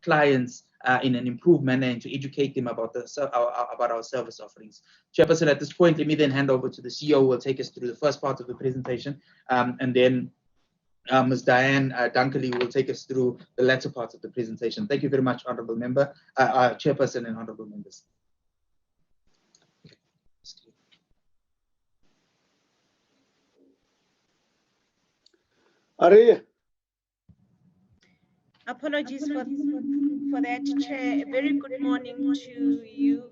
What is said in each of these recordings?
clients in an improved manner and to educate them about about our service offerings. Chairperson, at this point, let me then hand over to the CEO, who will take us through the first part of the presentation, and then Ms. Diane Dunkley will take us through the latter part of the presentation. Thank you very much, Honourable Member, Chairperson and Honourable Members. Ari. Apologies for that, Chair. A very good morning to you.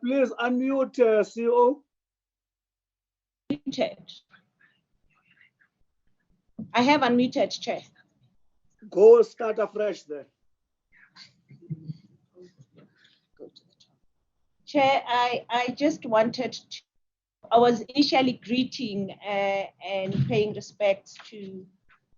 Please unmute CEO. I have unmuted, Chair. Go start afresh there. Chair, I just wanted to, I was initially greeting and paying respects to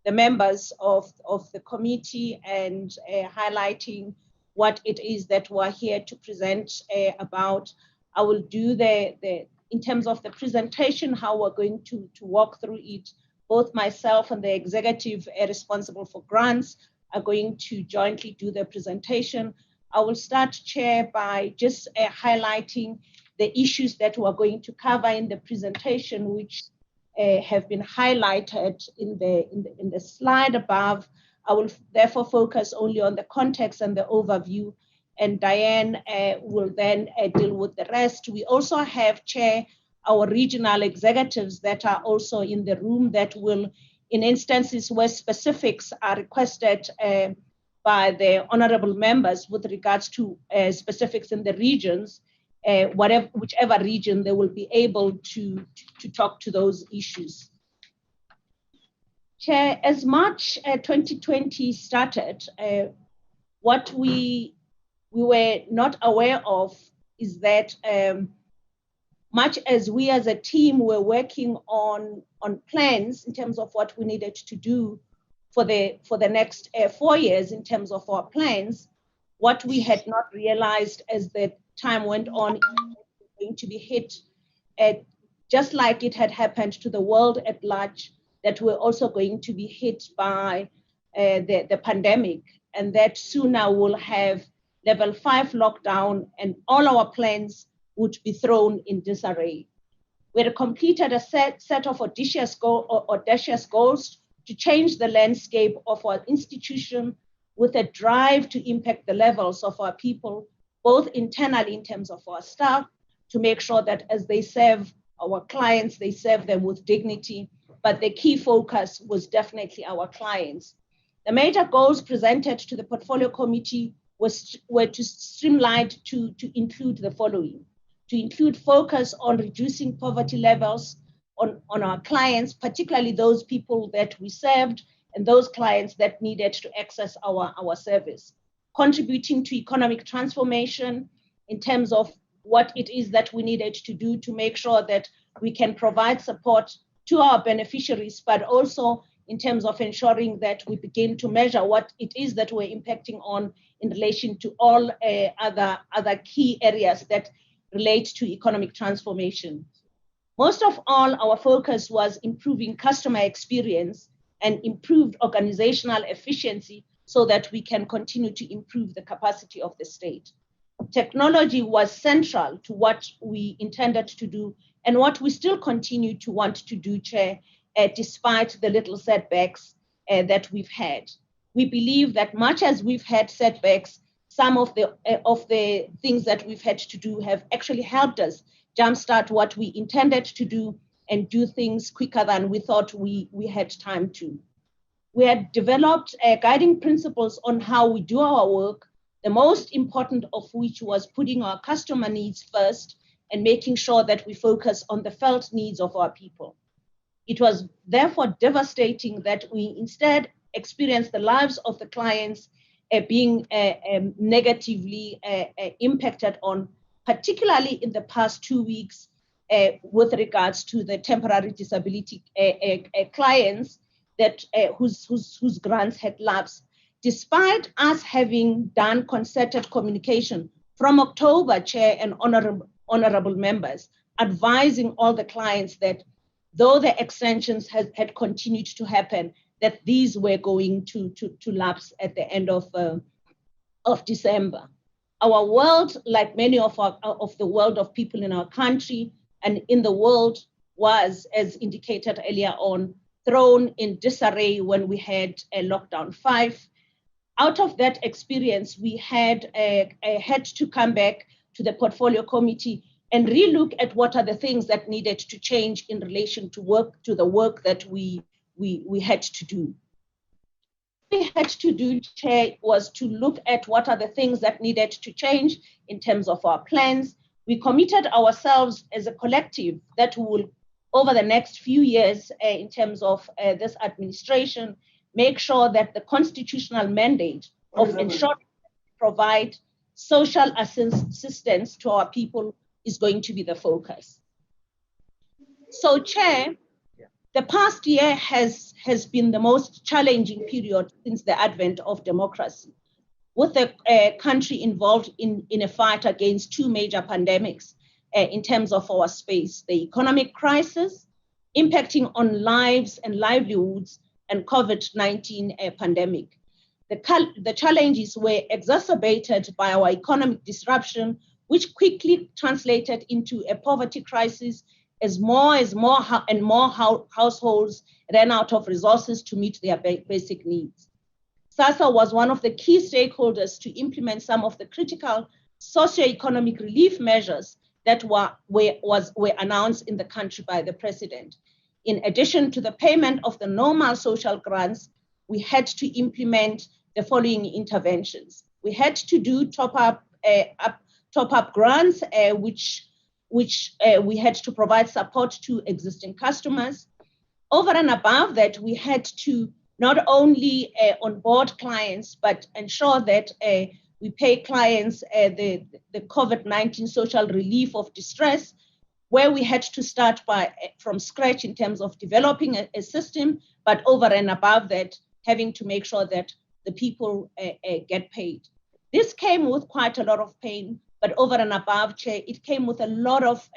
the members of the committee and highlighting what it is that we're here to present about. I will do in terms of the presentation, how we're going to walk through it. Both myself and the executive responsible for grants are going to jointly do the presentation. I will start, Chair, by just highlighting the issues that we're going to cover in the presentation, which have been highlighted in the slide above. I will therefore focus only on the context and the overview, and Diane will then deal with the rest. We also have, Chair, our regional executives that are also in the room that will, in instances where specifics are requested by the honorable members with regards to specifics in the regions, whichever region, they will be able to talk to those issues. Chair, as March 2020 started, what we were not aware of is that much as we as a team were working on plans in terms of what we needed to do for the next 4 years in terms of our plans, what we had not realized as the time went on was going to be hit, just like it had happened to the world at large, that we're also going to be hit by the pandemic, and that sooner we'll have level 5 lockdown and all our plans would be thrown in disarray. We had completed a set of audacious goals to change the landscape of our institution with a drive to impact the levels of our people, both internally in terms of our staff, to make sure that as they serve our clients, they serve them with dignity, but the key focus was definitely our clients. The major goals presented to the portfolio committee were to streamline to include the following: to include focus on reducing poverty levels on our clients, particularly those people that we served and those clients that needed to access our service, contributing to economic transformation in terms of what it is that we needed to do to make sure that we can provide support to our beneficiaries, but also in terms of ensuring that we begin to measure what it is that we're impacting on in relation to all other key areas that relate to economic transformation. Most of all, our focus was improving customer experience and improved organizational efficiency so that we can continue to improve the capacity of the state. Technology was central to what we intended to do and what we still continue to want to do, Chair, despite the little setbacks that we've had. We believe that much as we've had setbacks, some of the things that we've had to do have actually helped us jumpstart what we intended to do and do things quicker than we thought we had time to. We had developed guiding principles on how we do our work, the most important of which was putting our customer needs first and making sure that we focus on the felt needs of our people. It was therefore devastating that we instead experienced the lives of the clients being negatively impacted on particularly in the past 2 weeks with regards to the temporary disability clients that whose grants had lapsed. Despite us having done concerted communication from October, Chair and honorable members, advising all the clients that though the extensions had continued to happen, that these were going to lapse at the end of December. Our world, like many of the world of people in our country and in the world, was, as indicated earlier on, thrown in disarray when we had a lockdown 5. Out of that experience, we had to come back to the portfolio committee and relook at what are the things that needed to change in relation to the work that we had to do. What we had to do, Chair, was to look at what are the things that needed to change in terms of our plans. We committed ourselves as a collective that we will, over the next few years, in terms of this administration, make sure that the constitutional mandate of ensuring provide social assistance to our people is going to be the focus. So, Chair, the past year has been the most challenging period since the advent of democracy, with the country involved in a fight against 2 major pandemics in terms of our space, the economic crisis impacting on lives and livelihoods, and COVID-19 pandemic. The challenges were exacerbated by our economic disruption, which quickly translated into a poverty crisis as more households ran out of resources to meet their basic needs. SASSA was one of the key stakeholders to implement some of the critical socio-economic relief measures that were announced in the country by the President. In addition to the payment of the normal social grants, we had to implement the following interventions. We had to do top-up grants, which we had to provide support to existing customers. Over and above that, we had to not only onboard clients, but ensure that we pay clients the COVID-19 social relief of distress, where we had to start from scratch in terms of developing a system, but over and above that, having to make sure that the people get paid. This came with quite a lot of pain, but over and above, Chair, it came with a lot of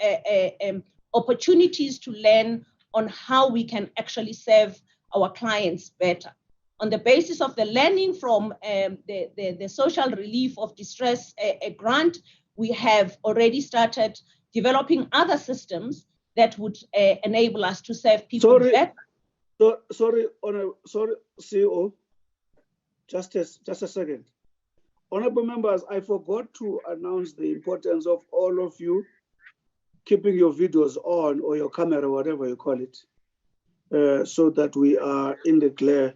opportunities to learn on how we can actually serve our clients better. On the basis of the learning from the social relief of distress grant, we have already started developing other systems that would enable us to serve people better. Sorry, CEO, just a second. Honorable members, I forgot to announce the importance of all of you keeping your videos on, or your camera, whatever you call it, so that we are in the glare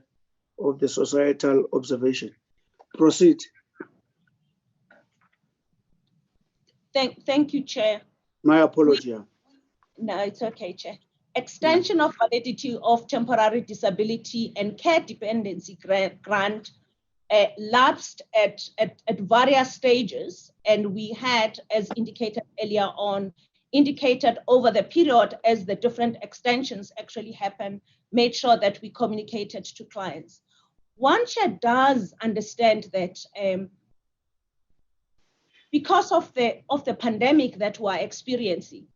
of the societal observation. Proceed. Thank you, Chair. My apology. No, it's okay, Chair. Extension of validity of temporary disability and care dependency grant lapsed at various stages, and we had, as indicated earlier on, indicated over the period as the different extensions actually happened, made sure that we communicated to clients. One Chair does understand that because of the pandemic that we're experiencing,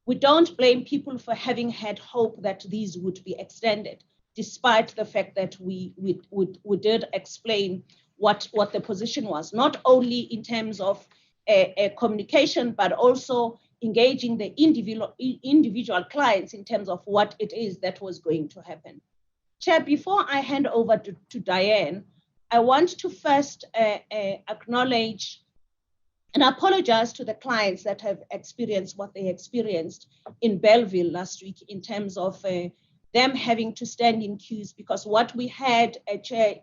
we don't blame people for having had hope that these would be extended, despite the fact that we did explain what the position was, not only in terms of communication, but also engaging the individual clients in terms of what it is that was going to happen. Chair, before I hand over to Diane, I want to first acknowledge and apologize to the clients that have experienced what they experienced in Belleville last week in terms of them having to stand in queues, because what we had, Chair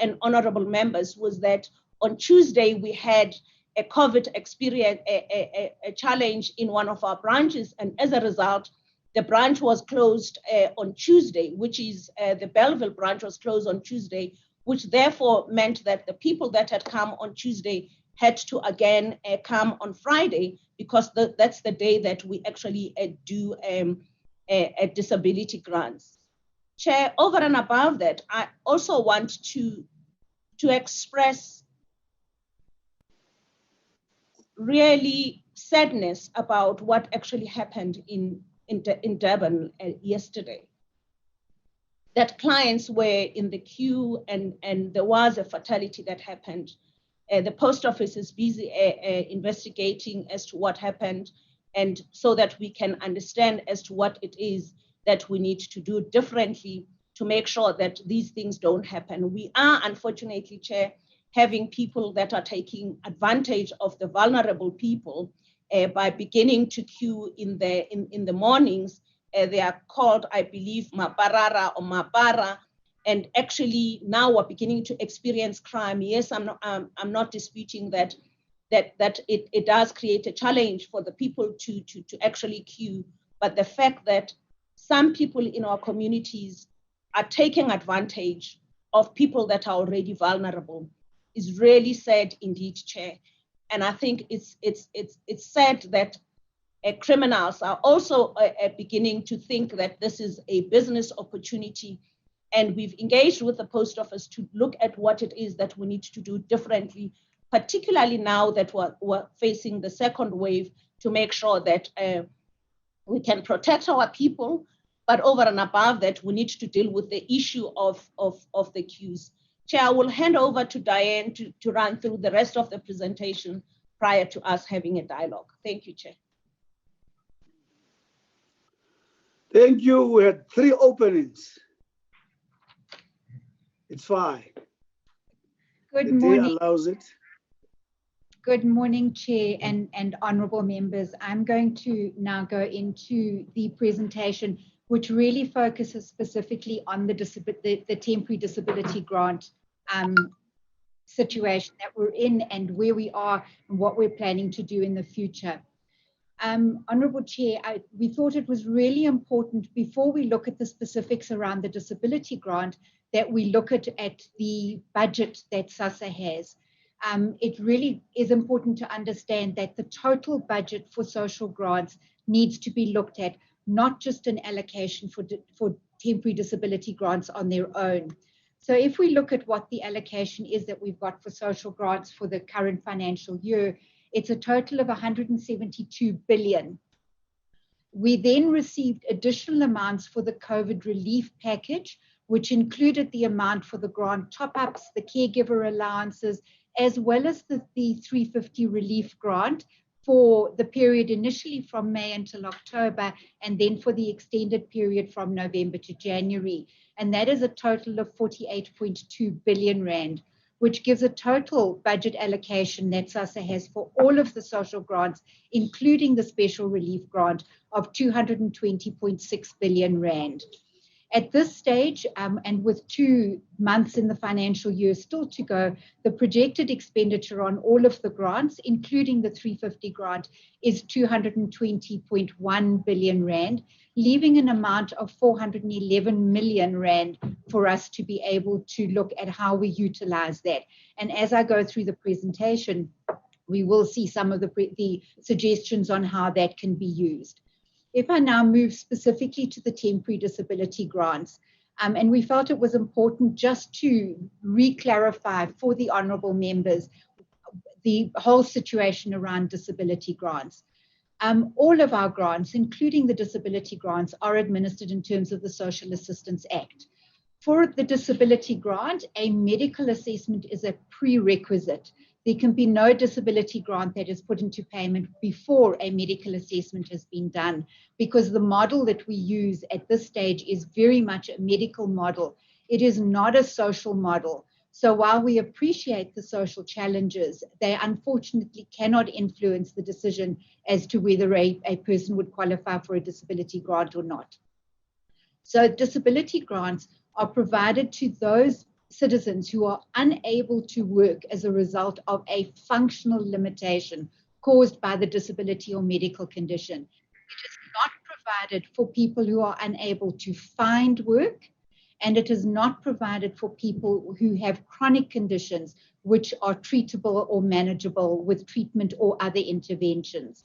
and honorable members, was that on Tuesday we had a COVID experience, a challenge in one of our branches, and as a result, the branch was closed on Tuesday, which is the Belleville branch was closed on Tuesday, which therefore meant that the people that had come on Tuesday had to again come on Friday because that's the day that we actually do disability grants. Chair, over and above that, I also want to express really sadness about what actually happened in Durban yesterday. That clients were in the queue and there was a fatality that happened. The post office is busy investigating as to what happened, and so that we can understand as to what it is that we need to do differently to make sure that these things don't happen. We are, unfortunately, Chair, having people that are taking advantage of the vulnerable people by beginning to queue in the mornings. They are called, I believe, Maparara or Mapara, and actually now we're beginning to experience crime. Yes, I'm not disputing that it does create a challenge for the people to actually queue, but the fact that some people in our communities are taking advantage of people that are already vulnerable is really sad indeed, Chair. And I think it's sad that criminals are also beginning to think that this is a business opportunity. And we've engaged with the post office to look at what it is that we need to do differently, particularly now that we're facing the second wave, to make sure that we can protect our people. But over and above that, we need to deal with the issue of the queues. Chair, I will hand over to Diane to run through the rest of the presentation prior to us having a dialogue. Thank you, Chair. Thank you. We had 3 openings. It's fine. Good the morning. day allows it. Good morning, Chair and honourable members. I'm going to now go into the presentation, which really focuses specifically on the temporary disability grant situation that we're in and where we are and what we're planning to do in the future. Honourable Chair, we thought it was really important before we look at the specifics around the disability grant that we look at the budget that SASSA has. It really is important to understand that the total budget for social grants needs to be looked at, not just an allocation for temporary disability grants on their own. So if we look at what the allocation is that we've got for social grants for the current financial year, it's a total of 172 billion. We then received additional amounts for the COVID relief package, which included the amount for the grant top-ups, the caregiver allowances, as well as the 350 relief grant for the period initially from May until October, and then for the extended period from November to January. And that is a total of 48.2 billion rand, which gives a total budget allocation that SASSA has for all of the social grants, including the special relief grant, of 220.6 billion rand. At this stage, and with 2 months in the financial year still to go, the projected expenditure on all of the grants, including the 350 grant, is 220.1 billion rand, leaving an amount of 411 million rand for us to be able to look at how we utilize that. And as I go through the presentation, we will see some of the suggestions on how that can be used. If I now move specifically to the temporary disability grants, and we felt it was important just to re-clarify for the honourable members the whole situation around disability grants. All of our grants, including the disability grants, are administered in terms of the Social Assistance Act. For the disability grant, a medical assessment is a prerequisite. There can be no disability grant that is put into payment before a medical assessment has been done, because the model that we use at this stage is very much a medical model. It is not a social model. So while we appreciate the social challenges, they unfortunately cannot influence the decision as to whether a person would qualify for a disability grant or not. So disability grants are provided to those citizens who are unable to work as a result of a functional limitation caused by the disability or medical condition. It is not provided for people who are unable to find work, and it is not provided for people who have chronic conditions which are treatable or manageable with treatment or other interventions.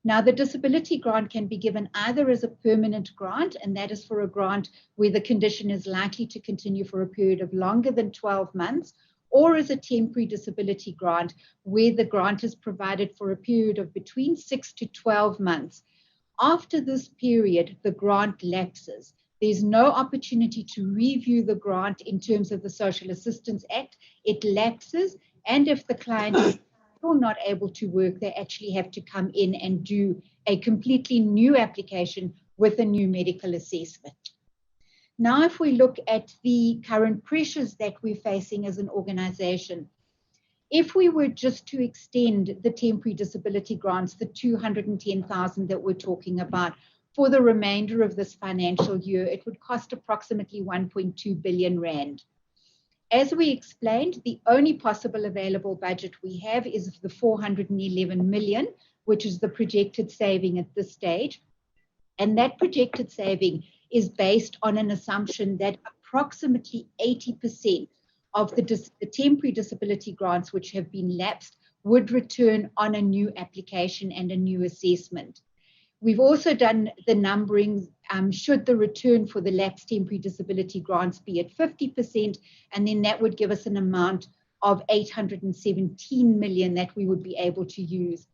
Now, the disability grant can be given either as a permanent grant, and that is for a grant where the condition is likely to continue for a period of longer than 12 months, or as a temporary disability grant where the grant is provided for a period of between 6 to 12 months. After this period, the grant lapses. There's no opportunity to review the grant in terms of the Social Assistance Act. It lapses, and if the client is still not able to work, they actually have to come in and do a completely new application with a new medical assessment. Now, if we look at the current pressures that we're facing as an organization, if we were just to extend the temporary disability grants, the 210,000 that we're talking about, for the remainder of this financial year, it would cost approximately 1.2 billion rand. As we explained, the only possible available budget we have is the 411 million, which is the projected saving at this stage. And that projected saving is based on an assumption that approximately 80% of the temporary disability grants which have been lapsed would return on a new application and a new assessment. We've also done the numbering, should the return for the lapsed temporary disability grants be at 50%, and then that would give us an amount of 817 million that we would be able to use.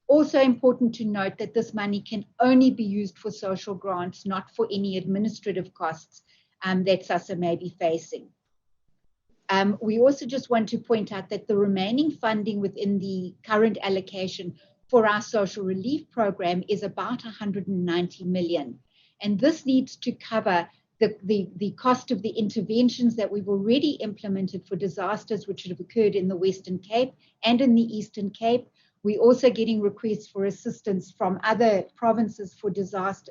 Also important to note that this money can only be used for social grants, not for any administrative costs that SASSA may be facing. We also just want to point out that the remaining funding within the current allocation for our social relief program is about 190 million. And this needs to cover the cost of the interventions that we've already implemented for disasters which have occurred in the Western Cape and in the Eastern Cape. We're also getting requests for assistance from other provinces for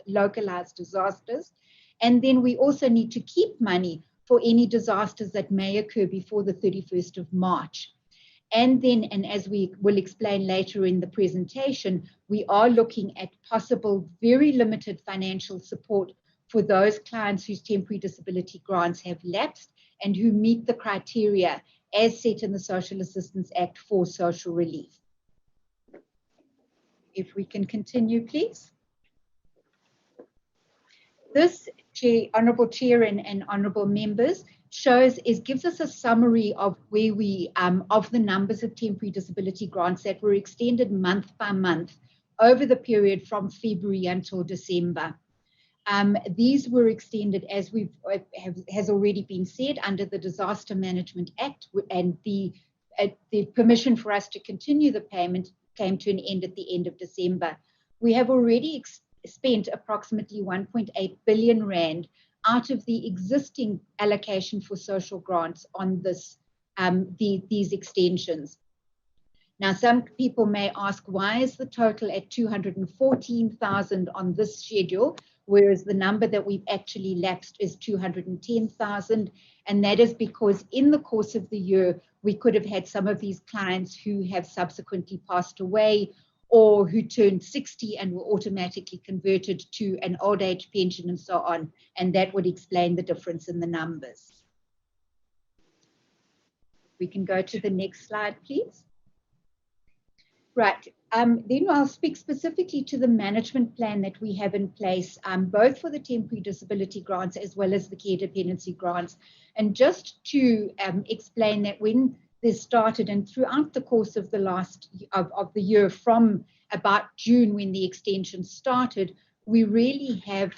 localized disasters. And then we also need to keep money for any disasters that may occur before the 31st of March. And then, and as we will explain later in the presentation, we are looking at possible very limited financial support for those clients whose temporary disability grants have lapsed and who meet the criteria as set in the Social Assistance Act for social relief. If we can continue, please. This, Honourable Chair and Honourable Members, gives us a summary of where we, of the numbers of temporary disability grants that were extended month by month over the period from February until December. These were extended, as has already been said, under the Disaster Management Act, and the permission for us to continue the payment came to an end at the end of December. We have already spent approximately 1.8 billion rand out of the existing allocation for social grants on this, these extensions. Now, some people may ask, why is the total at 214,000 on this schedule, whereas the number that we've actually lapsed is 210,000? And that is because in the course of the year, we could have had some of these clients who have subsequently passed away or who turned 60 and were automatically converted to an old age pension and so on. And that would explain the difference in the numbers. We can go to the next slide, please. Right, then I'll speak specifically to the management plan that we have in place, both for the temporary disability grants as well as the care dependency grants. And just to explain that when this started and throughout the course of the year from about June when the extension started, we really have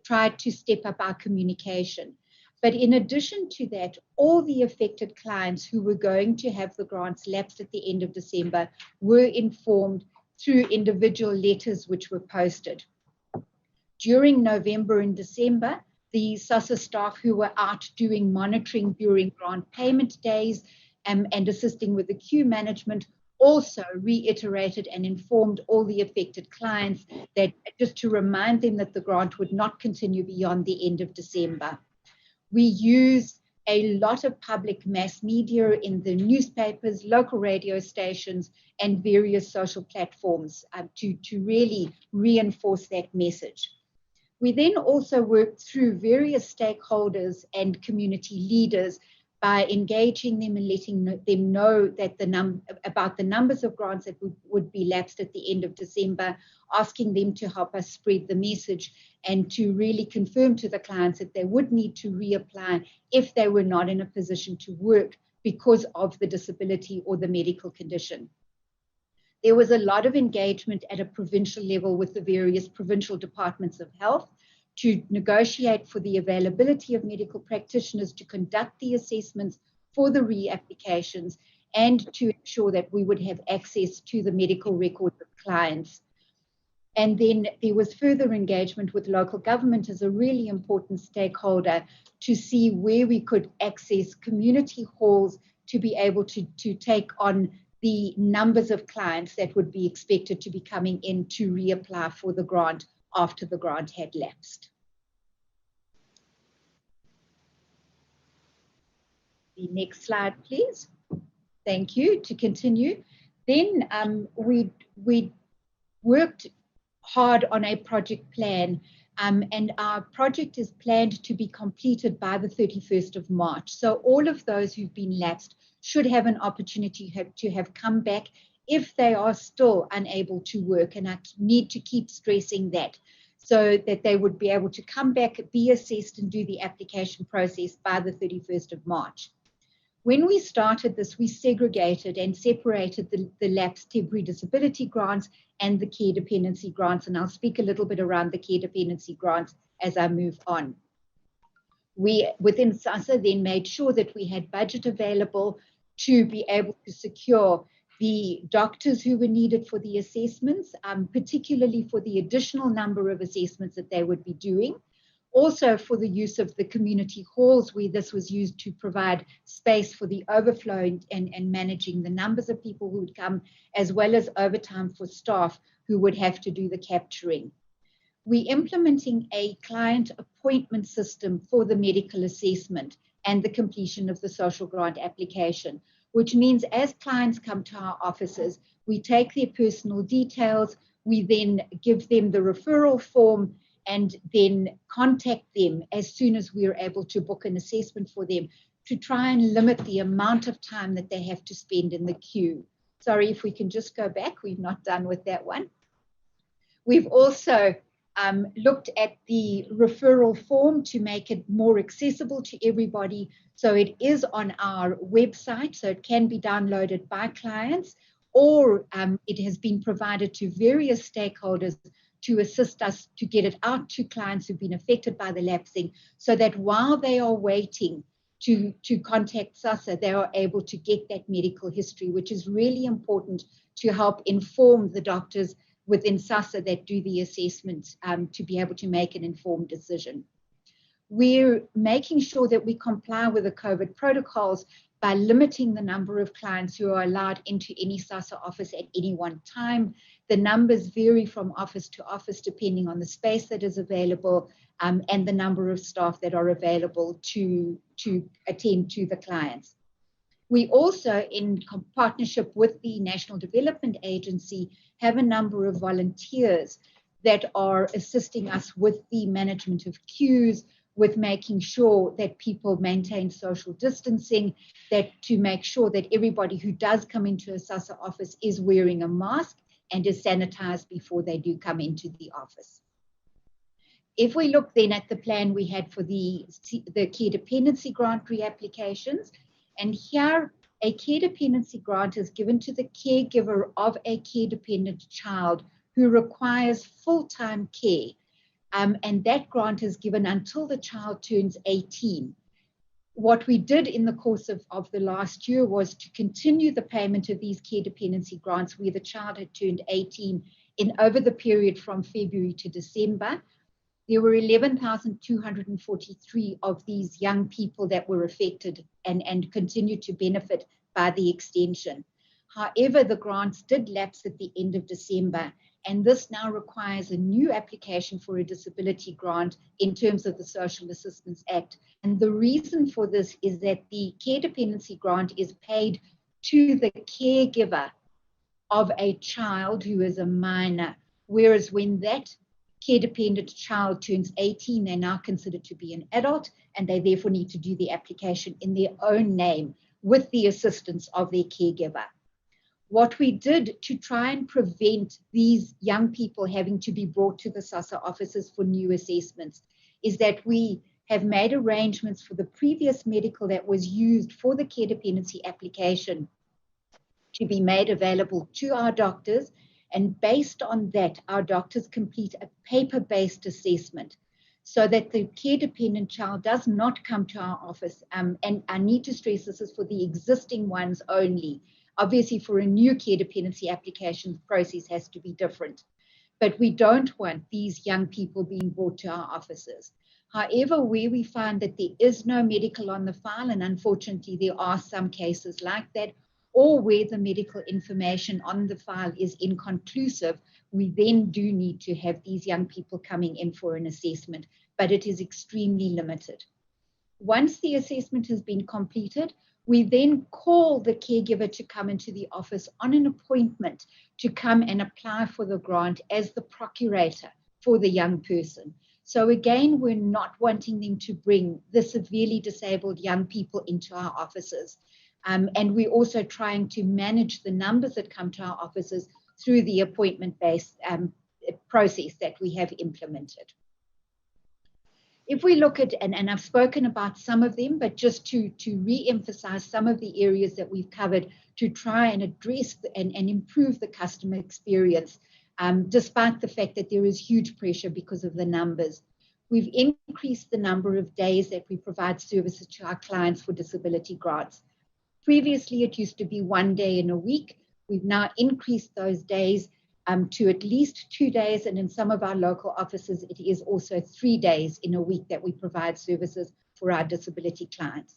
tried to step up our communication. But in addition to that, all the affected clients who were going to have the grants lapsed at the end of December were informed through individual letters which were posted. During November and December, the SASSA staff who were out doing monitoring during grant payment days and assisting with the queue management also reiterated and informed all the affected clients that just to remind them that the grant would not continue beyond the end of December. We use a lot of public mass media in the newspapers, local radio stations, and various social platforms to really reinforce that message. We then also worked through various stakeholders and community leaders by engaging them and letting them know that about the numbers of grants that would be lapsed at the end of December, asking them to help us spread the message and to really confirm to the clients that they would need to reapply if they were not in a position to work because of the disability or the medical condition. There was a lot of engagement at a provincial level with the various provincial departments of health to negotiate for the availability of medical practitioners to conduct the assessments for the reapplications and to ensure that we would have access to the medical records of clients. And then there was further engagement with local government as a really important stakeholder to see where we could access community halls to be able to take on the numbers of clients that would be expected to be coming in to reapply for the grant after the grant had lapsed. The next slide, please. Thank you. To continue, then we worked hard on a project plan, and our project is planned to be completed by the 31st of March. So all of those who've been lapsed should have an opportunity to have come back if they are still unable to work, and I need to keep stressing that, so that they would be able to come back, be assessed, and do the application process by the 31st of March. When we started this, we segregated and separated the lapsed temporary disability grants and the care dependency grants, and I'll speak a little bit around the care dependency grants as I move on. We, within SASSA, then made sure that we had budget available to be able to secure the doctors who were needed for the assessments, particularly for the additional number of assessments that they would be doing. Also for the use of the community halls, where this was used to provide space for the overflow and managing the numbers of people who would come, as well as overtime for staff who would have to do the capturing. We're implementing a client appointment system for the medical assessment and the completion of the social grant application, which means as clients come to our offices, we take their personal details, we then give them the referral form, and then contact them as soon as we're able to book an assessment for them to try and limit the amount of time that they have to spend in the queue. Sorry, if we can just go back, we've not done with that one. We've also looked at the referral form to make it more accessible to everybody. So it is on our website, so it can be downloaded by clients, or it has been provided to various stakeholders to assist us to get it out to clients who've been affected by the lapsing, so that while they are waiting to contact SASSA, they are able to get that medical history, which is really important to help inform the doctors within SASSA that do the assessments to be able to make an informed decision. We're making sure that we comply with the COVID protocols by limiting the number of clients who are allowed into any SASSA office at any one time. The numbers vary from office to office depending on the space that is available and the number of staff that are available to attend to the clients. We also, in partnership with the National Development Agency, have a number of volunteers that are assisting us with the management of queues, with making sure that people maintain social distancing, that to make sure that everybody who does come into a SASSA office is wearing a mask and is sanitized before they do come into the office. If we look then at the plan we had for the care dependency grant reapplications, and here a care dependency grant is given to the caregiver of a care dependent child who requires full-time care. And that grant is given until the child turns 18. What we did in the course of the last year was to continue the payment of these care dependency grants where the child had turned 18 over the period from February to December. There were 11,243 of these young people that were affected and continued to benefit by the extension. However, the grants did lapse at the end of December, and this now requires a new application for a disability grant in terms of the Social Assistance Act. And the reason for this is that the care dependency grant is paid to the caregiver of a child who is a minor, whereas when that care-dependent child turns 18, they're now considered to be an adult, and they therefore need to do the application in their own name with the assistance of their caregiver. What we did to try and prevent these young people having to be brought to the SASSA offices for new assessments is that we have made arrangements for the previous medical that was used for the care dependency application to be made available to our doctors. And based on that, our doctors complete a paper-based assessment so that the care-dependent child does not come to our office. And I need to stress this is for the existing ones only. Obviously, for a new care dependency application, the process has to be different. But we don't want these young people being brought to our offices. However, where we find that there is no medical on the file, and unfortunately there are some cases like that, or where the medical information on the file is inconclusive, we then do need to have these young people coming in for an assessment, but it is extremely limited. Once the assessment has been completed, we then call the caregiver to come into the office on an appointment to come and apply for the grant as the procurator for the young person. So again, we're not wanting them to bring the severely disabled young people into our offices. And we're also trying to manage the numbers that come to our offices through the appointment-based process that we have implemented. If we look at, and I've spoken about some of them, but just to re-emphasize some of the areas that we've covered to try and address and improve the customer experience, despite the fact that there is huge pressure because of the numbers. We've increased the number of days that we provide services to our clients for disability grants. Previously, it used to be 1 day in a week. We've now increased those days to at least 2 days, and in some of our local offices, it is also 3 days in a week that we provide services for our disability clients.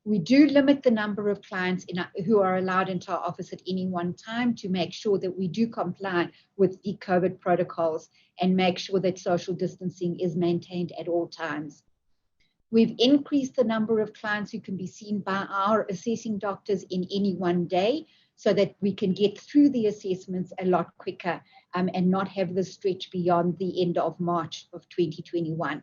We do limit the number of clients who are allowed into our office at any one time to make sure that we do comply with the COVID protocols and make sure that social distancing is maintained at all times. We've increased the number of clients who can be seen by our assessing doctors in any one day so that we can get through the assessments a lot quicker and not have this stretch beyond the end of March of 2021.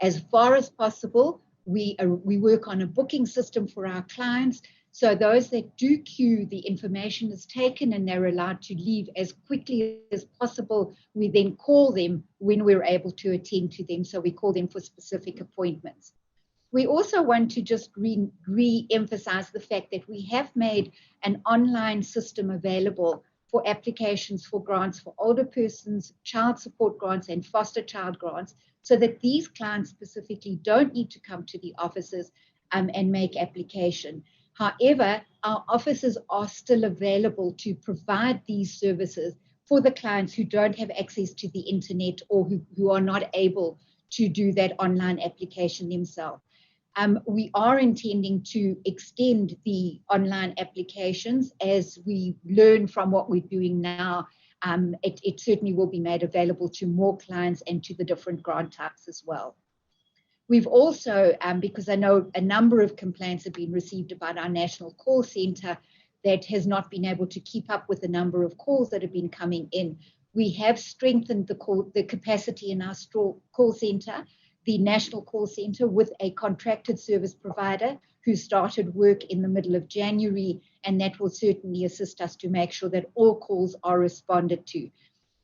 As far as possible, we work on a booking system for our clients. So those that do queue, the information is taken and they're allowed to leave as quickly as possible. We then call them when we're able to attend to them. So we call them for specific appointments. We also want to just re-emphasize the fact that we have made an online system available for applications for grants for older persons, child support grants, and foster child grants, so that these clients specifically don't need to come to the offices and make application. However, our offices are still available to provide these services for the clients who don't have access to the internet or who are not able to do that online application themselves. We are intending to extend the online applications as we learn from what we're doing now. It certainly will be made available to more clients and to the different grant types as well. We've also, because I know a number of complaints have been received about our national call center that has not been able to keep up with the number of calls that have been coming in, we have strengthened the capacity in our call center, the national call center, with a contracted service provider who started work in the middle of January, and that will certainly assist us to make sure that all calls are responded to.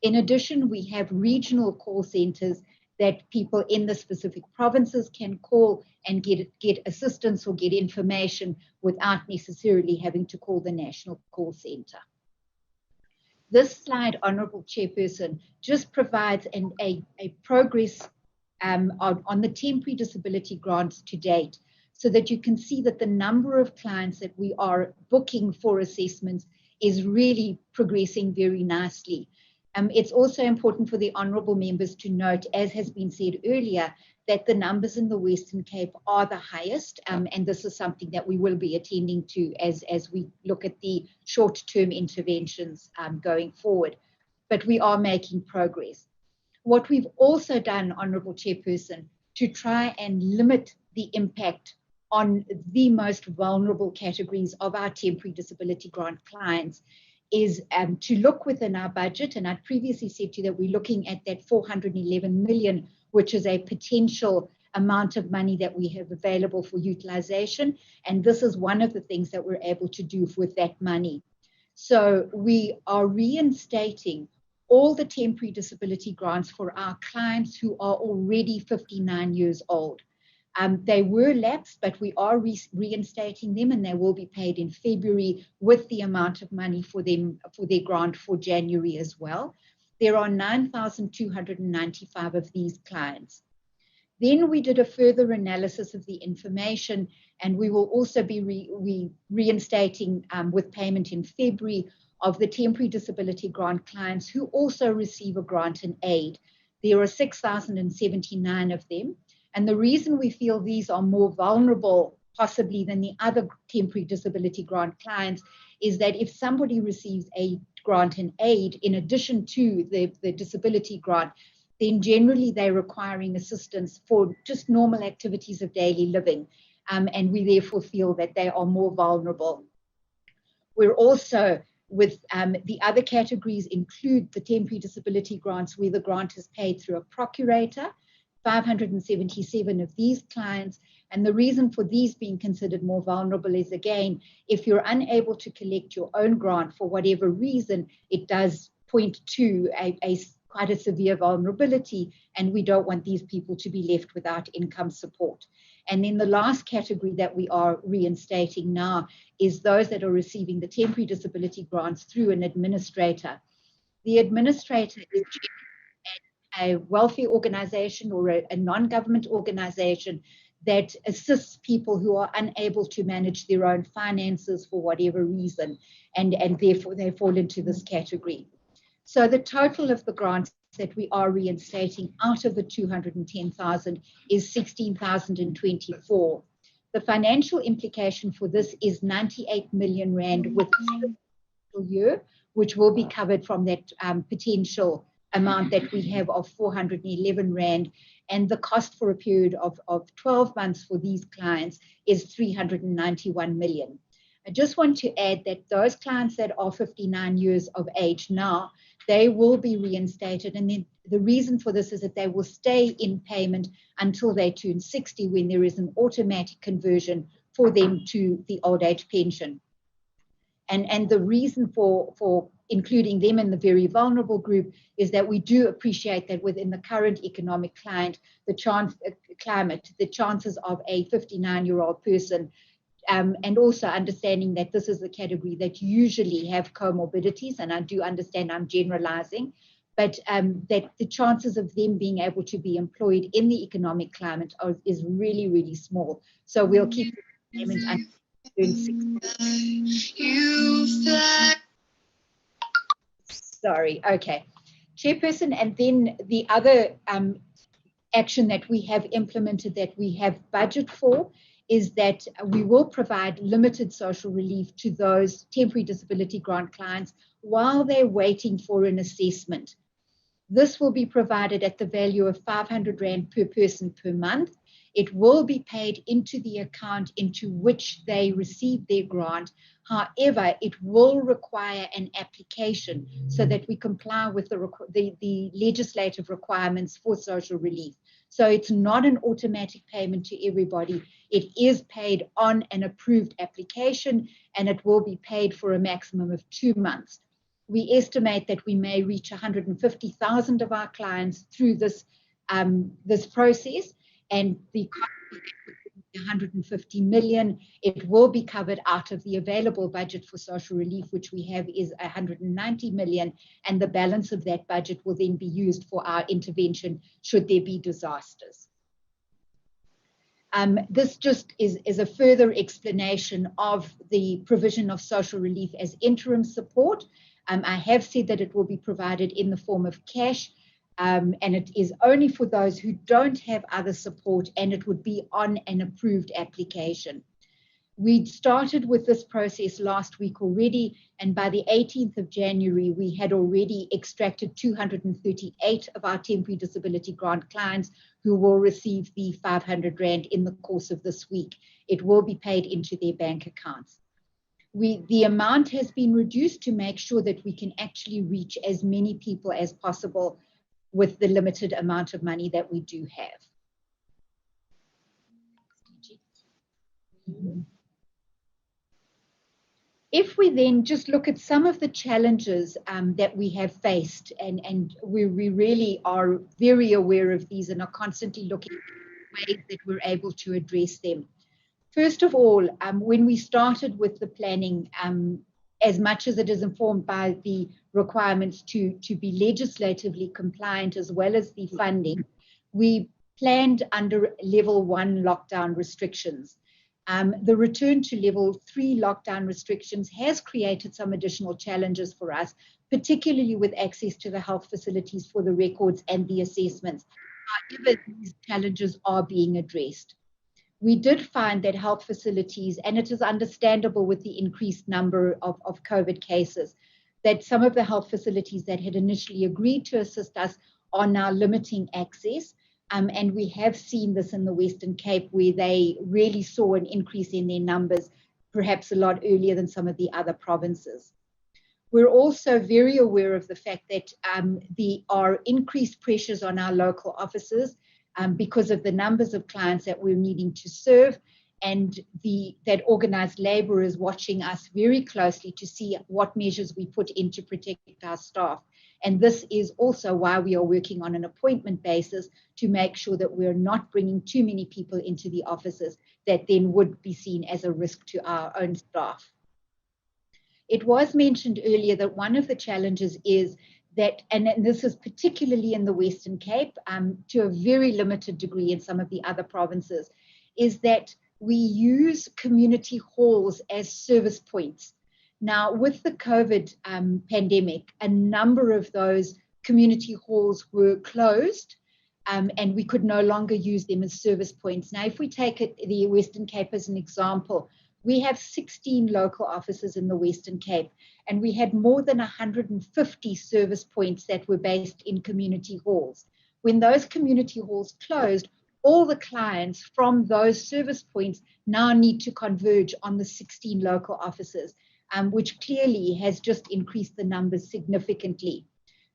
In addition, we have regional call centers that people in the specific provinces can call and get assistance or get information without necessarily having to call the national call center. This slide, Honourable Chairperson, just provides a progress on the temporary disability grants to date, so that you can see that the number of clients that we are booking for assessments is really progressing very nicely. It's also important for the honourable members to note, as has been said earlier, that the numbers in the Western Cape are the highest, and this is something that we will be attending to as we look at the short-term interventions going forward. But we are making progress. What we've also done, Honourable Chairperson, to try and limit the impact on the most vulnerable categories of our temporary disability grant clients, is to look within our budget. And I previously said to you that we're looking at that 411 million, which is a potential amount of money that we have available for utilization. And this is one of the things that we're able to do with that money. So we are reinstating all the temporary disability grants for our clients who are already 59 years old. They were lapsed, but we are reinstating them, and they will be paid in February with the amount of money for them for their grant for January as well. There are 9,295 of these clients. Then we did a further analysis of the information, and we will also be reinstating with payment in February of the temporary disability grant clients who also receive a grant and aid. There are 6,079 of them. And the reason we feel these are more vulnerable possibly than the other temporary disability grant clients is that if somebody receives a grant and aid in addition to the disability grant, then generally they're requiring assistance for just normal activities of daily living. And we therefore feel that they are more vulnerable. We're also with the other categories include the temporary disability grants where the grant is paid through a procurator, 577 of these clients. And the reason for these being considered more vulnerable is, again, if you're unable to collect your own grant for whatever reason, it does point to quite a severe vulnerability, and we don't want these people to be left without income support. And then the last category that we are reinstating now is those that are receiving the temporary disability grants through an administrator. The administrator is a welfare organization or a non-government organization that assists people who are unable to manage their own finances for whatever reason, and therefore they fall into this category. So the total of the grants that we are reinstating out of the 210,000 is 16,024. The financial implication for this is 98 million rand within a year, which will be covered from that potential amount that we have of 411 rand, and the cost for a period of 12 months for these clients is 391 million. I just want to add that those clients that are 59 years of age now, they will be reinstated, and then the reason for this is that they will stay in payment until they turn 60, when there is an automatic conversion for them to the old age pension. And the reason for including them in the very vulnerable group is that we do appreciate that within the current economic climate, the chances of a 59-year-old person, and also understanding that this is the category that usually have comorbidities, and I do understand I'm generalizing, but that the chances of them being able to be employed in the economic climate is really, really small. So we'll keep the payment until 60. Sorry, okay. Chairperson, and then the other action that we have implemented that we have budget for is that we will provide limited social relief to those temporary disability grant clients while they're waiting for an assessment. This will be provided at the value of 500 Rand per person per month. It will be paid into the account into which they receive their grant. However, it will require an application so that we comply with the legislative requirements for social relief. So it's not an automatic payment to everybody. It is paid on an approved application, and it will be paid for a maximum of 2 months. We estimate that we may reach 150,000 of our clients through this process, and the cost of 150 million, it will be covered out of the available budget for social relief, which we have is 190 million, and the balance of that budget will then be used for our intervention should there be disasters. This just is a further explanation of the provision of social relief as interim support. I have said that it will be provided in the form of cash, and it is only for those who don't have other support, and it would be on an approved application. We started with this process last week already, and by the 18th of January, we had already extracted 238 of our temporary disability grant clients who will receive the 500 Rand in the course of this week. It will be paid into their bank accounts. the amount has been reduced to make sure that we can actually reach as many people as possible with the limited amount of money that we do have. If we then just look at some of the challenges that we have faced, and we really are very aware of these and are constantly looking at ways that we're able to address them. First of all, when we started with the planning, as much as it is informed by the requirements to be legislatively compliant as well as the funding, we planned under level 1 lockdown restrictions. The return to level 3 lockdown restrictions has created some additional challenges for us, particularly with access to the health facilities for the records and the assessments. However, these challenges are being addressed. We did find that health facilities, and it is understandable with the increased number of COVID cases, that some of the health facilities that had initially agreed to assist us are now limiting access. And we have seen this in the Western Cape, where they really saw an increase in their numbers, perhaps a lot earlier than some of the other provinces. We're also very aware of the fact that there are increased pressures on our local offices because of the numbers of clients that we're needing to serve, and that organised labour is watching us very closely to see what measures we put in to protect our staff. And this is also why we are working on an appointment basis to make sure that we're not bringing too many people into the offices that then would be seen as a risk to our own staff. It was mentioned earlier that one of the challenges is that, and this is particularly in the Western Cape, to a very limited degree in some of the other provinces, is that we use community halls as service points. Now, with the COVID pandemic, a number of those community halls were closed, and we could no longer use them as service points. Now, if we take the Western Cape as an example, we have 16 local offices in the Western Cape, and we had more than 150 service points that were based in community halls. When those community halls closed, all the clients from those service points now need to converge on the 16 local offices, which clearly has just increased the numbers significantly.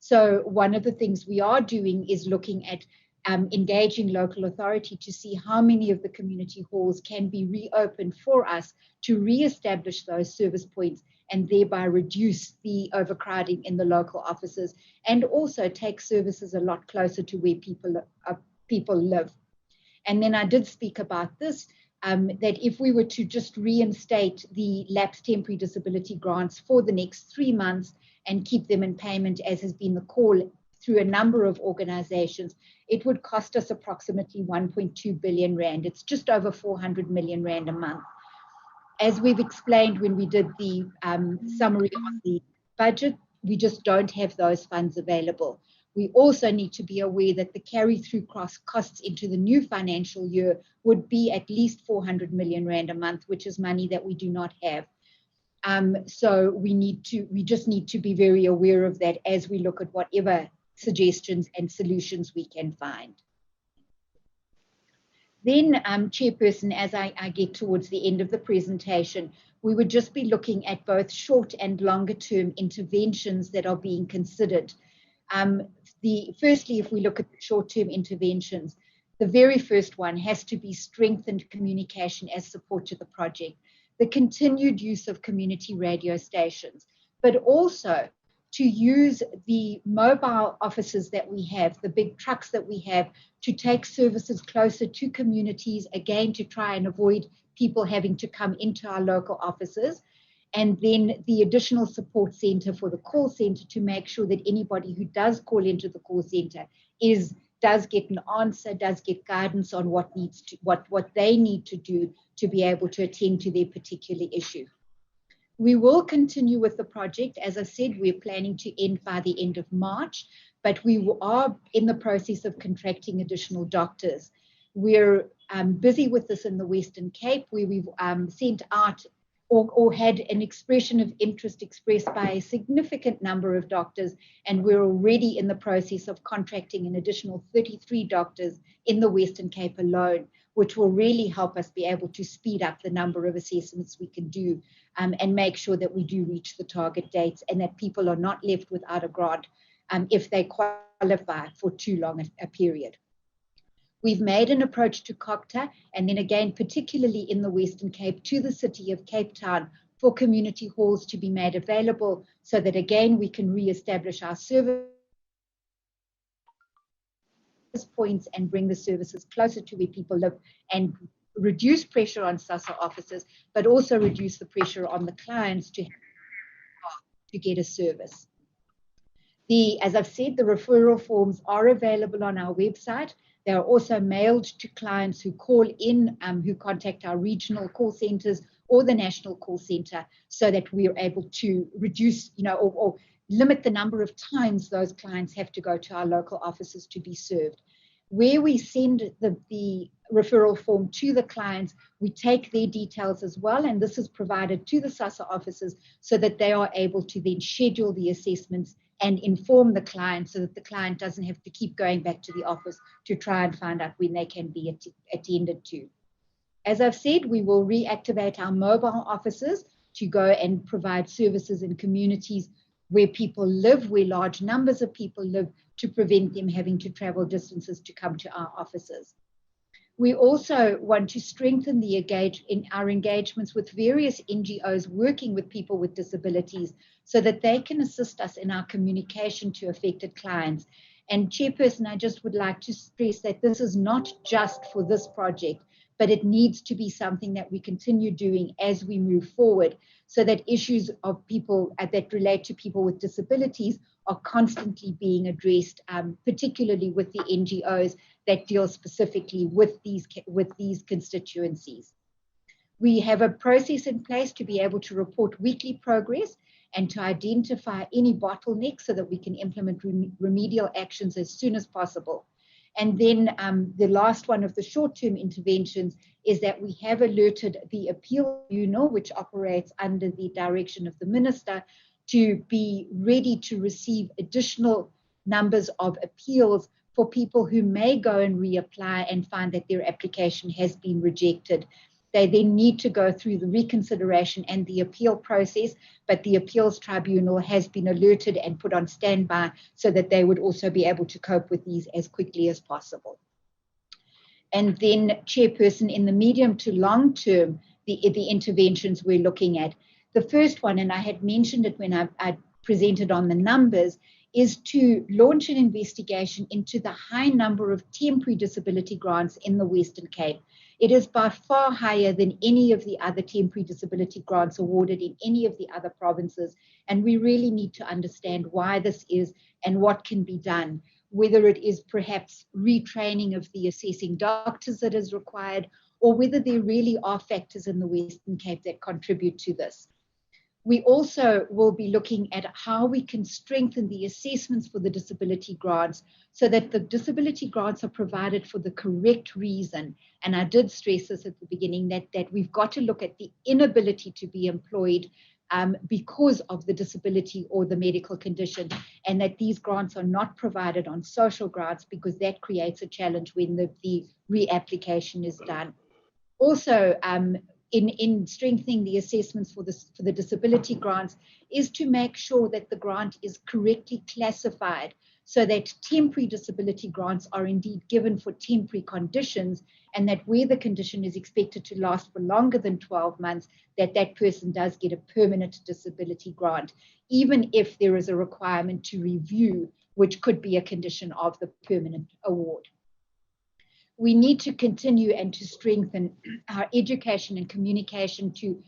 So one of the things we are doing is looking at engaging local authority to see how many of the community halls can be reopened for us to re-establish those service points and thereby reduce the overcrowding in the local offices, and also take services a lot closer to where people live. And then I did speak about this, that if we were to just reinstate the lapsed temporary disability grants for the next 3 months and keep them in payment, as has been the call through a number of organizations, it would cost us approximately 1.2 billion rand. It's just over 400 million rand a month. As we've explained when we did the summary on the budget, we just don't have those funds available. We also need to be aware that the carry-through costs into the new financial year would be at least 400 million rand a month, which is money that we do not have. So we just need to be very aware of that as we look at whatever suggestions and solutions we can find. Then, Chairperson, as I get towards the end of the presentation, we would just be looking at both short and longer term interventions that are being considered. Firstly, if we look at the short-term interventions, the very first one has to be strengthened communication as support to the project, the continued use of community radio stations, but also to use the mobile offices that we have, the big trucks that we have, to take services closer to communities, again, to try and avoid people having to come into our local offices. And then the additional support center for the call center to make sure that anybody who does call into the call center does get an answer, does get guidance on what they need to do to be able to attend to their particular issue. We will continue with the project. As I said, we're planning to end by the end of March, but we are in the process of contracting additional doctors. We're busy with this in the Western Cape, where we've sent out or had an expression of interest expressed by a significant number of doctors, and we're already in the process of contracting an additional 33 doctors in the Western Cape alone, which will really help us be able to speed up the number of assessments we can do, and make sure that we do reach the target dates and that people are not left without a grant if they qualify for too long a period. We've made an approach to COGTA, and then again, particularly in the Western Cape, to the city of Cape Town for community halls to be made available so that again, we can re-establish our service points and bring the services closer to where people live and reduce pressure on SASSA officers, but also reduce the pressure on the clients to get a service. As I've said, the referral forms are available on our website. They are also mailed to clients who call in, who contact our regional call centers or the national call center, so that we are able to reduce, or limit the number of times those clients have to go to our local offices to be served. Where we send the referral form to the clients, we take their details as well, and this is provided to the SASSA offices so that they are able to then schedule the assessments and inform the client so that the client doesn't have to keep going back to the office to try and find out when they can be attended to. As I've said, we will reactivate our mobile offices to go and provide services in communities where people live, where large numbers of people live, to prevent them having to travel distances to come to our offices. We also want to strengthen our engagements with various NGOs working with people with disabilities so that they can assist us in our communication to affected clients. And Chairperson, I just would like to stress that this is not just for this project, but it needs to be something that we continue doing as we move forward so that issues of people that relate to people with disabilities are constantly being addressed, particularly with the NGOs that deal specifically with these constituencies. We have a process in place to be able to report weekly progress and to identify any bottlenecks so that we can implement remedial actions as soon as possible. And then the last one of the short-term interventions is that we have alerted the appeal tribunal, which operates under the direction of the minister, to be ready to receive additional numbers of appeals for people who may go and reapply and find that their application has been rejected. They then need to go through the reconsideration and the appeal process, but the appeals tribunal has been alerted and put on standby so that they would also be able to cope with these as quickly as possible. And then, Chairperson, in the medium to long term, the interventions we're looking at. The first one, and I had mentioned it when I presented on the numbers, is to launch an investigation into the high number of temporary disability grants in the Western Cape. It is by far higher than any of the other temporary disability grants awarded in any of the other provinces. And we really need to understand why this is and what can be done, whether it is perhaps retraining of the assessing doctors that is required, or whether there really are factors in the Western Cape that contribute to this. We also will be looking at how we can strengthen the assessments for the disability grants so that the disability grants are provided for the correct reason. And I did stress this at the beginning, that we've got to look at the inability to be employed because of the disability or the medical condition, and that these grants are not provided on social grants because that creates a challenge when the reapplication is done. Also, in strengthening the assessments for the disability grants is to make sure that the grant is correctly classified so that temporary disability grants are indeed given for temporary conditions, and that where the condition is expected to last for longer than 12 months, that person does get a permanent disability grant, even if there is a requirement to review, which could be a condition of the permanent award. We need to continue and to strengthen our education and communication to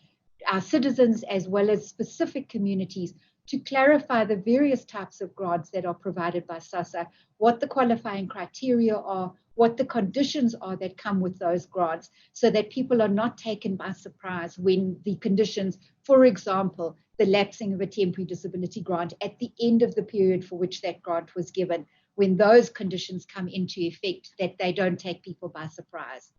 our citizens as well as specific communities to clarify the various types of grants that are provided by SASSA, what the qualifying criteria are, what the conditions are that come with those grants, so that people are not taken by surprise when the conditions, for example, the lapsing of a temporary disability grant at the end of the period for which that grant was given, when those conditions come into effect, that they don't take people by surprise.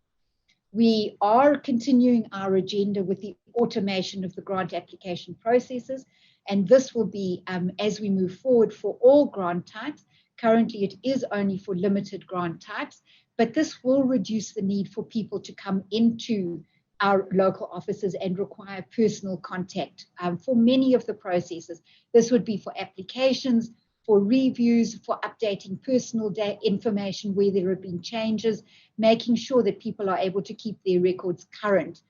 We are continuing our agenda with the automation of the grant application processes, and this will be, as we move forward for all grant types, Currently, it is only for limited grant types, but this will reduce the need for people to come into our local offices and require personal contact for many of the processes. This would be for applications, for reviews, for updating personal information where there have been changes, making sure that people are able to keep their records current.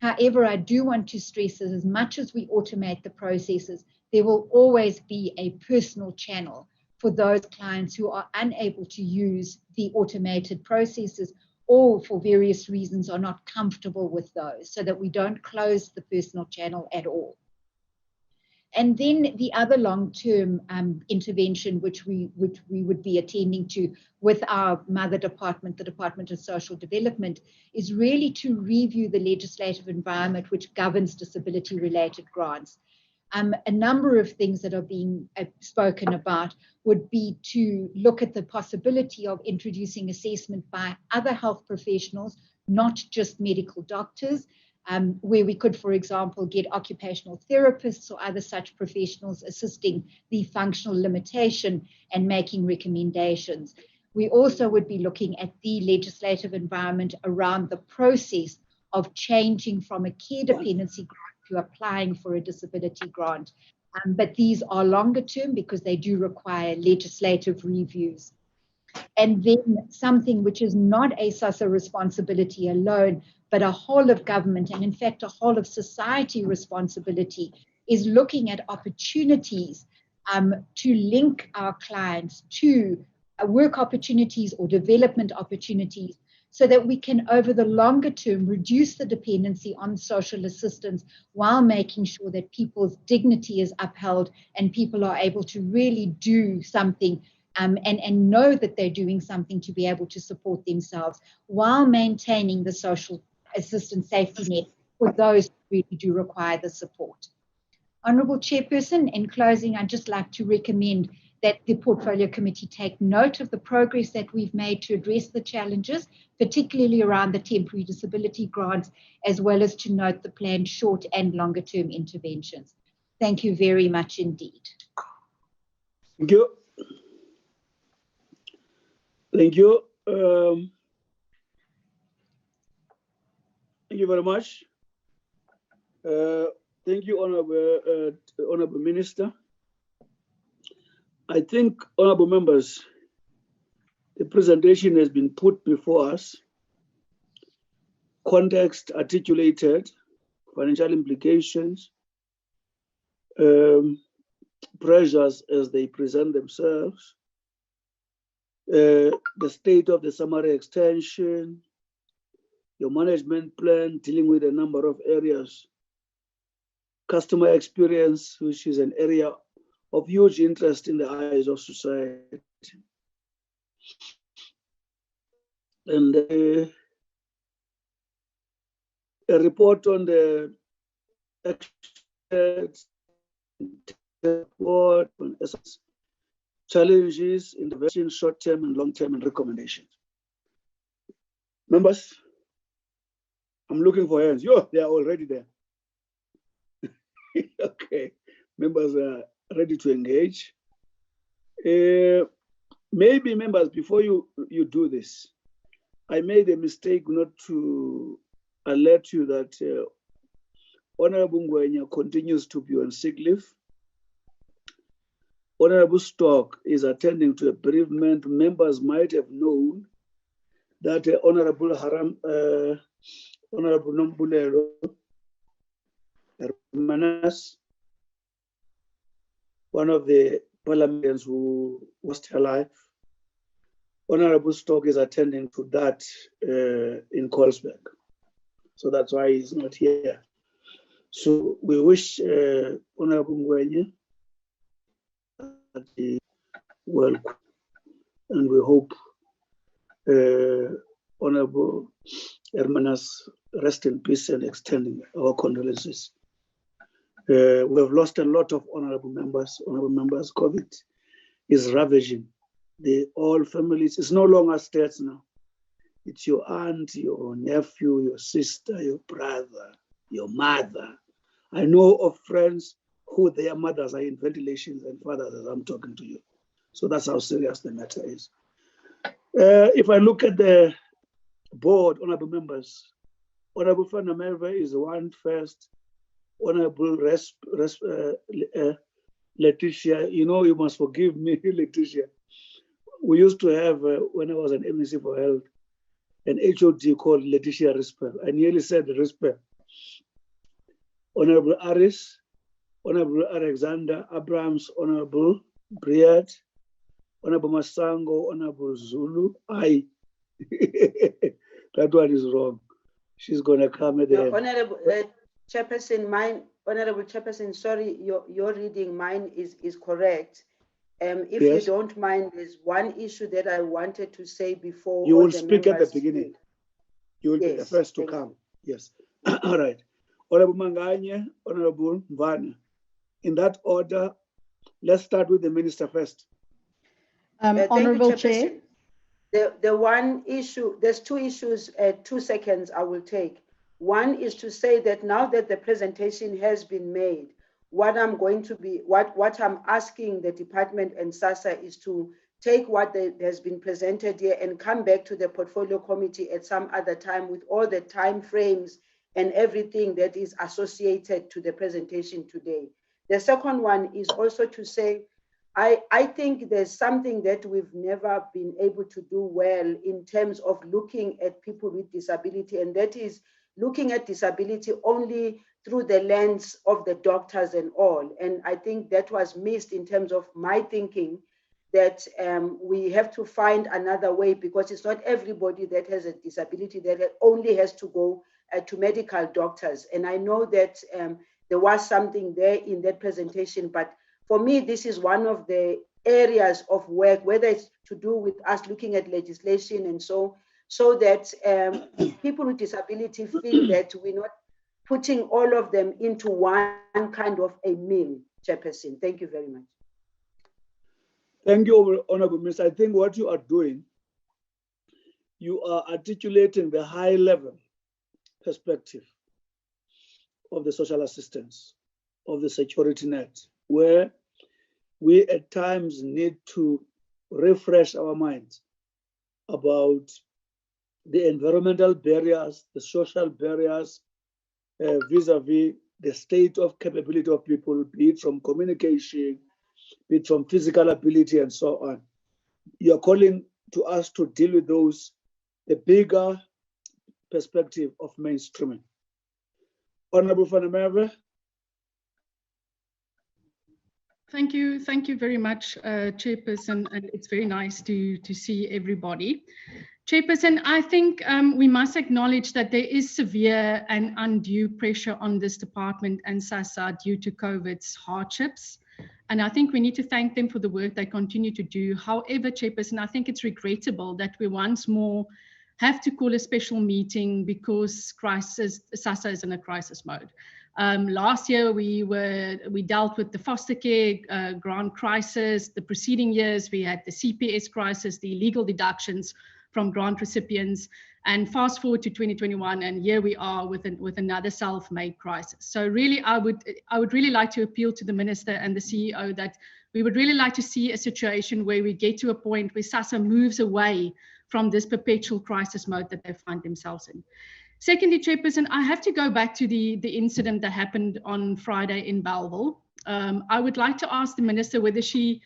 However, I do want to stress that as much as we automate the processes, there will always be a personal channel for those clients who are unable to use the automated processes or for various reasons are not comfortable with those, so that we don't close the personal channel at all. And then the other long-term intervention, which we would be attending to with our mother department, the Department of Social Development, is really to review the legislative environment which governs disability-related grants. A number of things that are being spoken about would be to look at the possibility of introducing assessment by other health professionals, not just medical doctors, where we could, for example, get occupational therapists or other such professionals assisting the functional limitation and making recommendations. We also would be looking at the legislative environment around the process of changing from a care dependency grant to applying for a disability grant. But these are longer term because they do require legislative reviews. And then something which is not a SASSA responsibility alone, but a whole of government and in fact a whole of society responsibility is looking at opportunities to link our clients to work opportunities or development opportunities so that we can over the longer term reduce the dependency on social assistance while making sure that people's dignity is upheld and people are able to really do something and know that they're doing something to be able to support themselves while maintaining the social assistance safety net for those who really do require the support. Honourable Chairperson, in closing, I'd just like to recommend that the Portfolio Committee take note of the progress that we've made to address the challenges, particularly around the temporary disability grants, as well as to note the planned short and longer term interventions. Thank you very much indeed. Thank you. Thank you. Thank you very much. Thank you, Honourable Minister. I think, honourable members, the presentation has been put before us, context articulated, financial implications, pressures as they present themselves, the state of the summary extension, your management plan dealing with a number of areas, customer experience, which is an area of huge interest in the eyes of society. And a report on the report on challenges, intervention, short-term and long-term, and recommendations. Members, I'm looking for hands. Yo, they are already there. Okay, members are ready to engage. Maybe members, before you do this, I made a mistake not to alert you that Honorable Ngwenya continues to be on sick leave. Honorable Stock is attending to a bereavement. Members might have known that Honorable Nombulelo Hermanas, one of the parliamentarians who lost her life, Honorable Stock is attending to that in Colesberg. So that's why he's not here. So we wish Honorable Ngwenya well, and we hope Honorable Hermanas rest in peace and extending our condolences. We have lost a lot of honorable members. COVID is ravaging all families. It's no longer states now. It's your aunt, your nephew, your sister, your brother, your mother. I know of friends who their mothers are in ventilations and fathers as I'm talking to you. So that's how serious the matter is. If I look at the board, honorable members, Honorable Fana Merve is one first. Honorable Letitia, you know, you must forgive me, Letitia. We used to have, when I was an MEC for Health, an HOD called Letitia Risper. I nearly said Risper. Honorable Aris, Honorable Alexander Abrams, Honorable Briad, Honorable Masango, Honorable Zulu. That one is wrong. She's gonna come at the end. Honorable Chairperson, Honorable Chairperson, sorry, your reading, mine is correct. If Yes. you don't mind, there's one issue that I wanted to say before. You all will the speak at the members beginning. speak. You will be the Yes, first to thank come. Yes. All right. Honorable Manganye, Honorable Mvana. In that order, let's start with the minister first. Thank you, Honorable Chair. Chairperson. The one issue, there's two issues, 2 seconds I will take. One is to say that now that the presentation has been made, what I'm asking the department and SASSA is to take what has been presented here and come back to the portfolio committee at some other time with all the time frames and everything that is associated to the presentation today. The second one is also to say, I think there's something that we've never been able to do well in terms of looking at people with disability, and that is looking at disability only through the lens of the doctors and all. And I think that was missed in terms of my thinking, that we have to find another way, because it's not everybody that has a disability that only has to go to medical doctors. And I know that there was something there in that presentation, but for me, this is one of the areas of work, whether it's to do with us looking at legislation and so that people with disability feel that we're not putting all of them into one kind of a meal, Chairperson. Thank you very much. Thank you, Honorable Minister. I think what you are doing, you are articulating the high level perspective of the social assistance, of the security net, where we at times need to refresh our minds about the environmental barriers, the social barriers, vis-a-vis the state of capability of people, be it from communication, be it from physical ability and so on. You're calling to us to deal with those, the bigger perspective of mainstreaming. Honorable Van der Merwe. Thank you very much, Chairperson, and it's very nice to see everybody. Chairperson, I think we must acknowledge that there is severe and undue pressure on this department and SASSA due to COVID's hardships. And I think we need to thank them for the work they continue to do. However, Chairperson, I think it's regrettable that we once more have to call a special meeting because SASSA is in a crisis mode. Last year, we dealt with the foster care grant crisis. The preceding years, we had the CPS crisis, the illegal deductions from grant recipients, and fast forward to 2021, and here we are with another self-made crisis. So really, I would really like to appeal to the Minister and the CEO that we would really like to see a situation where we get to a point where SASSA moves away from this perpetual crisis mode that they find themselves in. Secondly, Chairperson, I have to go back to the incident that happened on Friday in Bellville. I would like to ask the Minister whether she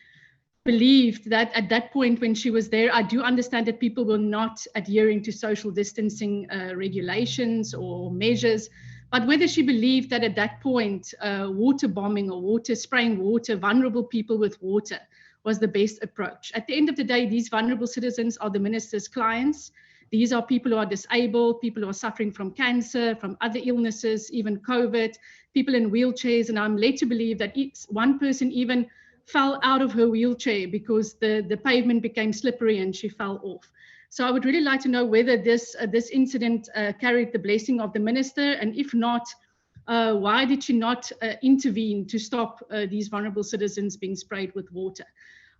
believed that at that point when she was there, I do understand that people were not adhering to social distancing regulations or measures, but whether she believed that at that point, water bombing or spraying water, vulnerable people with water was the best approach. At the end of the day, these vulnerable citizens are the Minister's clients. These are people who are disabled, people who are suffering from cancer, from other illnesses, even COVID, people in wheelchairs. And I'm led to believe that one person even fell out of her wheelchair because the pavement became slippery and she fell off. So I would really like to know whether this incident carried the blessing of the Minister, and if not, why did she not intervene to stop these vulnerable citizens being sprayed with water?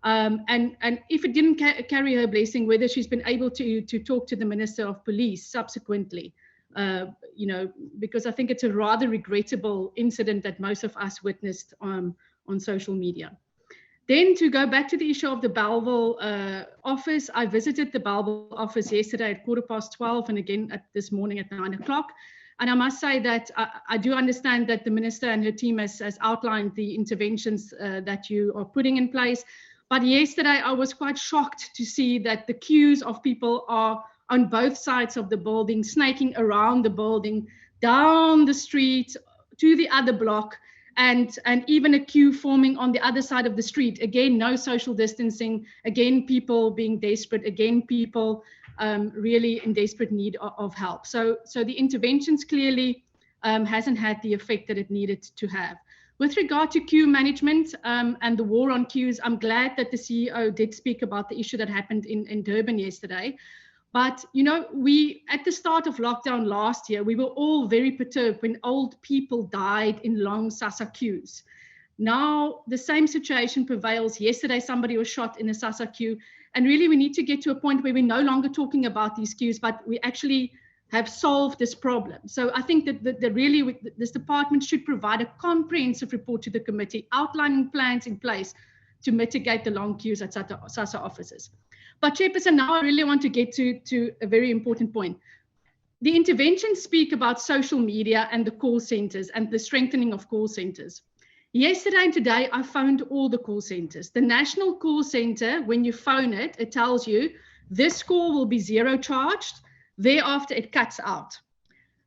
And if it didn't carry her blessing, whether she's been able to talk to the Minister of Police subsequently, because I think it's a rather regrettable incident that most of us witnessed on social media. Then to go back to the issue of the Bellville office, I visited the Bellville office yesterday at 12:15 and again this morning at 9 o'clock. And I must say that I do understand that the minister and her team has outlined the interventions that you are putting in place. But yesterday I was quite shocked to see that the queues of people are on both sides of the building, snaking around the building, down the street to the other block, and even a queue forming on the other side of the street. Again, no social distancing, again, people being desperate, again, people really in desperate need of help. So the interventions clearly hasn't had the effect that it needed to have. With regard to queue management and the war on queues, I'm glad that the CEO did speak about the issue that happened in Durban yesterday. But, you know, at the start of lockdown last year, we were all very perturbed when old people died in long SASSA queues. Now, the same situation prevails. Yesterday, somebody was shot in a SASSA queue. And really, we need to get to a point where we're no longer talking about these queues, but we actually have solved this problem. So I think that really this department should provide a comprehensive report to the committee, outlining plans in place to mitigate the long queues at SASSA offices. But Chairperson, now I really want to get to a very important point. The interventions speak about social media and the call centers and the strengthening of call centers. Yesterday and today, I phoned all the call centers. The national call center, when you phone it, it tells you this call will be zero charged. Thereafter, it cuts out.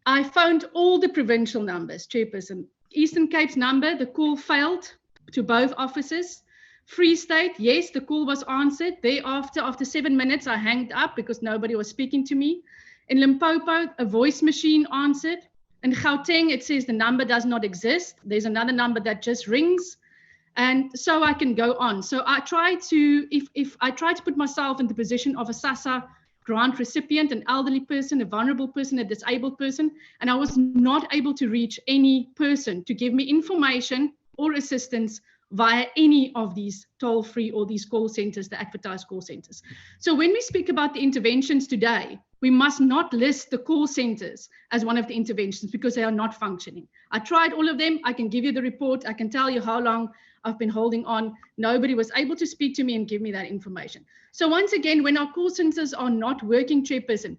I phoned all the provincial numbers, Chairperson. Eastern Cape's number, the call failed to both offices. Free State, yes, the call was answered. Thereafter, after 7 minutes, I hanged up because nobody was speaking to me. In Limpopo, a voice machine answered. In Gauteng, it says the number does not exist. There's another number that just rings. And so I can go on. So I try to, if I try to put myself in the position of a SASSA grant recipient, an elderly person, a vulnerable person, a disabled person, and I was not able to reach any person to give me information or assistance via any of these toll-free or these call centers, the advertised call centers. So when we speak about the interventions today, we must not list the call centers as one of the interventions because they are not functioning. I tried all of them. I can give you the report. I can tell you how long I've been holding on. Nobody was able to speak to me and give me that information. So once again, when our call centers are not working, Chairperson,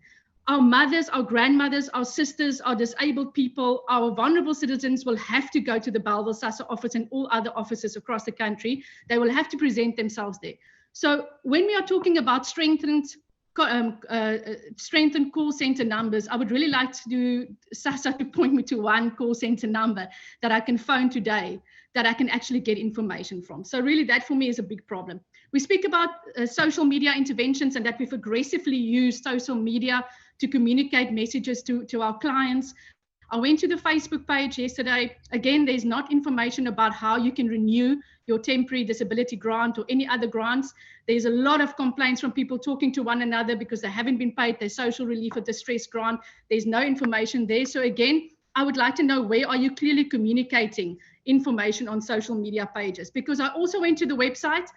our mothers, our grandmothers, our sisters, our disabled people, our vulnerable citizens will have to go to the Bellville SASSA office and all other offices across the country. They will have to present themselves there. So when we are talking about strengthened call center numbers, I would really like to SASSA to point me to one call center number that I can phone today that I can actually get information from. So really that for me is a big problem. We speak about social media interventions and that we've aggressively used social media to communicate messages to our clients. I went to the Facebook page yesterday. Again, there's not information about how you can renew your temporary disability grant or any other grants. There's a lot of complaints from people talking to one another because they haven't been paid their social relief or distress grant. There's no information there. So again, I would like to know, where are you clearly communicating information on social media pages? Because I also went to the website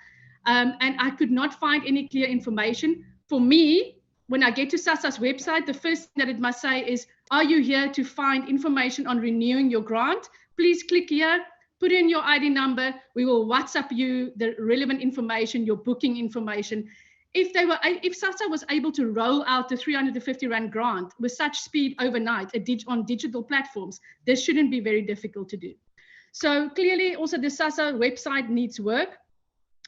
and I could not find any clear information. For me, when I get to SASSA's website, the first thing that it must say is, are you here to find information on renewing your grant? Please click here, put in your ID number. We will WhatsApp you the relevant information, your booking information. If SASSA was able to roll out the 350 Rand grant with such speed overnight on digital platforms, this shouldn't be very difficult to do. So clearly also the SASSA website needs work.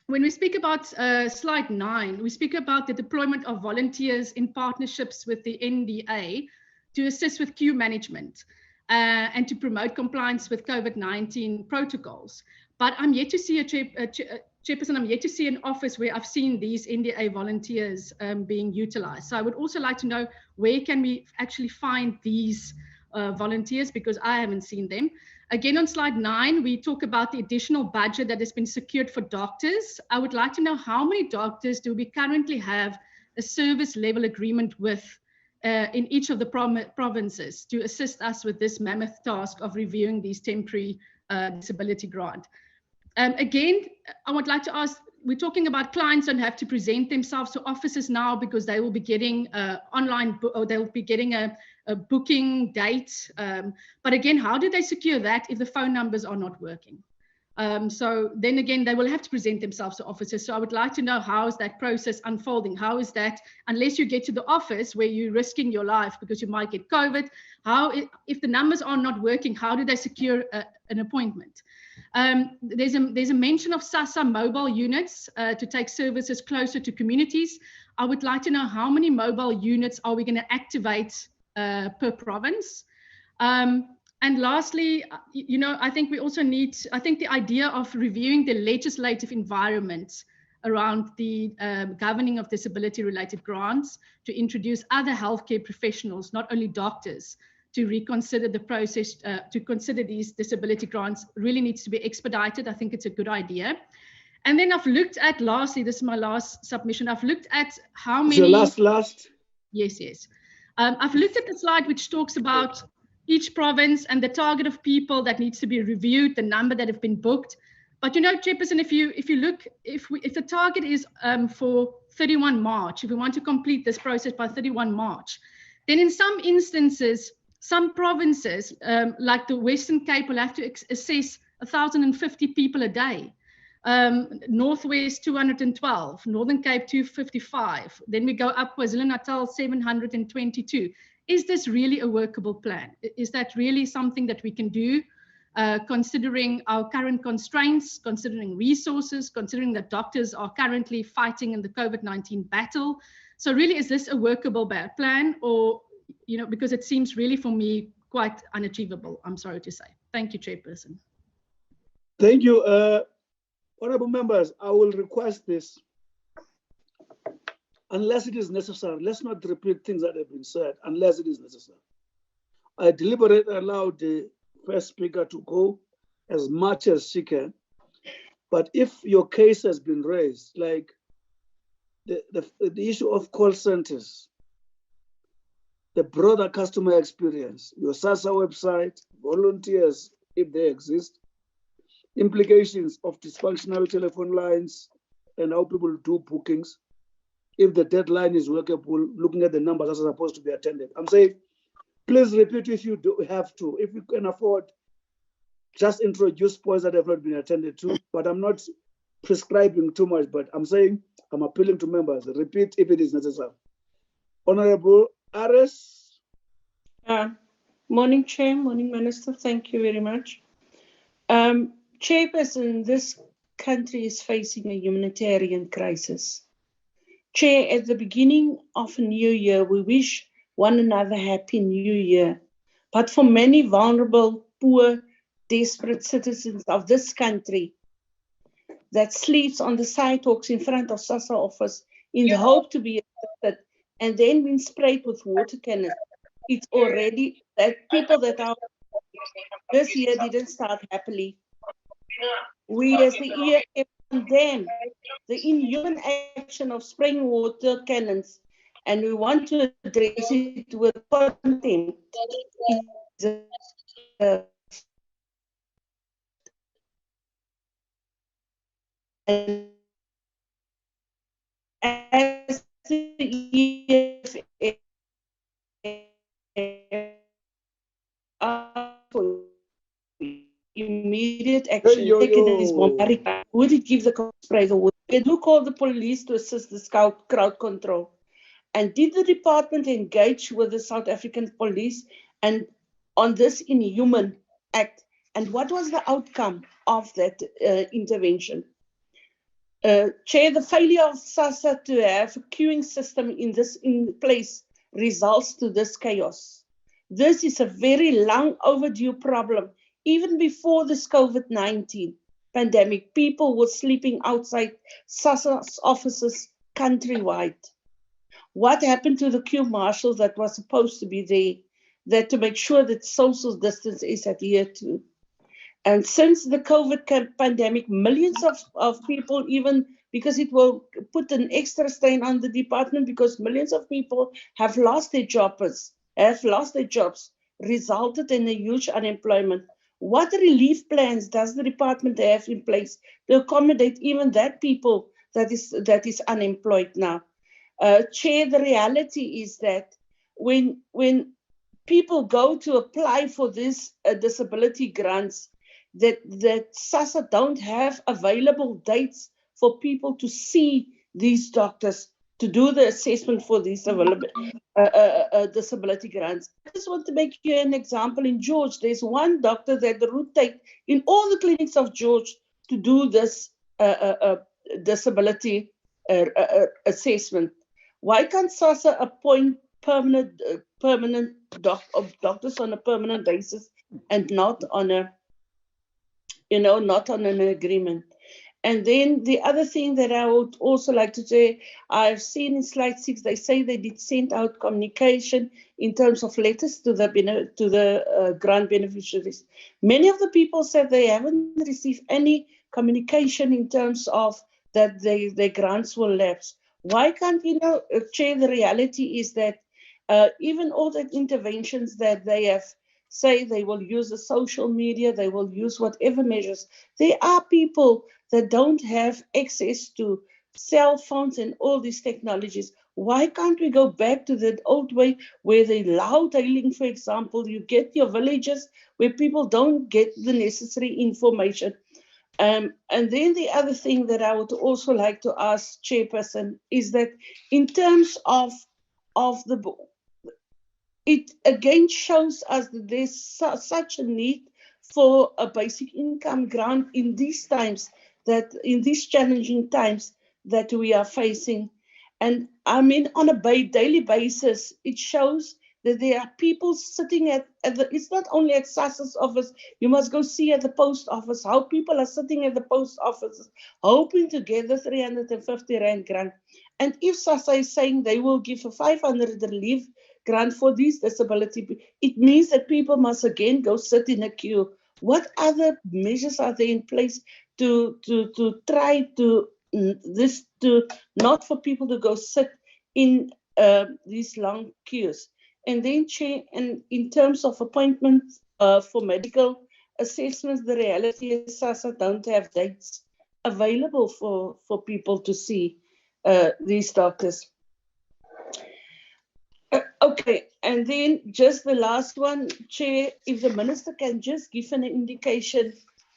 When we speak about slide 9, we speak about the deployment of volunteers in partnerships with the NDA to assist with queue management and to promote compliance with COVID-19 protocols. But I'm yet to see Chairperson, I'm yet to see an office where I've seen these NDA volunteers being utilized. So I would also like to know, where can we actually find these volunteers, because I haven't seen them. Again, on slide 9, we talk about the additional budget that has been secured for doctors. I would like to know, how many doctors do we currently have a service level agreement with in each of the provinces to assist us with this mammoth task of reviewing these temporary disability grant. Again, I would like to ask, we're talking about clients don't have to present themselves to offices now because they will be getting online, or they'll be getting a booking date. But again, how do they secure that if the phone numbers are not working? So then again, they will have to present themselves to officers. So I would like to know, how is that process unfolding? How is that, unless you get to the office where you're risking your life because you might get COVID, if the numbers are not working, how do they secure an appointment? There's a mention of SASSA mobile units to take services closer to communities. I would like to know, how many mobile units are we going to activate per province? And lastly, I think we also need, the idea of reviewing the legislative environment around the governing of disability-related grants to introduce other healthcare professionals, not only doctors, to reconsider the process, to consider these disability grants really needs to be expedited. I think it's a good idea. And then I've looked at, lastly, this is my last submission, I've looked at how many... Your last? Yes. I've looked at the slide which talks about each province and the target of people that needs to be reviewed, the number that have been booked. But Chairperson, if you look, if the target is for 31 March, if we want to complete this process by 31 March, then in some instances, some provinces, like the Western Cape, will have to assess 1,050 people a day. Northwest 212, Northern Cape 255. Then we go up KwaZulu-Natal 722. Is this really a workable plan? Is that really something that we can do, considering our current constraints, considering resources, considering that doctors are currently fighting in the COVID-19 battle? So really, is this a workable plan, or, because it seems really for me quite unachievable, I'm sorry to say. Thank you, Chairperson. Thank you. Honorable members, I will request this. Unless it is necessary, let's not repeat things that have been said unless it is necessary. I deliberately allowed the first speaker to go as much as she can. But if your case has been raised, like the issue of call centers, the broader customer experience, your SASSA website, volunteers, if they exist, implications of dysfunctional telephone lines and how people do bookings, if the deadline is workable, looking at the numbers that are supposed to be attended. I'm saying, please repeat if you do have to. If you can afford, just introduce points that have not been attended to, but I'm not prescribing too much, but I'm saying, I'm appealing to members, repeat if it is necessary. Honorable Ares. Morning, Chair, morning, Minister. Thank you very much. Chairperson, this country is facing a humanitarian crisis. Chair, at the beginning of a new year, we wish one another happy new year. But for many vulnerable, poor, desperate citizens of this country that sleeps on the sidewalks in front of SASSA office in the hope to be accepted and then been sprayed with water cannons, it's already that people that are this year didn't start happily. We as the EFF condemn the inhuman action of spraying water cannons, and we want to address it with contempt. And as the EFF immediate action taken in this bombarding, would it give the spray the water? Who called the police to assist the crowd control? And did the department engage with the South African police and on this inhuman act? And what was the outcome of that intervention? Chair, the failure of SASSA to have a queuing system in place results to this chaos. This is a very long overdue problem. Even before this COVID-19 pandemic, people were sleeping outside SASSA's offices countrywide. What happened to the queue marshals that was supposed to be there to make sure that social distance is adhered to? And since the COVID pandemic, millions of people, even because it will put an extra strain on the department, because millions of people have lost their jobs, resulted in a huge unemployment. What relief plans does the department have in place to accommodate even that people that is unemployed now? Chair, the reality is that when people go to apply for this disability grants, that SASSA don't have available dates for people to see these doctors to do the assessment for these disability grants. I just want to make you an example. In George, there's one doctor that rotate in all the clinics of George to do this disability assessment. Why can't SASSA appoint permanent doctors on a permanent basis and not on a, not on an agreement? And then the other thing that I would also like to say, I've seen in slide 6, they say they did send out communication in terms of letters to the grant beneficiaries. Many of the people said they haven't received any communication in terms of that their grants will lapse. Why can't, Chair, the reality is that even all the interventions that they have say they will use the social media, they will use whatever measures. There are people that don't have access to cell phones and all these technologies. Why can't we go back to the old way where the loud hailing, for example, you get your villages where people don't get the necessary information. And then the other thing that I would also like to ask, Chairperson, is that in terms of the book, it again shows us that there's such a need for a basic income grant in these times, that in these challenging times that we are facing. And I mean, on a daily basis, it shows that there are people sitting at it's not only at SASSA's office, you must go see at the post office, how people are sitting at the post office, hoping to get the 350 Rand grant. And if SASSA is saying they will give a 500 relief grant for these disability, it means that people must again go sit in a queue. What other measures are there in place to try to not for people to go sit in these long queues? And then, Chair, and in terms of appointments for medical assessments, the reality is SASSA don't have dates available for people to see these doctors. Okay, and then just the last one, Chair, if the Minister can just give an indication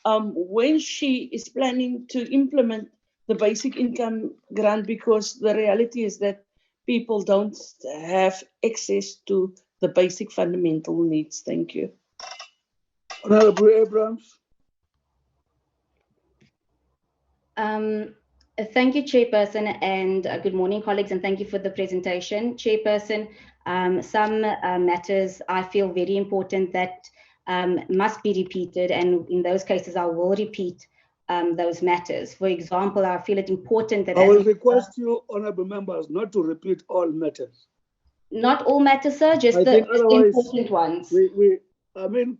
when she is planning to implement the basic income grant, because the reality is that people don't have access to the basic fundamental needs. Thank you. Honorable Abrams. Thank you, Chairperson, and good morning, colleagues, and thank you for the presentation. Chairperson, some matters I feel very important that must be repeated, and in those cases I will repeat those matters. For example, I feel it important that— I will request you, honorable members, not to repeat all matters. Not all matters, sir, just the important ones. I mean,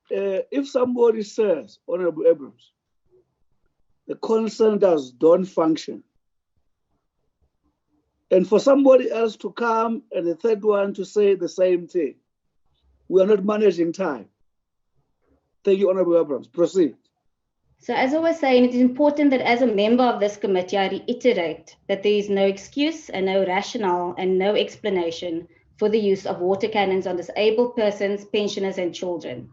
if somebody says, Honorable Abrams, the consent don't function, and for somebody else to come and the third one to say the same thing, we are not managing time. Thank you, Honorable Abrams. Proceed. So as I was saying, it is important that as a member of this committee, I reiterate that there is no excuse and no rationale and no explanation for the use of water cannons on disabled persons, pensioners, and children.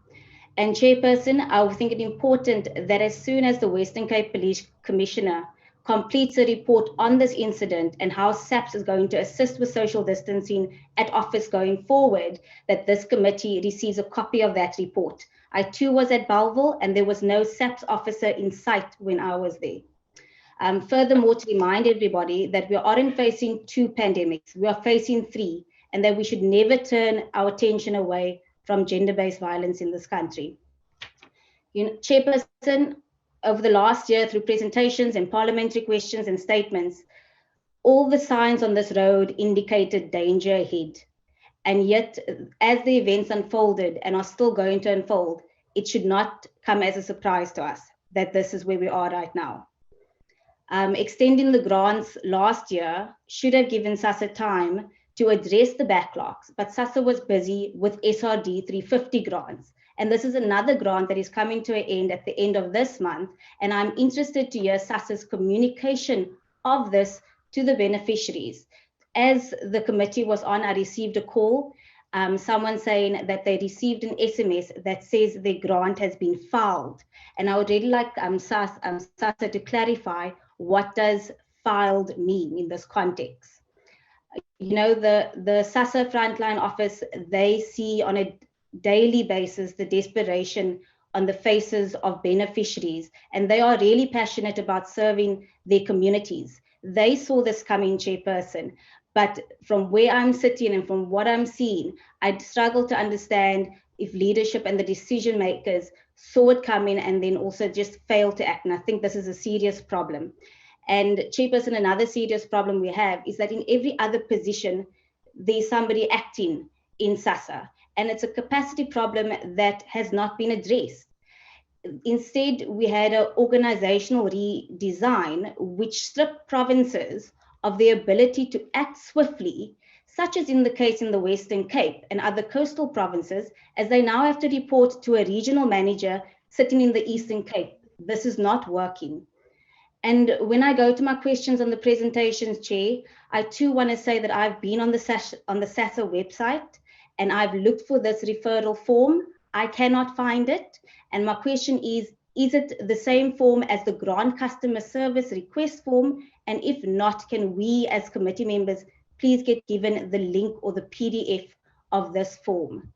And Chairperson, I think it important that as soon as the Western Cape Police Commissioner completes a report on this incident and how SAPS is going to assist with social distancing at office going forward, that this committee receives a copy of that report. I too was at Bellville and there was no SAPS officer in sight when I was there. Furthermore, to remind everybody that we aren't facing 2 pandemics, we are facing 3, and that we should never turn our attention away from gender-based violence in this country. Chairperson, over the last year through presentations and parliamentary questions and statements, all the signs on this road indicated danger ahead. And yet, as the events unfolded and are still going to unfold, it should not come as a surprise to us that this is where we are right now. Extending the grants last year should have given SASSA time to address the backlogs, but SASSA was busy with SRD 350 grants. And this is another grant that is coming to an end at the end of this month. And I'm interested to hear SASSA's communication of this to the beneficiaries. As the committee was on, I received a call Someone saying that they received an SMS that says their grant has been filed. And I would really like SASSA to clarify, what does filed mean in this context? You know, the SASSA frontline office, they see on a daily basis the desperation on the faces of beneficiaries, and they are really passionate about serving their communities. They saw this coming, Chairperson, but from where I'm sitting and from what I'm seeing, I'd struggle to understand if leadership and the decision makers saw it coming and then also just failed to act. And I think this is a serious problem. And Chairperson, another serious problem we have is that in every other position, there's somebody acting in SASSA, and it's a capacity problem that has not been addressed. Instead, we had an organizational redesign which stripped provinces of the ability to act swiftly, such as in the case in the Western Cape and other coastal provinces, as they now have to report to a regional manager sitting in the Eastern Cape. This is not working. And when I go to my questions on the presentations, Chair, I too want to say that I've been on the SASSA website and I've looked for this referral form. I cannot find it. And my question is it the same form as the grant customer service request form? And if not, can we as committee members please get given the link or the PDF of this form?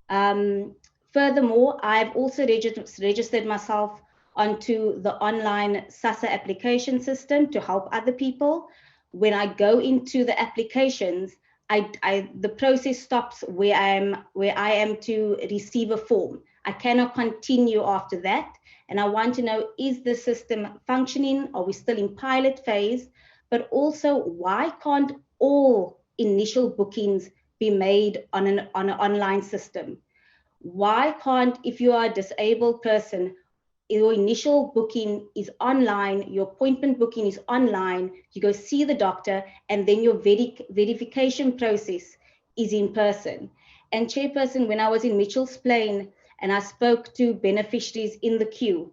Furthermore, I've also registered myself onto the online SASSA application system to help other people. When I go into the applications, the process stops where I am to receive a form. I cannot continue after that. And I want to know, is the system functioning? Are we still in pilot phase? But also, why can't all initial bookings be made on an online system? Why can't, if you are a disabled person, your initial booking is online, your appointment booking is online, you go see the doctor, and then your verification process is in person. And Chairperson, when I was in Mitchell's Plain and I spoke to beneficiaries in the queue,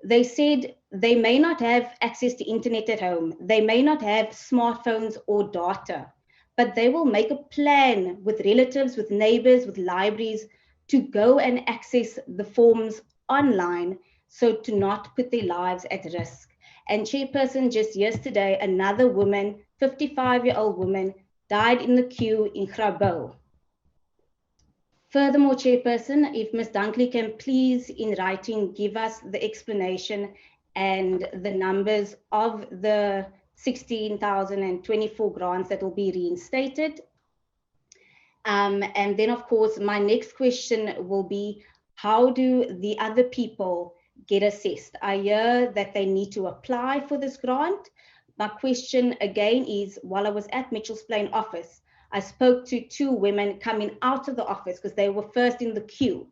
they said they may not have access to internet at home, they may not have smartphones or data, but they will make a plan with relatives, with neighbors, with libraries to go and access the forms online, so to not put their lives at risk. And Chairperson, just yesterday, another woman, 55-year-old woman, died in the queue in Grabouw. Furthermore, Chairperson, if Ms. Dunkley can please in writing give us the explanation and the numbers of the 16,024 grants that will be reinstated. And then, of course, my next question will be, how do the other people get assessed? I hear that they need to apply for this grant. My question again is, while I was at Mitchell's Plain office, I spoke to two women coming out of the office because they were first in the queue.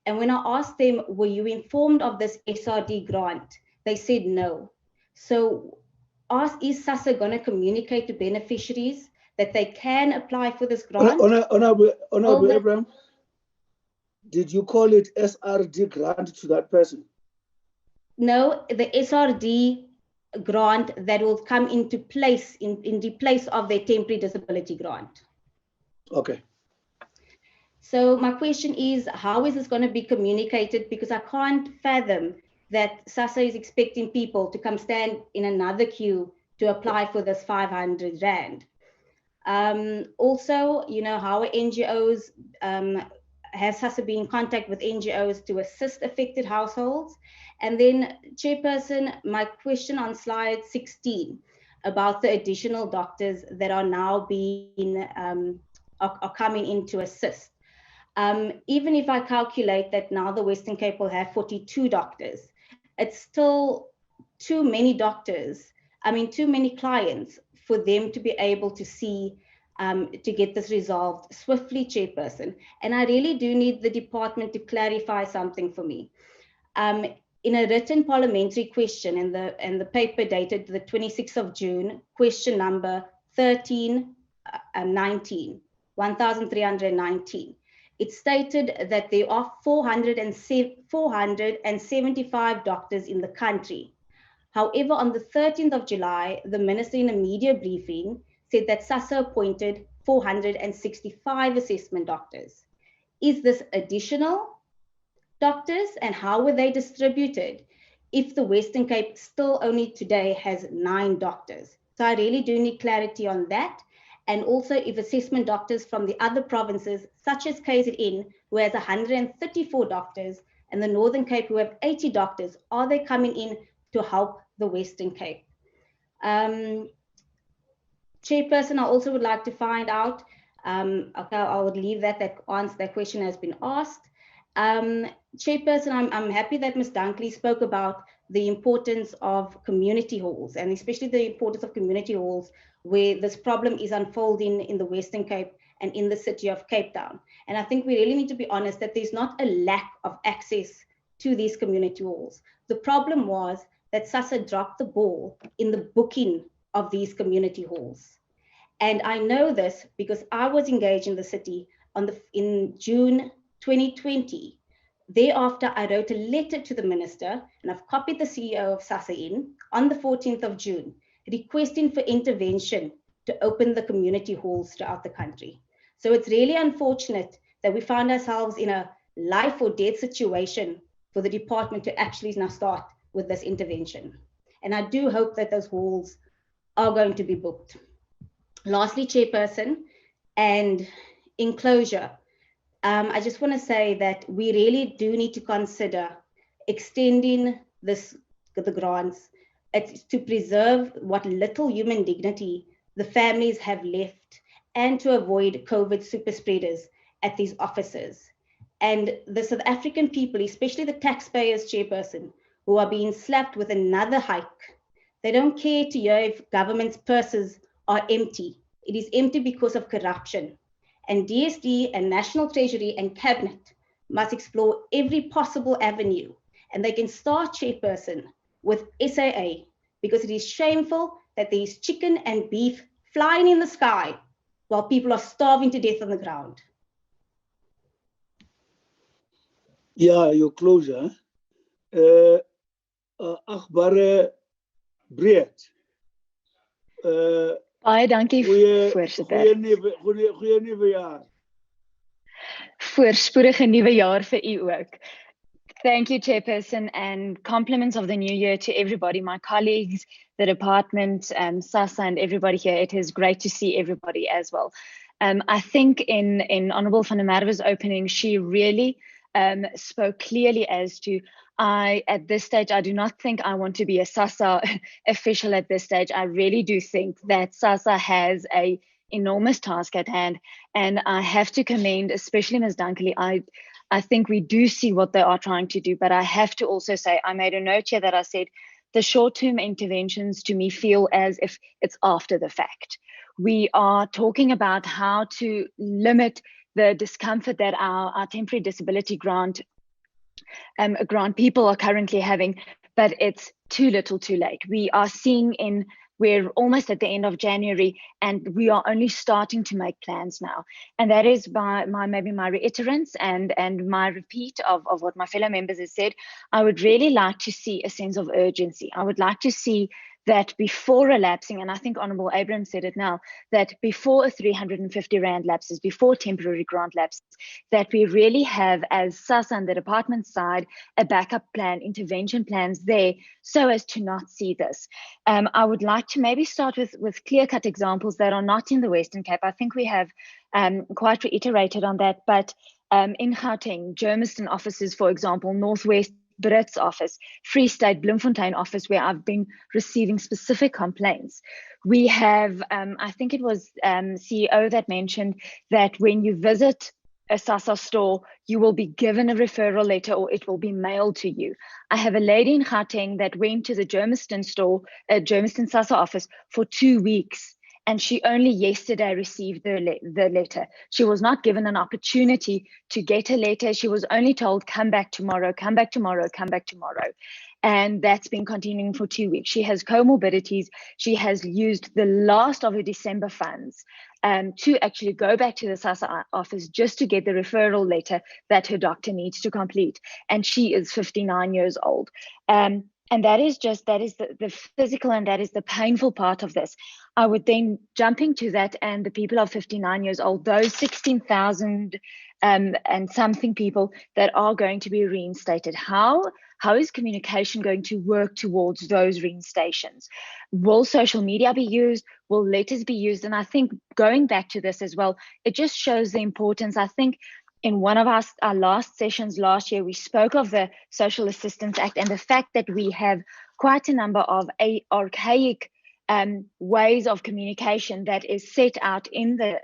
And when I asked them, were you informed of this SRD grant? They said no. So is SASSA going to communicate to beneficiaries that they can apply for this grant? Honorable Abraham, did you call it SRD grant to that person? No, the SRD grant that will come into place in the place of their temporary disability grant. Okay. So my question is, how is this going to be communicated? Because I can't fathom that SASSA is expecting people to come stand in another queue to apply for this 500 Rand. Also, you know, how are NGOs, has SASSA been in contact with NGOs to assist affected households? And then, Chairperson, my question on slide 16 about the additional doctors that are now being, are coming in to assist. Even if I calculate that now the Western Cape will have 42 doctors, it's still too many doctors, too many clients for them to be able to see, to get this resolved swiftly, Chairperson. And I really do need the department to clarify something for me. In a written parliamentary question in the paper dated the 26th of June, question number 1319, it stated that there are 475 doctors in the country. However, on the 13th of July, the minister in a media briefing said that SASSA appointed 465 assessment doctors. Is this additional doctors, and how were they distributed if the Western Cape still only today has 9 doctors? So I really do need clarity on that. And also if assessment doctors from the other provinces, such as KZN, who has 134 doctors, and the Northern Cape, who have 80 doctors, are they coming in to help the Western Cape? Chairperson, I also would like to find out, okay, I would leave that answer, that question has been asked. Chairperson, I'm happy that Ms. Dunkley spoke about the importance of community halls, and especially the importance of community halls where this problem is unfolding in the Western Cape and in the city of Cape Town. And I think we really need to be honest that there's not a lack of access to these community halls. The problem was that SASSA dropped the ball in the booking of these community halls. And I know this because I was engaged in the city in June 2020. Thereafter, I wrote a letter to the minister, and I've copied the CEO of SASSA in on the 14th of June, requesting for intervention to open the community halls throughout the country. So it's really unfortunate that we found ourselves in a life or death situation for the department to actually now start with this intervention. And I do hope that those halls are going to be booked. Lastly, Chairperson, and in closure, I just want to say that we really do need to consider extending the grants to preserve what little human dignity the families have left and to avoid COVID super spreaders at these offices. And the South African people, especially the taxpayers, Chairperson, who are being slapped with another hike, they don't care to hear if government's purses are empty. It is empty because of corruption. And DSD and National Treasury and Cabinet must explore every possible avenue. And they can start, Chairperson, with SAA, because it is shameful that there is chicken and beef flying in the sky while people are starving to death on the ground. Yeah, your closure. Agbare Breed. Baie dankie, voorsitter. Goeie nuwe jaar. Voorspoedige nuwe jaar vir u ook. Thank you, Chairperson, and compliments of the new year to everybody, my colleagues, the department, SASSA, and everybody here. It is great to see everybody as well. I think in Honourable van der Merwe's opening, she really spoke clearly as to, at this stage, I do not think I want to be a SASSA official at this stage. I really do think that SASSA has an enormous task at hand, and I have to commend, especially Ms. Dunkley. I think we do see what they are trying to do, but I have to also say, I made a note here that I said, the short-term interventions to me feel as if it's after the fact. We are talking about how to limit the discomfort that our temporary disability grant people are currently having, but it's too little too late. We are seeing we're almost at the end of January, and we are only starting to make plans now. And that is maybe my reiterance and my repeat of what my fellow members have said. I would really like to see a sense of urgency. I would like to see that before elapsing, and I think Honourable Abraham said it now, that before a 350 Rand lapses, before temporary grant lapses, that we really have, as SASSA and the department side, a backup plan, intervention plans there, so as to not see this. I would like to maybe start with clear-cut examples that are not in the Western Cape. I think we have quite reiterated on that, but in Gauteng, Germiston offices, for example, Northwest Brits office, Free State, Bloemfontein office, where I've been receiving specific complaints. We have, I think it was CEO that mentioned that when you visit a SASSA store, you will be given a referral letter or it will be mailed to you. I have a lady in Gauteng that went to the Germiston store, Germiston SASSA office for 2 weeks, and she only yesterday received the letter. She was not given an opportunity to get a letter. She was only told, come back tomorrow, come back tomorrow, come back tomorrow. And that's been continuing for 2 weeks. She has comorbidities. She has used the last of her December funds to actually go back to the SASSA office just to get the referral letter that her doctor needs to complete. And she is 59 years old. And that is the physical, and that is the painful part of this. I would then jump into that, and the people are 59 years old, those 16,000 and something people that are going to be reinstated. How is communication going to work towards those reinstations? Will social media be used? Will letters be used? And I think going back to this as well, it just shows the importance. I think in one of our last sessions last year, we spoke of the Social Assistance Act and the fact that we have quite a number of archaic ways of communication that is set out in the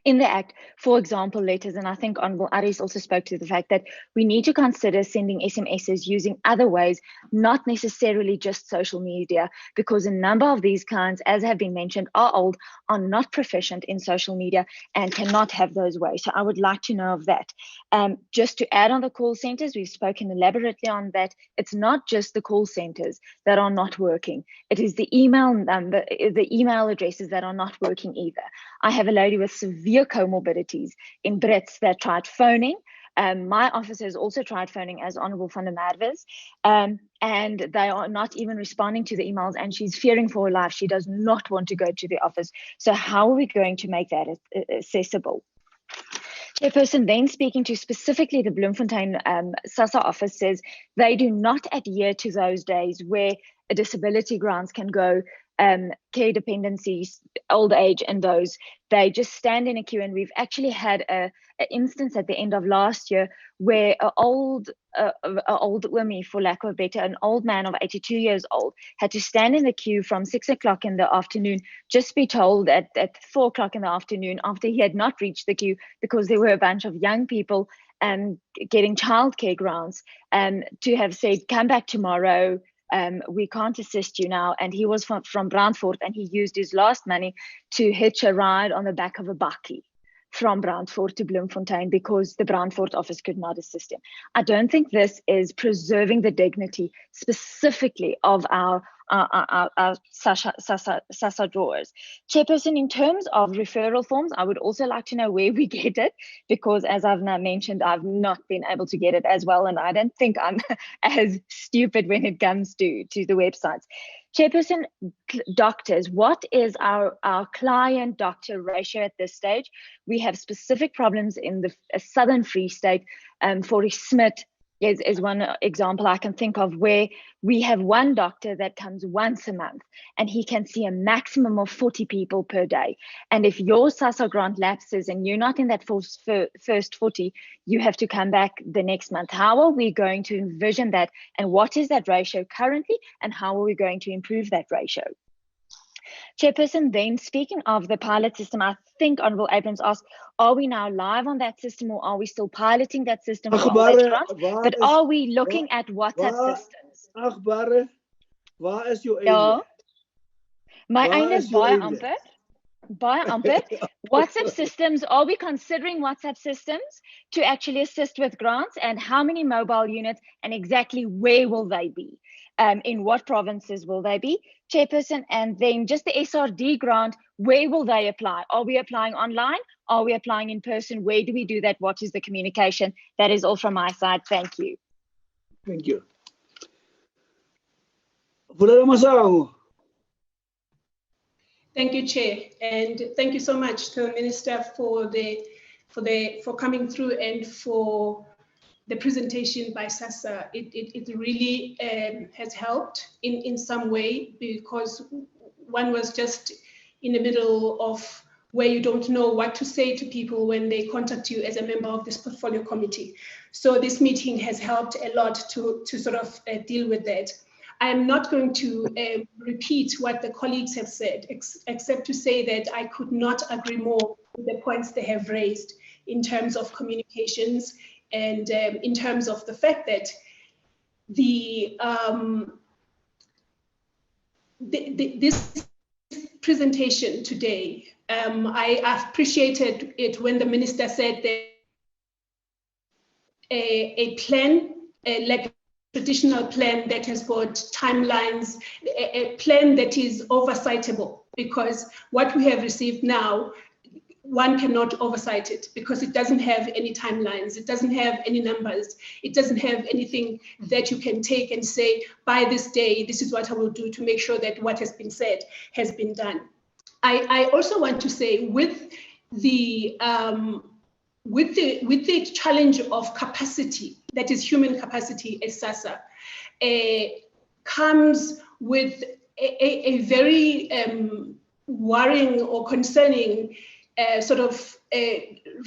Act, for example, letters. And I think Honorable Aris also spoke to the fact that we need to consider sending SMSs using other ways, not necessarily just social media, because a number of these clients, as have been mentioned, are old, are not proficient in social media and cannot have those ways. So I would like to know of that. Just to add on the call centers, we've spoken elaborately on that. It's not just the call centers that are not working. It is the email number, the email addresses that are not working either. I have a lady with severe comorbidities in Brits that tried phoning. My office has also tried phoning, as Honourable van der Merwe's, and they are not even responding to the emails, and she's fearing for her life. She does not want to go to the office. So how are we going to make that accessible? Chairperson, then speaking to specifically the Bloemfontein SASSA office, says they do not adhere to those days where a disability grants can go, care dependencies, old age, and those. They just stand in a queue, and we've actually had an instance at the end of last year where an old woman, for lack of a better, an old man of 82 years old, had to stand in the queue from 6 o'clock in the afternoon, just be told at 4 o'clock in the afternoon, after he had not reached the queue, because there were a bunch of young people getting childcare grants, to have said, come back tomorrow, we can't assist you now. And he was from Brandfort, and he used his last money to hitch a ride on the back of a bakkie from Brandfort to Bloemfontein because the Brandfort office could not assist him. I don't think this is preserving the dignity specifically of our SASSA drawers. Chairperson, in terms of referral forms, I would also like to know where we get it, because as I've now mentioned, I've not been able to get it as well, and I don't think I'm as stupid when it comes to the websites. Chairperson, doctors, what is our client-doctor ratio at this stage? We have specific problems in the Southern Free State. For Smith is one example I can think of, where we have one doctor that comes once a month, and he can see a maximum of 40 people per day. And if your SASSA grant lapses and you're not in that first 40, you have to come back the next month. How are we going to envision that? And what is that ratio currently? And how are we going to improve that ratio? Chairperson, then speaking of the pilot system, I think Honourable Abrams asked, are we now live on that system, or are we still piloting that system for old age grants? But are we looking at WhatsApp systems? Waar is jou Ja. einde? My Waar einde is is jou baie einde? amper. Baie amper. WhatsApp systems, are we considering WhatsApp systems to actually assist with grants, and how many mobile units, and exactly where will they be? In what provinces will they be? Chairperson, and then just the SRD grant, where will they apply? Are we applying online? Are we applying in person? Where do we do that? What is the communication? That is all from my side. Thank you. Thank you. Vulela Masango. Thank you, Chair, and thank you so much to the Minister for coming through and for the presentation by SASSA. It really has helped in some way, because one was just in the middle of where you don't know what to say to people when they contact you as a member of this portfolio committee. So this meeting has helped a lot to sort of deal with that. I'm not going to repeat what the colleagues have said, except to say that I could not agree more with the points they have raised in terms of communications, and in terms of the fact that this presentation today, I appreciated it when the Minister said that a plan, like a traditional plan that has got timelines, a plan that is oversightable, because what we have received now, one cannot oversight it because it doesn't have any timelines, it doesn't have any numbers, it doesn't have anything that you can take and say, by this day, this is what I will do to make sure that what has been said has been done. I also want to say with the challenge of capacity, that is human capacity at SASSA, comes with a very worrying or concerning sort of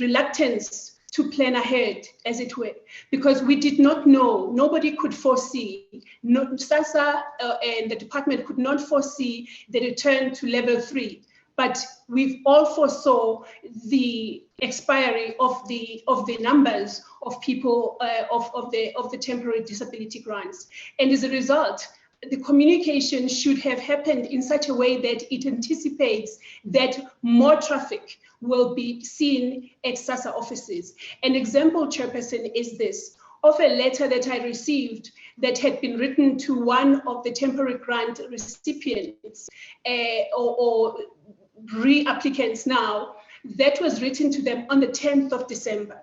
reluctance to plan ahead, as it were, because we did not know, nobody could foresee, SASSA and the department could not foresee the return to level 3, but we've all foresaw the expiry of the numbers of people of the temporary disability grants, and as a result, the communication should have happened in such a way that it anticipates that more traffic will be seen at SASSA offices. An example, Chairperson, is this, of a letter that I received that had been written to one of the temporary grant recipients or re-applicants now, that was written to them on the 10th of December.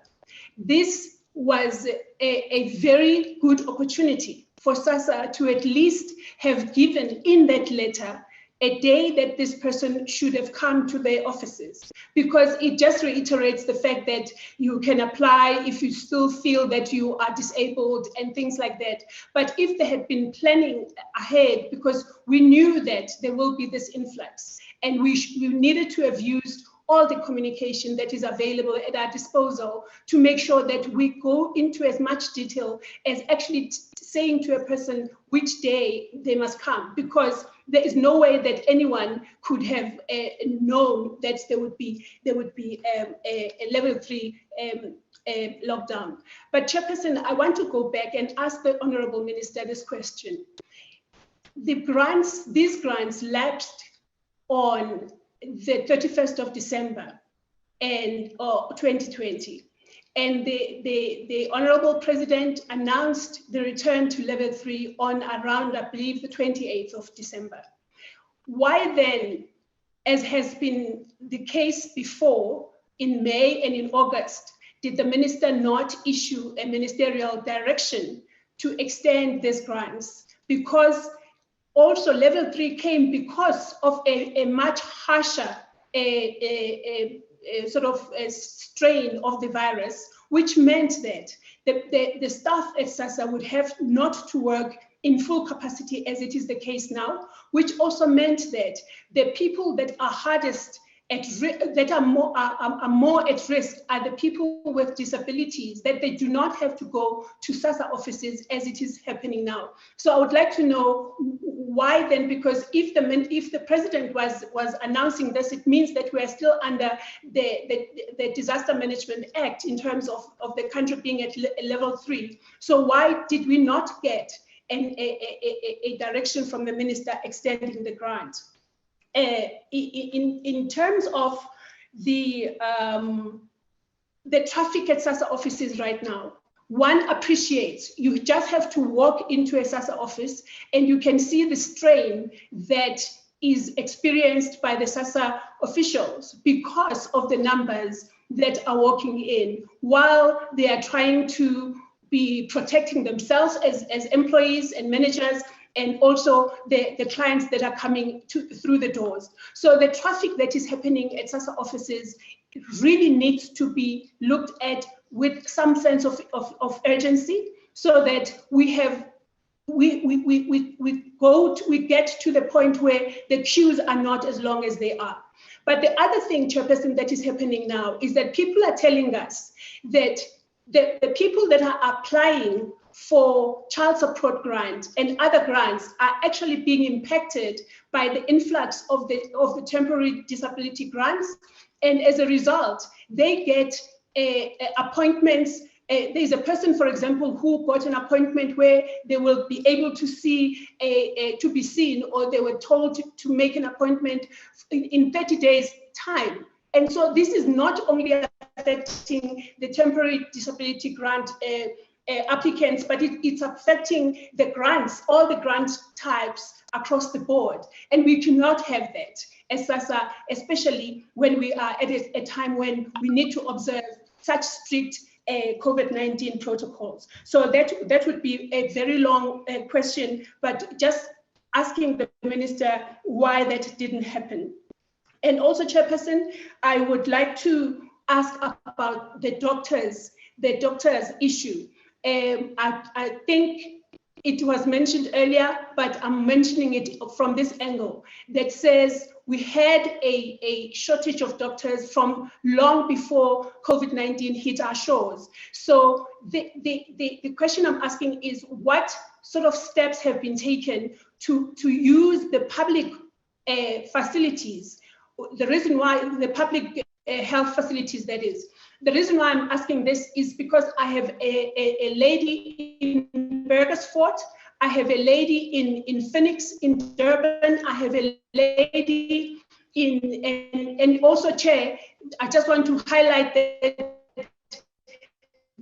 This was a very good opportunity for SASSA to at least have given in that letter a day that this person should have come to their offices, because it just reiterates the fact that you can apply if you still feel that you are disabled and things like that. But if they had been planning ahead, because we knew that there will be this influx, and we needed to have used all the communication that is available at our disposal to make sure that we go into as much detail as actually saying to a person which day they must come, because there is no way that anyone could have known that there would be a level 3 lockdown. But Chairperson, I want to go back and ask the Honourable Minister this question. These grants lapsed on the 31st of December and 2020. And the Honourable President announced the return to level 3 on around, I believe, the 28th of December. Why then, as has been the case before in May and in August, did the Minister not issue a ministerial direction to extend these grants? Because also level 3 came because of a much harsher sort of a strain of the virus, which meant that the staff at SASSA would have not to work in full capacity as it is the case now, which also meant that the people that are hardest that are more at risk are the people with disabilities, that they do not have to go to SASSA offices as it is happening now. So I would like to know why then, because if the president was announcing this, it means that we are still under the Disaster Management Act in terms of the country being at level 3. So why did we not get a direction from the minister extending the grant? In terms of the traffic at SASSA offices right now, one appreciates you just have to walk into a SASSA office and you can see the strain that is experienced by the SASSA officials because of the numbers that are walking in while they are trying to be protecting themselves as employees and managers, and also the clients that are coming through the doors. So the traffic that is happening at SASSA offices really needs to be looked at with some sense of urgency, so that we get to the point where the queues are not as long as they are. But the other thing, Chairperson, that is happening now is that people are telling us that the people that are applying for child support grants and other grants are actually being impacted by the influx of the temporary disability grants, and as a result, they get appointments. There's a person, for example, who got an appointment where they will be able to see to be seen, or they were told to make an appointment in 30 days' time. And so this is not only affecting the temporary disability grant applicants, but it's affecting the grants, all the grant types across the board. And we cannot have that as SASSA, especially when we are at a time when we need to observe such strict COVID-19 protocols. So that would be a very long question, but just asking the minister why that didn't happen. And also, Chairperson, I would like to ask about the doctors issue. I think it was mentioned earlier, but I'm mentioning it from this angle that says we had a shortage of doctors from long before COVID-19 hit our shores. So the question I'm asking is what sort of steps have been taken to use the public facilities, the reason why the public health facilities, that is. The reason why I'm asking this is because I have a lady in Burgersfort, I have a lady in Phoenix, in Durban, I have a lady and also, Chair, I just want to highlight that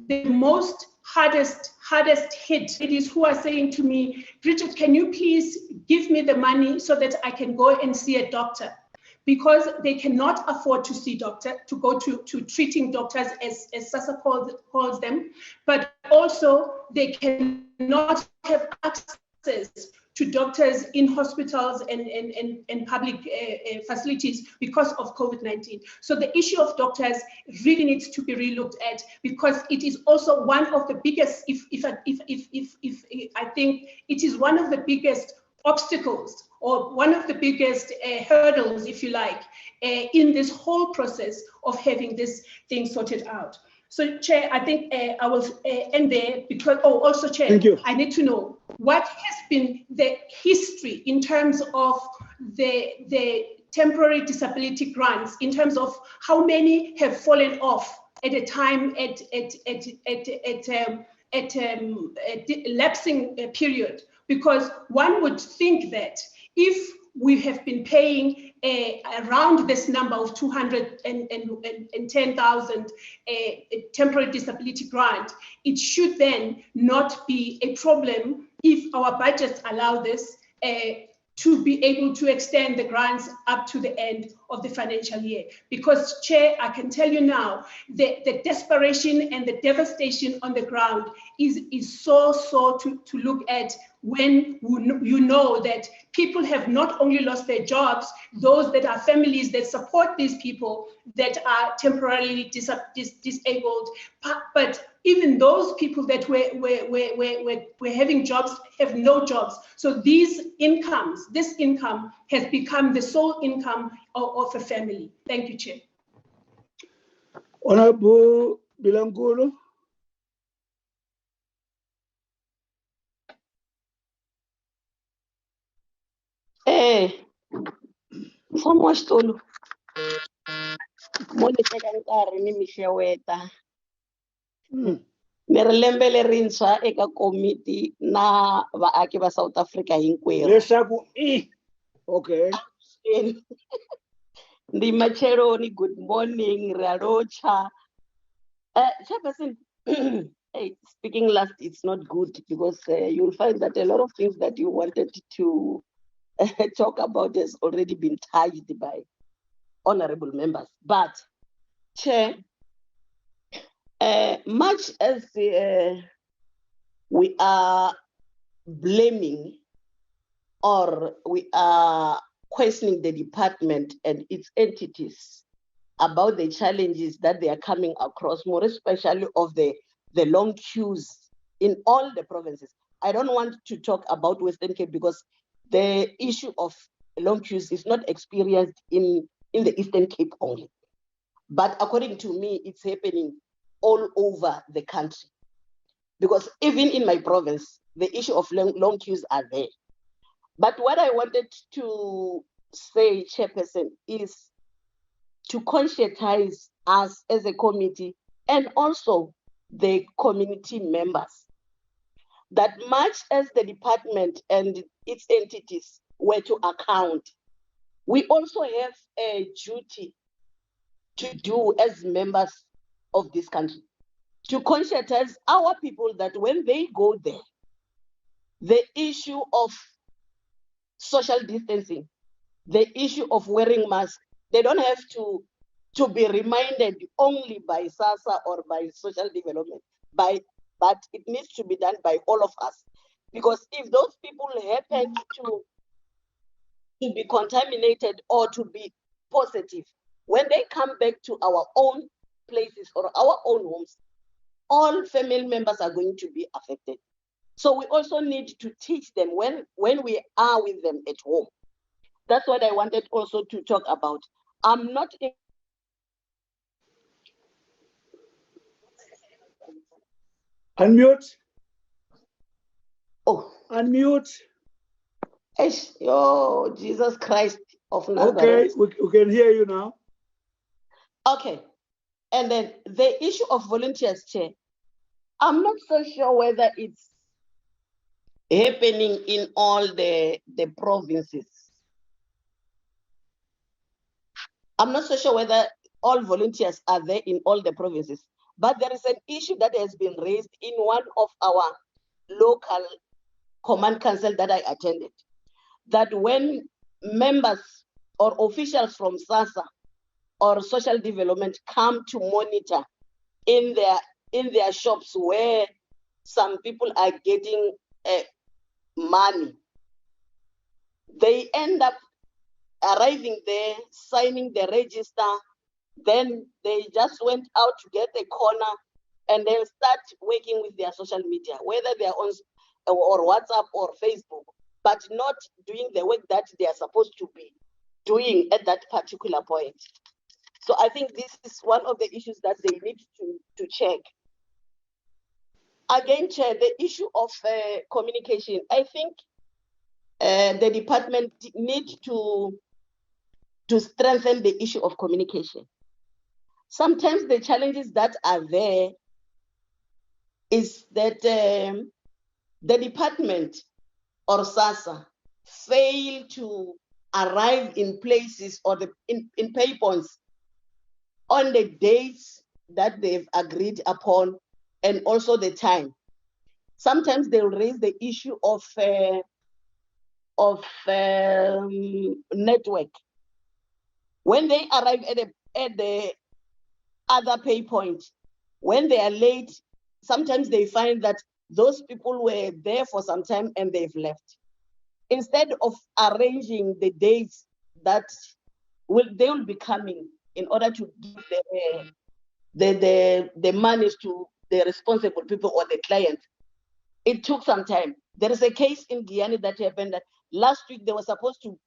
the most hardest hit ladies who are saying to me, Bridget, can you please give me the money so that I can go and see a doctor? Because they cannot afford to see doctor, to go to treating doctors as SASSA calls them, but also they cannot have access to doctors in hospitals and public facilities because of COVID-19. So the issue of doctors really needs to be relooked at, because it is also one of the biggest, I think it is one of the biggest obstacles or one of the biggest hurdles, if you like, in this whole process of having this thing sorted out. So, Chair, I think I will end there because, also, Chair, thank you. I need to know what has been the history in terms of the temporary disability grants, in terms of how many have fallen off at a time at lapsing period. Because one would think that if we have been paying around this number of 210,000 temporary disability grant, it should then not be a problem if our budgets allow this to be able to extend the grants up to the end of the financial year. Because, Chair, I can tell you now, the desperation and the devastation on the ground is so to look at when you know that people have not only lost their jobs, those that are families that support these people that are temporarily disabled, but even those people that were having jobs have no jobs. So this income has become the sole income of a family. Thank you, Chair. Honorable Bilangulu. Mfamo Xitulu. Monise ka nkarhi ni mixeweta. Ni ri lembe lerintshwa eka komiti na vaaki va South Africa hinkwerhu. Leswaku okay. Ndi macheloni, good morning, Ralocha. Chairperson, hey, speaking last, it's not good because you'll find that a lot of things that you wanted to talk about has already been touched by honorable members. But, Chair, much as we are blaming or we are questioning the department and its entities about the challenges that they are coming across, more especially of the long queues in all the provinces. I don't want to talk about Western Cape because the issue of long queues is not experienced in the Eastern Cape only. But according to me, it's happening all over the country. Because even in my province, the issue of long queues are there. But what I wanted to say, Chairperson, is to conscientize us as a committee and also the community members that much as the department and its entities were to account, we also have a duty to do as members of this country. to conscientize our people that when they go there, the issue of social distancing, the issue of wearing masks, they don't have to be reminded only by SASSA or by social development, but it needs to be done by all of us. Because if those people happen to be contaminated or to be positive, when they come back to our own places or our own homes, all family members are going to be affected. So we also need to teach them when we are with them at home. That's what I wanted also to talk about. I'm not in Unmute. Oh. Unmute. Oh, Jesus Christ of Nazareth. Okay, we can hear you now. Okay. And then the issue of volunteers, Chair, I'm not so sure whether it's happening in all the provinces. I'm not so sure whether all volunteers are there in all the provinces, but there is an issue that has been raised in one of our local command council that I attended, that when members or officials from SASSA or social development come to monitor in their shops where some people are getting money, they end up arriving there, signing the register, then they just went out to get a corner and then start working with their social media, whether they're on or WhatsApp or Facebook, but not doing the work that they are supposed to be doing at that particular point. So I think this is one of the issues that they need to check. Again, Chair, the issue of communication, I think the department needs to strengthen the issue of communication. Sometimes the challenges that are there is that the department or SASSA fail to arrive in places or in pay points on the dates that they've agreed upon and also the time. Sometimes they'll raise the issue of network. When they arrive at the other pay point, when they are late, sometimes they find that those people were there for some time and they've left. Instead of arranging the dates that they will be coming in order to give the monies to the responsible people or the clients, it took some time. There is a case in Guyana that happened that last week they were supposed to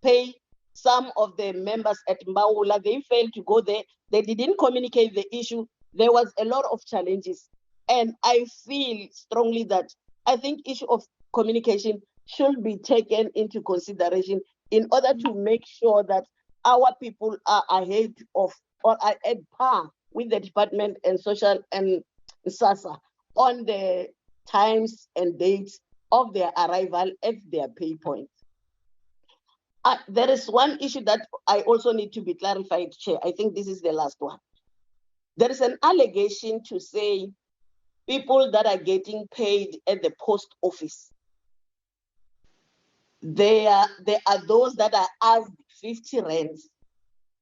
pay some of the members at Mbaula. They failed to go there. They didn't communicate the issue. There was a lot of challenges. And I feel strongly that I think issue of communication should be taken into consideration in order to make sure that our people are ahead of or are at par with the department and social and SASSA on the times and dates of their arrival at their pay points. There is one issue that I also need to be clarified, Chair. I think this is the last one. There is an allegation to say people that are getting paid at the post office, there are those that are asked 50 rands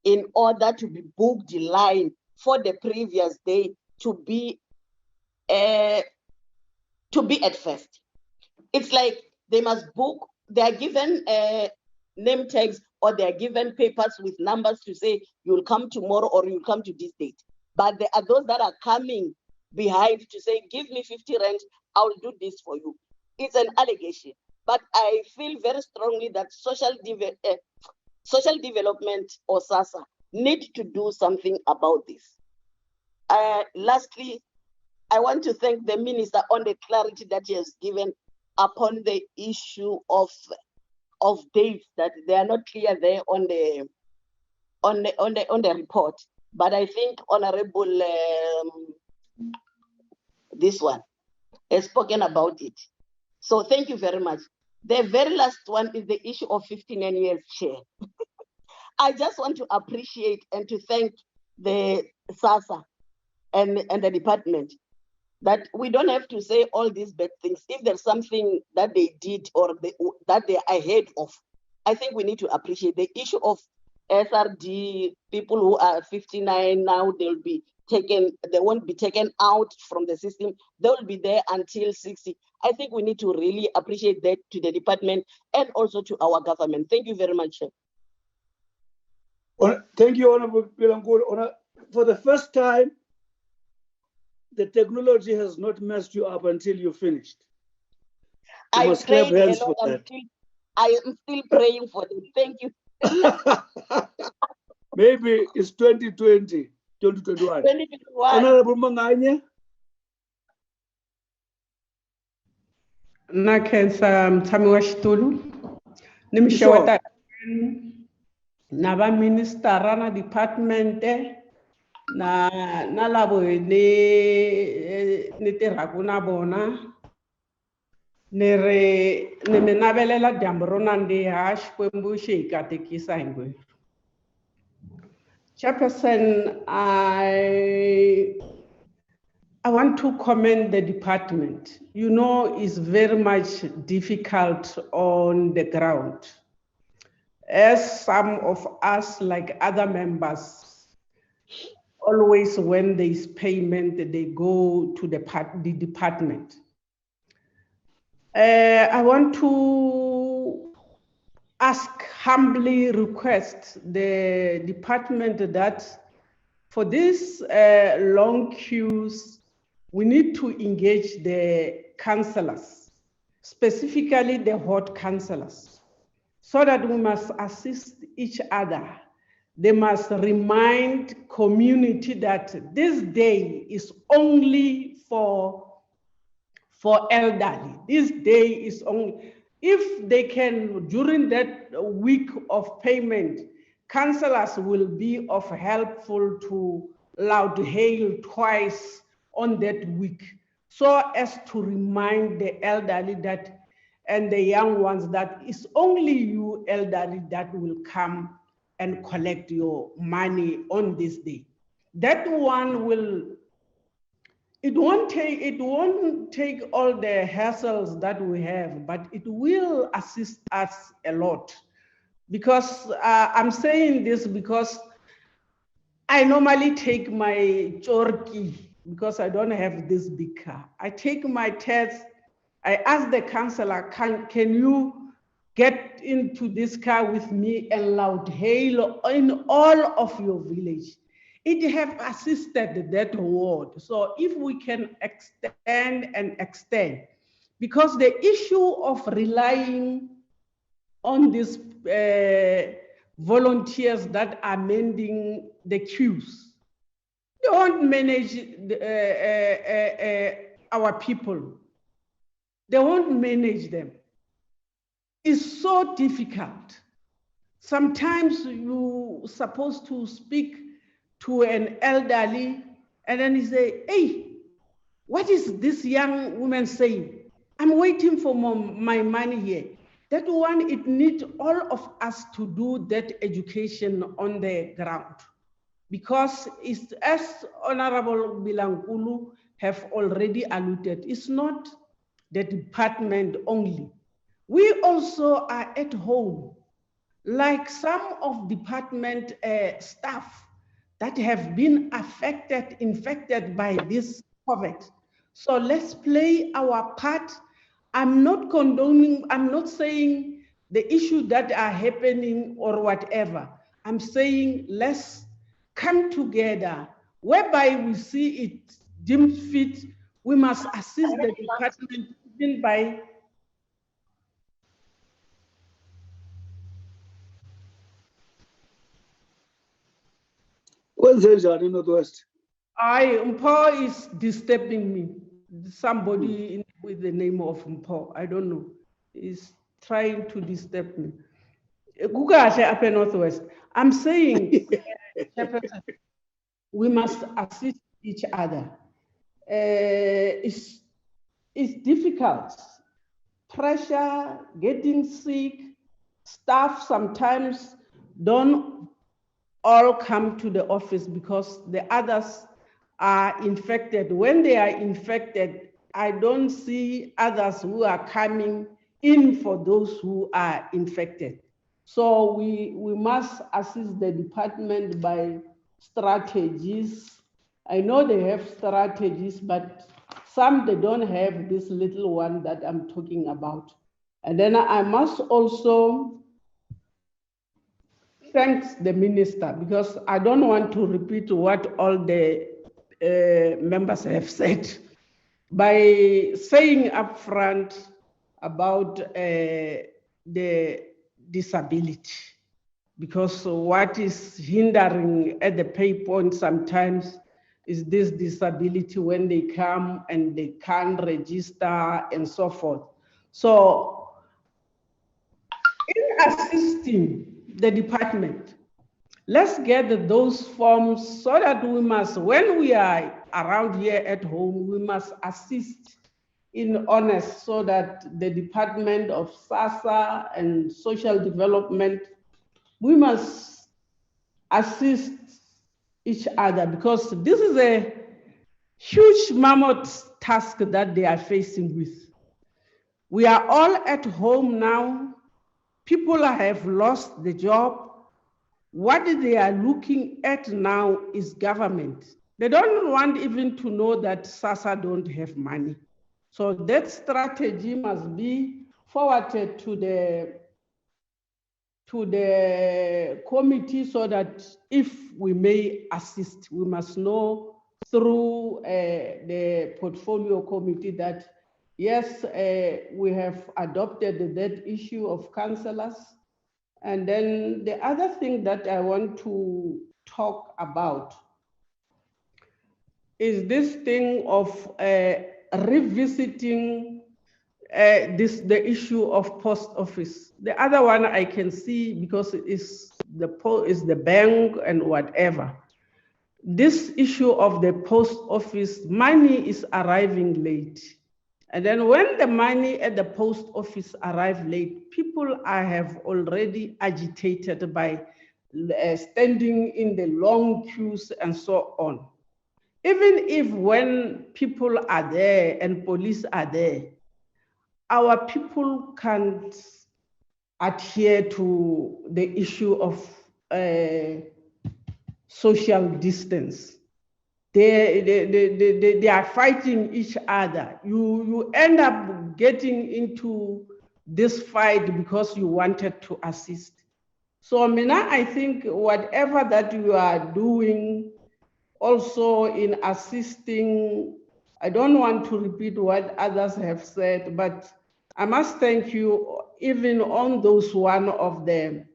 in order to be booked in line for the previous day to be at first. It's like they must book, they are given name tags or they are given papers with numbers to say you'll come tomorrow or you'll come to this date. But there are those that are coming behind to say, give me 50 rand, I'll do this for you. It's an allegation. But I feel very strongly that social development or SASSA need to do something about this. Lastly, I want to thank the Minister on the clarity that he has given upon the issue of dates, that they are not clear there on the report. But I think Honorable this one has spoken about it. So thank you very much. The very last one is the issue of 59 years, Chair. I just want to appreciate and to thank the SASSA and the department that we don't have to say all these bad things. If there's something that they did or that they are ahead of, I think we need to appreciate the issue of SRD, people who are 59 now, they won't be taken out from the system. They will be there until 60. I think we need to really appreciate that to the department and also to our government. Thank you very much. Thank you, Honorable Bilangul. For the first time, the technology has not messed you up until you finished. I prayed a lot. I am still praying for them. Thank you. Maybe it's 2020, 2021. 2021. Honorable Manganye. Nakhensa mtshami wa xitulu ni mi xeweta na va minister na department na lavo ni tirhaku na vona ni mi navelela dyambu ro nandziha Xikwembu xi hi katekisa hinkwenu. Chairperson, I want to commend the department. You know, it's very much difficult on the ground. As some of us, like other members, always when there is payment, they go to the department. I want to humbly request the department that for these long queues, we need to engage the councillors, specifically the ward councillors, so that we must assist each other. They must remind community that this day is only for elderly. This day is only, if they can, during that week of payment, councillors will be of helpful to Loud Hail twice on that week, so as to remind the elderly that, and the young ones, that it's only you elderly that will come and collect your money on this day. That one will, it won't take all the hassles that we have, but it will assist us a lot. Because I'm saying this because I normally take my chorki, because I don't have this big car. I take my test, I ask the councillor, can you get into this car with me and Loud Hail in all of your village? It have assisted that ward. So if we can extend, because the issue of relying on these volunteers that are mending the queues, they won't manage our people. They won't manage them. It's so difficult. Sometimes you're supposed to speak to an elderly and then he say, hey, what is this young woman saying? I'm waiting for my money here. That one, it needs all of us to do that education on the ground. Because it's, as Honorable Bilangulu have already alluded, it's not the department only. We also are at home, like some of department staff that have been infected by this COVID. So let's play our part. I'm not condoning, I'm not saying the issues that are happening or whatever. I'm saying let's come together, whereby we see it deemed fit, we must assist the department even by What's the in Northwest? Mpo is disturbing me. Somebody with the name of Mpo, I don't know, is trying to disturb me. Up in Northwest. I'm saying we must assist each other. It's difficult. Pressure, getting sick, staff sometimes don't all come to the office because the others are infected. When they are infected, I don't see others who are coming in for those who are infected. So we must assist the department by strategies. I know they have strategies, but some they don't have this little one that I'm talking about. And then I must also thank the minister, because I don't want to repeat what all the members have said, by saying upfront about the disability, because what is hindering at the pay point sometimes is this disability when they come and they can't register and so forth. So in assisting the department, let's get those forms so that we must, when we are around here at home, we must assist in honest, so that the Department of SASSA and Social Development, we must assist each other, because this is a huge mammoth task that they are facing with. We are all at home now. People have lost the job. What they are looking at now is government. They don't want even to know that SASSA don't have money. So that strategy must be forwarded to the committee, so that if we may assist, we must know through the portfolio committee that yes, we have adopted that issue of councillors. And then the other thing that I want to talk about is this thing of revisiting the issue of post office. The other one I can see, because it is the bank and whatever. This issue of the post office, money is arriving late. And then when the money at the post office arrive late, people have already agitated by standing in the long queues and so on. Even if when people are there and police are there, our people can't adhere to the issue of social distance. They are fighting each other. You end up getting into this fight because you wanted to assist. So Mina, I think whatever that you are doing also in assisting, I don't want to repeat what others have said, but I must thank you even on those one of them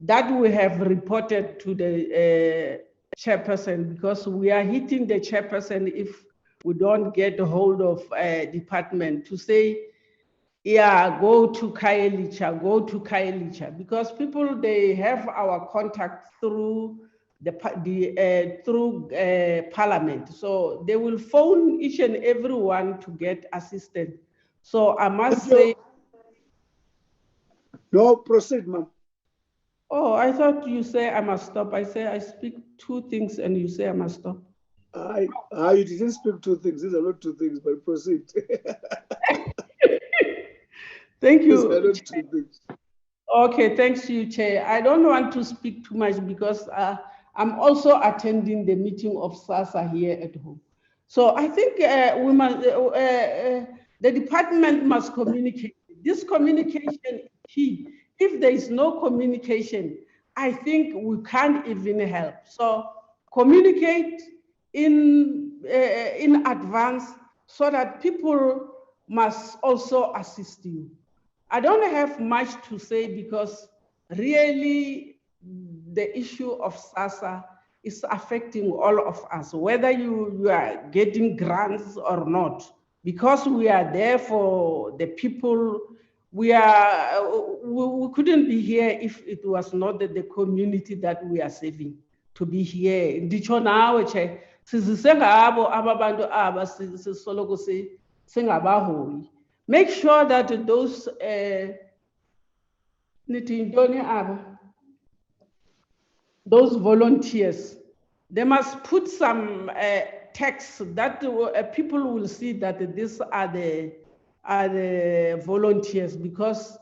that we have reported to the chairperson, because we are hitting the chairperson if we don't get a hold of a department to say, yeah, go to Kaelicha, because people, they have our contact through Parliament. So they will phone each and every one to get assistance. So I must say. No, proceed, ma'am. Oh, I thought you say I must stop. I say I speak two things and you say I must stop. You didn't speak two things. These are not two things, but proceed. Thank you. These are not two things. Okay, thanks to you, Chair. I don't want to speak too much because I'm also attending the meeting of SASSA here at home. So I think we must, the department must communicate. This communication is key. If there is no communication, I think we can't even help. So communicate in advance so that people must also assist you. I don't have much to say because really the issue of SASSA is affecting all of us, whether you are getting grants or not, because we are there for the people. We couldn't be here if it was not the community that we are saving to be here. Make sure that those volunteers, they must put some text that people will see that these are the volunteers, because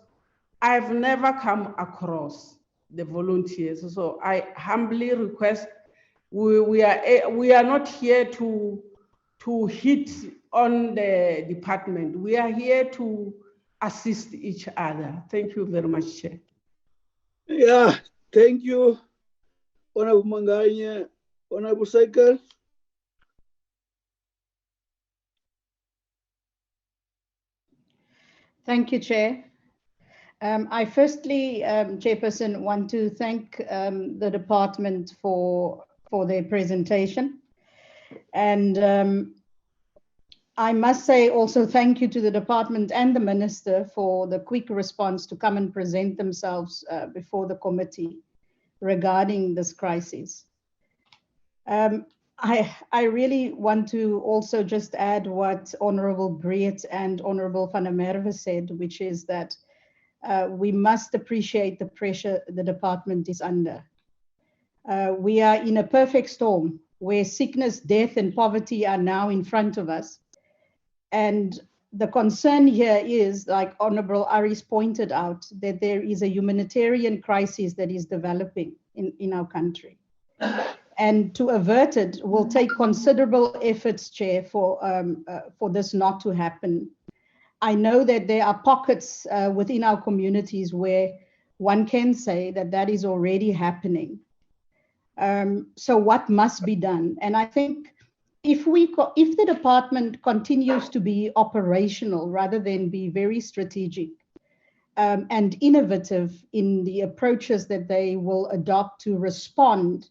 I've never come across the volunteers. So I humbly request, we are not here to hit on the department. We are here to assist each other. Thank you very much, Chair. Yeah, thank you, Honorable Manganya. Honorable Cycle. Thank you, Chair. I firstly, Chairperson, want to thank the department for their presentation. And I must say also thank you to the department and the minister for the quick response to come and present themselves before the committee regarding this crisis. I really want to also just add what Honorable Breed and Honorable Van der Merwe said, which is that we must appreciate the pressure the department is under. We are in a perfect storm where sickness, death, and poverty are now in front of us. And the concern here is, like Honorable Aris pointed out, that there is a humanitarian crisis that is developing in our country. And to avert it will take considerable efforts, Chair, for this not to happen. I know that there are pockets within our communities where one can say that that is already happening. So what must be done? And I think if the department continues to be operational rather than be very strategic and innovative in the approaches that they will adopt to respond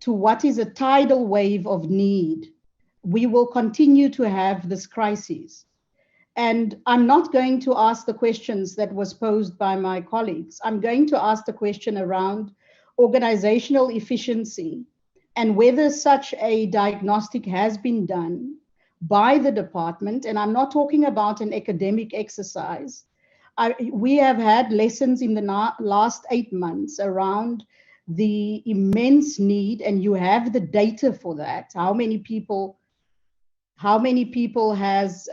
to what is a tidal wave of need, we will continue to have this crisis. And I'm not going to ask the questions that was posed by my colleagues. I'm going to ask the question around organizational efficiency and whether such a diagnostic has been done by the department. And I'm not talking about an academic exercise. We have had lessons in the last 8 months around the immense need, and you have the data for that. How many people has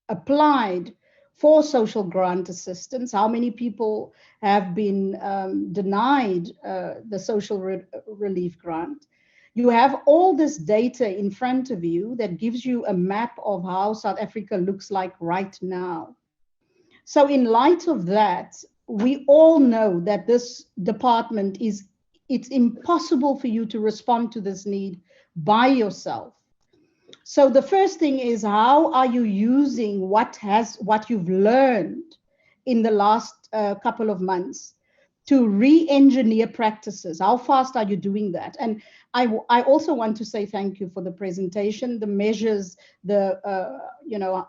applied for social grant assistance? How many people have been denied the social relief grant? You have all this data in front of you that gives you a map of how South Africa looks like right now. So in light of that, we all know that this department it's impossible for you to respond to this need by yourself. So the first thing is, how are you using what you've learned in the last couple of months to re-engineer practices? How fast are you doing that? And I also want to say thank you for the presentation, the measures, the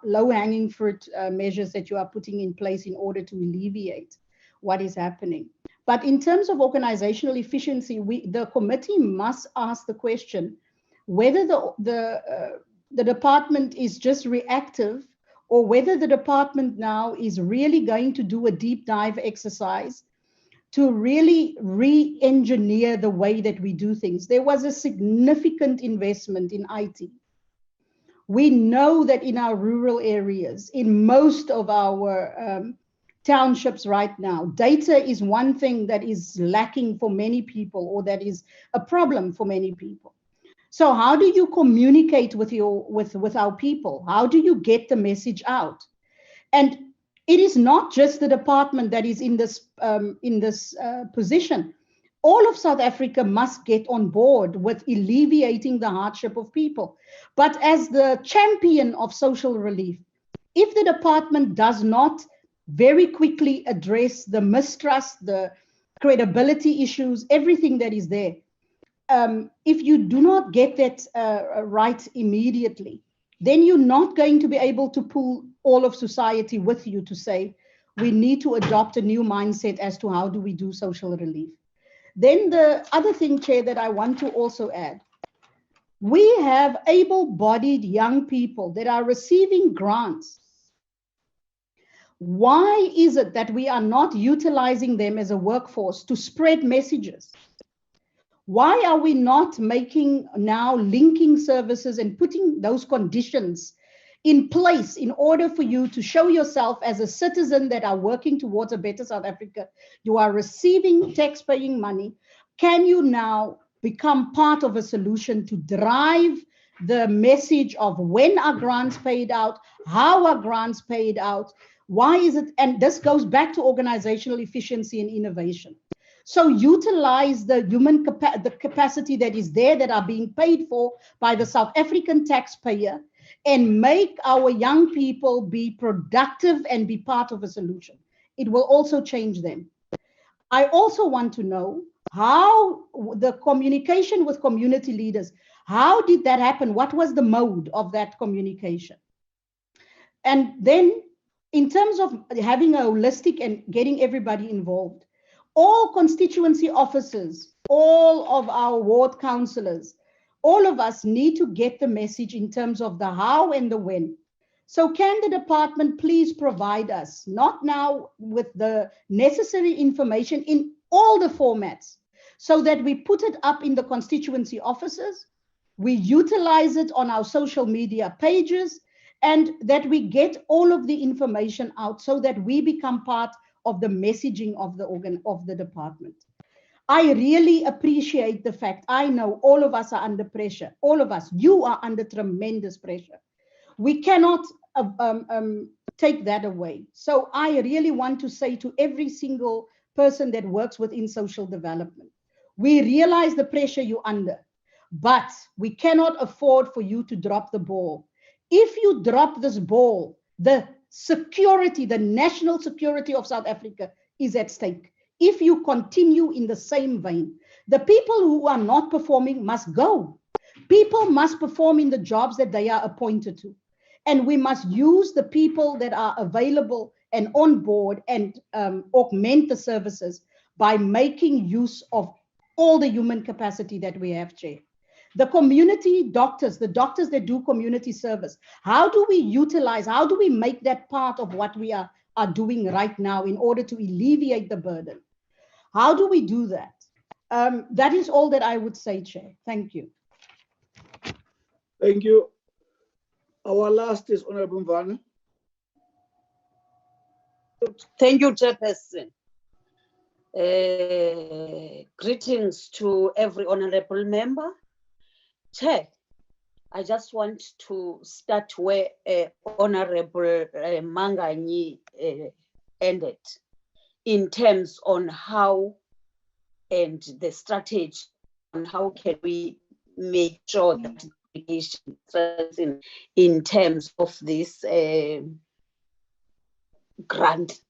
low-hanging fruit measures that you are putting in place in order to alleviate what is happening. But in terms of organizational efficiency, the committee must ask the question whether the department is just reactive, or whether the department now is really going to do a deep dive exercise to really re-engineer the way that we do things. There was a significant investment in IT. We know that in our rural areas, in most of our townships right now, data is one thing that is lacking for many people, or that is a problem for many people. So how do you communicate with our people? How do you get the message out? And it is not just the department that is in this position. All of South Africa must get on board with alleviating the hardship of people. But as the champion of social relief, if the department does not very quickly address the mistrust, the credibility issues, everything that is there, if you do not get that right immediately, then you're not going to be able to pull all of society with you to say, we need to adopt a new mindset as to how do we do social relief. Then the other thing, Chair, that I want to also add, we have able-bodied young people that are receiving grants. Why is it that we are not utilizing them as a workforce to spread messages? Why are we not making now linking services and putting those conditions in place in order for you to show yourself as a citizen that are working towards a better South Africa? You are receiving tax-paying money. Can you now become part of a solution to drive the message of when are grants paid out, how are grants paid out, why is it, and this goes back to organizational efficiency and innovation. So utilize the human capacity that is there, that are being paid for by the South African taxpayer, and make our young people be productive and be part of a solution. It will also change them. I also want to know how the communication with community leaders, how did that happen? What was the mode of that communication? And then in terms of having a holistic and getting everybody involved, all constituency officers, all of our ward councillors, all of us need to get the message in terms of the how and the when. So can the department please provide us, not now with the necessary information in all the formats, so that we put it up in the constituency offices, we utilize it on our social media pages, and that we get all of the information out so that we become part of the messaging of the department. I really appreciate the fact, I know all of us are under pressure. All of us, you are under tremendous pressure. We cannot take that away. So I really want to say to every single person that works within social development, we realize the pressure you're under, but we cannot afford for you to drop the ball. If you drop this ball, the security, the national security of South Africa is at stake. If you continue in the same vein, the people who are not performing must go. People must perform in the jobs that they are appointed to. And we must use the people that are available and on board and augment the services by making use of all the human capacity that we have, Chair. The community doctors, the doctors that do community service, how do we utilize, how do we make that part of what we are doing right now in order to alleviate the burden? How do we do that? That is all that I would say, Chair. Thank you. Thank you. Our last is Honorable Mvana. Thank you, Chairperson. Greetings to every honorable member. Chair, I just want to start where Honorable Manganyi ended in terms on how and the strategy on how can we make sure that in terms of this grant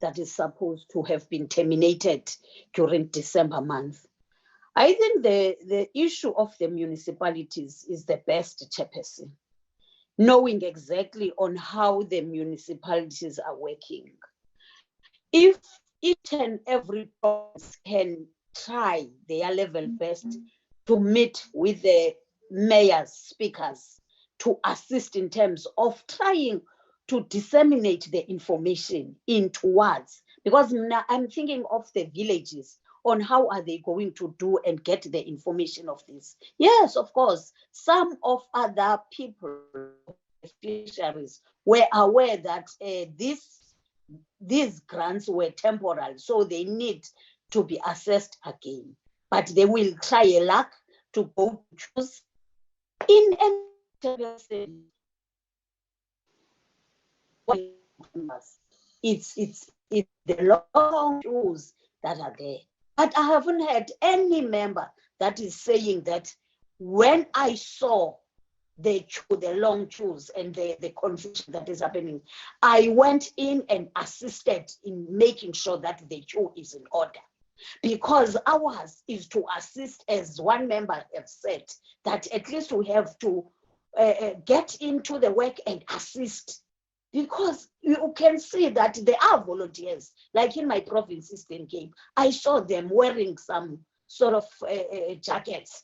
that is supposed to have been terminated during December month. I think the issue of the municipalities is the best, Chairperson, knowing exactly on how the municipalities are working. If each and every province can try their level best to meet with the mayors, speakers, to assist in terms of trying to disseminate the information into words, because now I'm thinking of the villages, on how are they going to do and get the information of this. Yes, of course, some of other people, beneficiaries, were aware that these grants were temporal, so they need to be assessed again. But they will try a luck to go choose in any. It's the long queues that are there. But I haven't had any member that is saying that when I saw the long queues and the confusion that is happening, I went in and assisted in making sure that the queue is in order. Because ours is to assist, as one member has said, that at least we have to get into the work and assist. Because you can see that there are volunteers, like in my province, Eastern Cape. I saw them wearing some sort of jackets,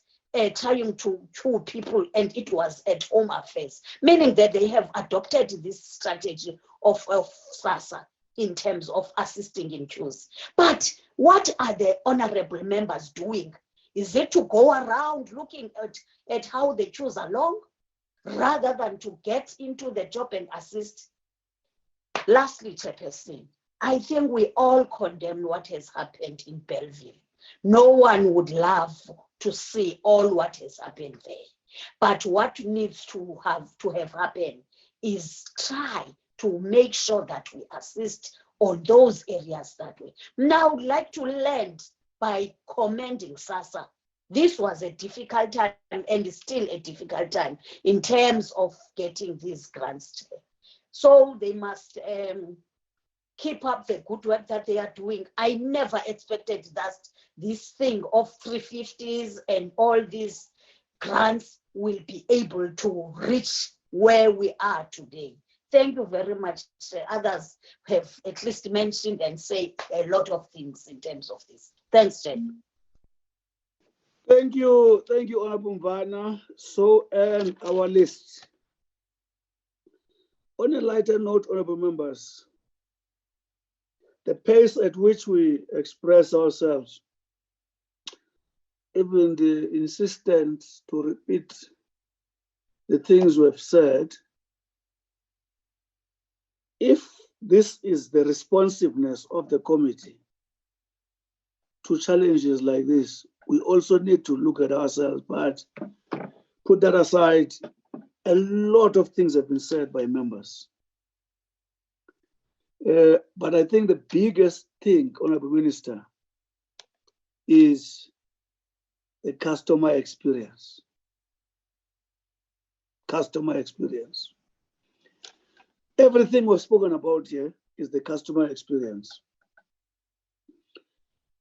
trying to chew people, and it was at home affairs, meaning that they have adopted this strategy of SASSA in terms of assisting in queues. But what are the honorable members doing Is it to go around looking at how they choose along rather than to get into the job and assist? Lastly, Chairperson, I think we all condemn what has happened in Belleville. No one would love to see all what has happened there. But what needs to have happened is try to make sure that we assist on those areas that way. Now, I would like to land by commending SASSA. This was a difficult time and is still a difficult time in terms of getting these grants. So they must keep up the good work that they are doing. I never expected that this thing of 350s and all these grants will be able to reach where we are today. Thank you very much. Others have at least mentioned and said a lot of things in terms of this. Thanks, Chair. Thank you, Honorable Mvana. So, our list. On a lighter note, honorable members, the pace at which we express ourselves, even the insistence to repeat the things we've said, if this is the responsiveness of the committee to challenges like this, we also need to look at ourselves, but put that aside. A lot of things have been said by members. But I think the biggest thing, Honorable Minister, is the customer experience. Customer experience. Everything we've spoken about here is the customer experience.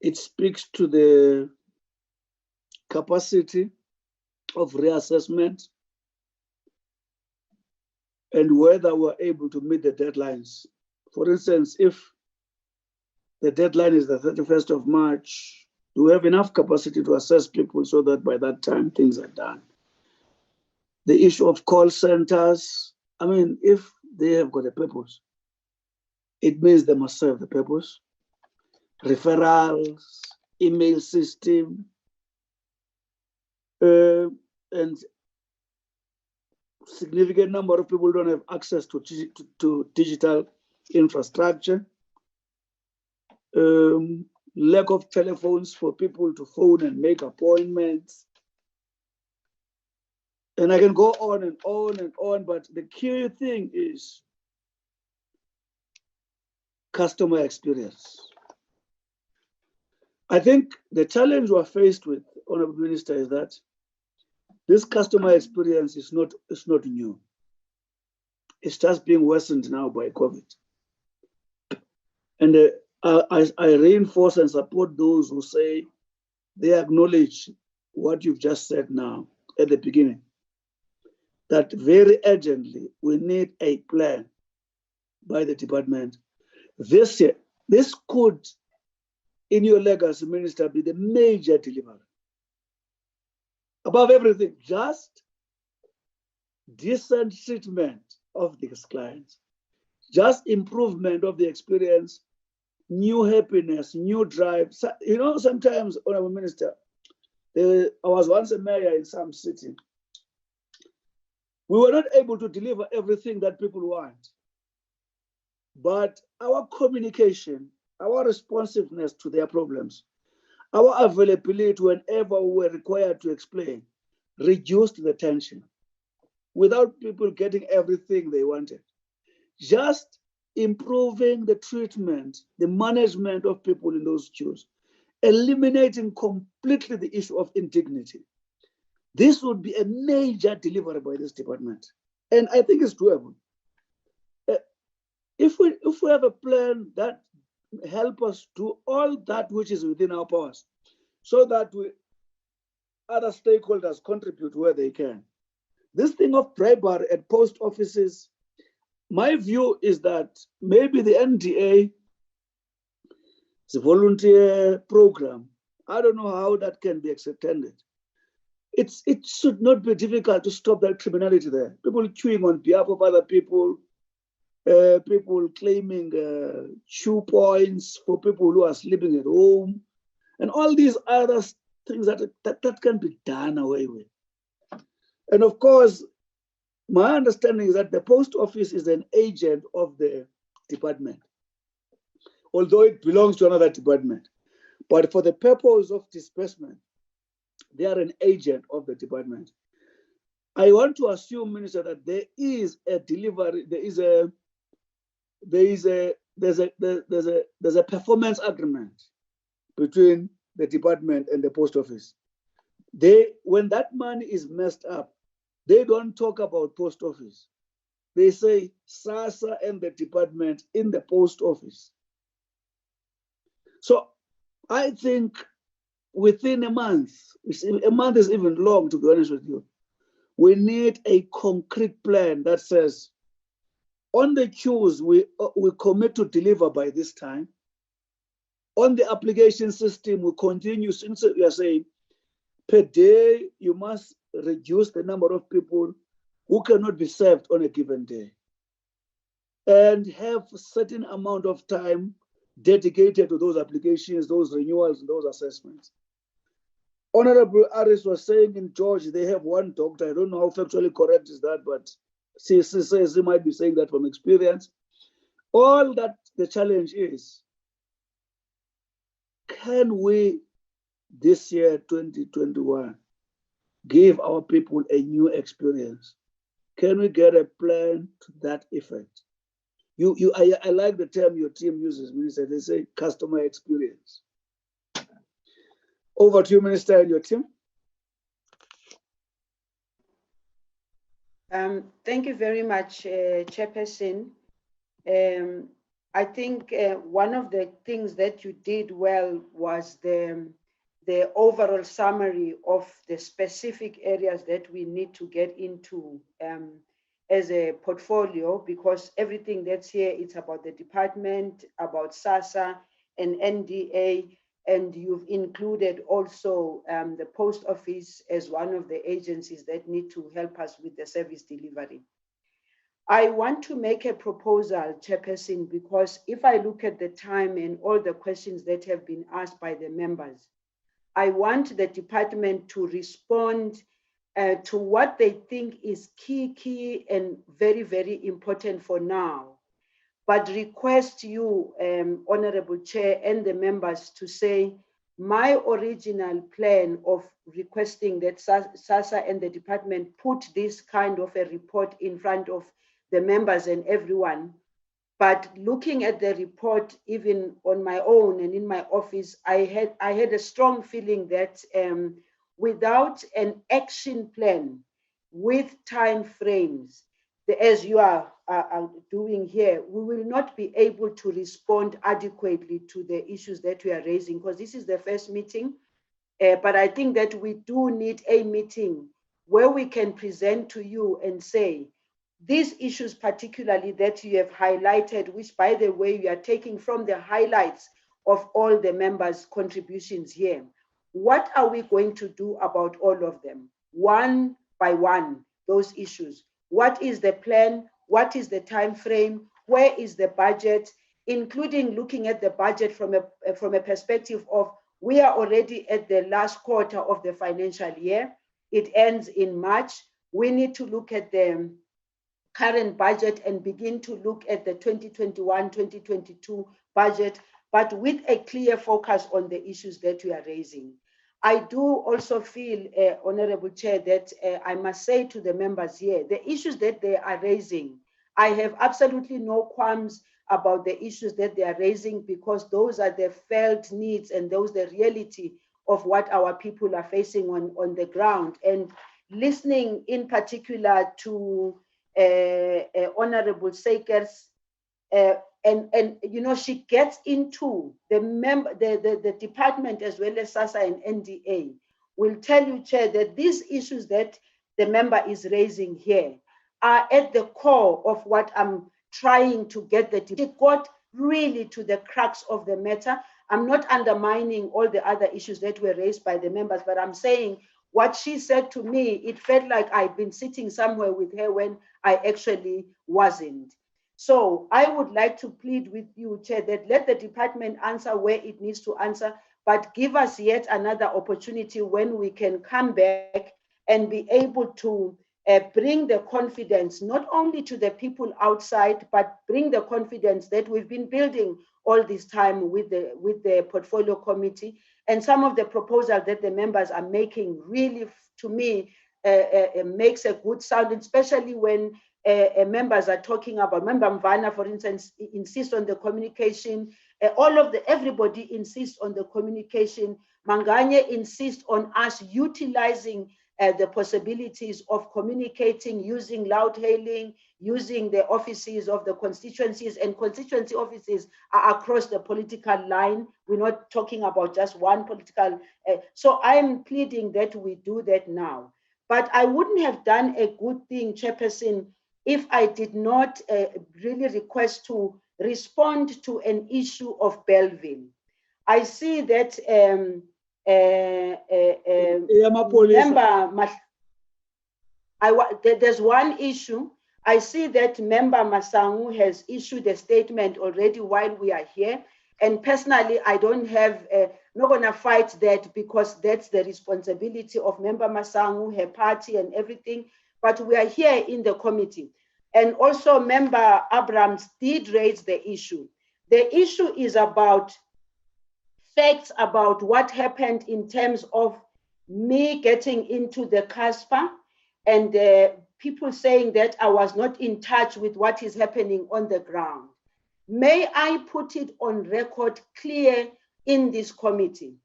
It speaks to the capacity of reassessment and whether we're able to meet the deadlines. For instance, if the deadline is the 31st of March, do we have enough capacity to assess people so that by that time things are done? The issue of call centers, I mean, if they have got a purpose, it means they must serve the purpose. Referrals, email system, and significant number of people don't have access to digital infrastructure. Lack of telephones for people to phone and make appointments. And I can go on and on and on, but the key thing is customer experience. I think the challenge we're faced with, Honorable Minister, is that this customer experience is not new. It's just being worsened now by COVID. And I reinforce and support those who say they acknowledge what you've just said now at the beginning, that very urgently we need a plan by the department this year. This could, in your legacy, Minister, be the major delivery. Above everything, just decent treatment of these clients, just improvement of the experience, new happiness, new drive. So, you know, sometimes, Honorable Minister, I was once a mayor in some city. We were not able to deliver everything that people want, but our communication, our responsiveness to their problems, our availability whenever we were required to explain, reduced the tension without people getting everything they wanted. Just improving the treatment, the management of people in those queues, eliminating completely the issue of indignity. This would be a major delivery by this department. And I think it's doable. If we have a plan that help us do all that which is within our powers, so that other stakeholders contribute where they can. This thing of bribery at post offices, my view is that maybe the NDA, the volunteer program, I don't know how that can be extended. It should not be difficult to stop that criminality there. People queuing on behalf of other people, people claiming chew points for people who are sleeping at home, and all these other things that can be done away with. And of course, my understanding is that the post office is an agent of the department, although it belongs to another department. But for the purpose of disbursement, they are an agent of the department. I want to assume, Minister, that there is a delivery, there's a performance agreement between the department and the post office. When that money is messed up, they don't talk about post office. They say SASSA and the department in the post office. So I think within a month is even long, to be honest with you, we need a concrete plan that says, on the queues, we commit to deliver by this time. On the application system, we continue, since we are saying, per day, you must reduce the number of people who cannot be served on a given day, and have a certain amount of time dedicated to those applications, those renewals, and those assessments. Honorable Aris was saying in George, they have one doctor. I don't know how factually correct is that, but she says he might be saying that from experience. All that the challenge is, can we, this year, 2021, give our people a new experience? Can we get a plan to that effect? I like the term your team uses, Minister. They say customer experience. Over to you, Minister, and your team. Thank you very much, Chairperson. I think one of the things that you did well was the overall summary of the specific areas that we need to get into as a portfolio, because everything that's here, it's about the department, about SASSA and NDA, and you've included also the post office as one of the agencies that need to help us with the service delivery. I want to make a proposal, Chairperson, because if I look at the time and all the questions that have been asked by the members, I want the department to respond to what they think is key and very, very important for now, but request you, Honorable Chair, and the members to say, my original plan of requesting that SASSA and the department put this kind of a report in front of the members and everyone. But looking at the report, even on my own and in my office, I had a strong feeling that without an action plan with time frames, as you are doing here, we will not be able to respond adequately to the issues that we are raising, because this is the first meeting. But I think that we do need a meeting where we can present to you and say, these issues particularly that you have highlighted, which by the way, you are taking from the highlights of all the members' contributions here. What are we going to do about all of them? One by one, those issues. What is the plan? What is the time frame? Where is the budget? Including looking at the budget from a perspective of, we are already at the last quarter of the financial year. It ends in March. We need to look at the current budget and begin to look at the 2021-2022 budget, but with a clear focus on the issues that we are raising. I do also feel, Honorable Chair, that I must say to the members here, the issues that they are raising, I have absolutely no qualms about the issues that they are raising, because those are the felt needs and those the reality of what our people are facing on the ground. And listening in particular to Honorable Sakers, and you know, she gets into the department as well as SASSA and NDA will tell you, Chair, that these issues that the member is raising here are at the core of what I'm trying to get it got really to the crux of the matter. I'm not undermining all the other issues that were raised by the members, but I'm saying what she said to me, it felt like I'd been sitting somewhere with her when I actually wasn't. So I would like to plead with you, Chair, that let the department answer where it needs to answer, but give us yet another opportunity when we can come back and be able to bring the confidence, not only to the people outside, but bring the confidence that we've been building all this time with the portfolio committee. And some of the proposals that the members are making really, to me, makes a good sound, especially when members are talking about, Member Mvana, for instance, insists on the communication. Everybody insists on the communication. Manganye insists on us utilizing the possibilities of communicating using loud hailing, using the offices of the constituencies, and constituency offices are across the political line. We're not talking about just one political. So I'm pleading that we do that now. But I wouldn't have done a good thing, Chairperson, if I did not really request to respond to an issue of Belleville. I see that there's one issue. I see that Member Masangu has issued a statement already while we are here. And personally, I don't have, not gonna fight that because that's the responsibility of Member Masangu, her party and everything. But we are here in the committee. And also Member Abrams did raise the issue. The issue is about facts about what happened in terms of me getting into the CASPA and people saying that I was not in touch with what is happening on the ground. May I put it on record clear in this committee?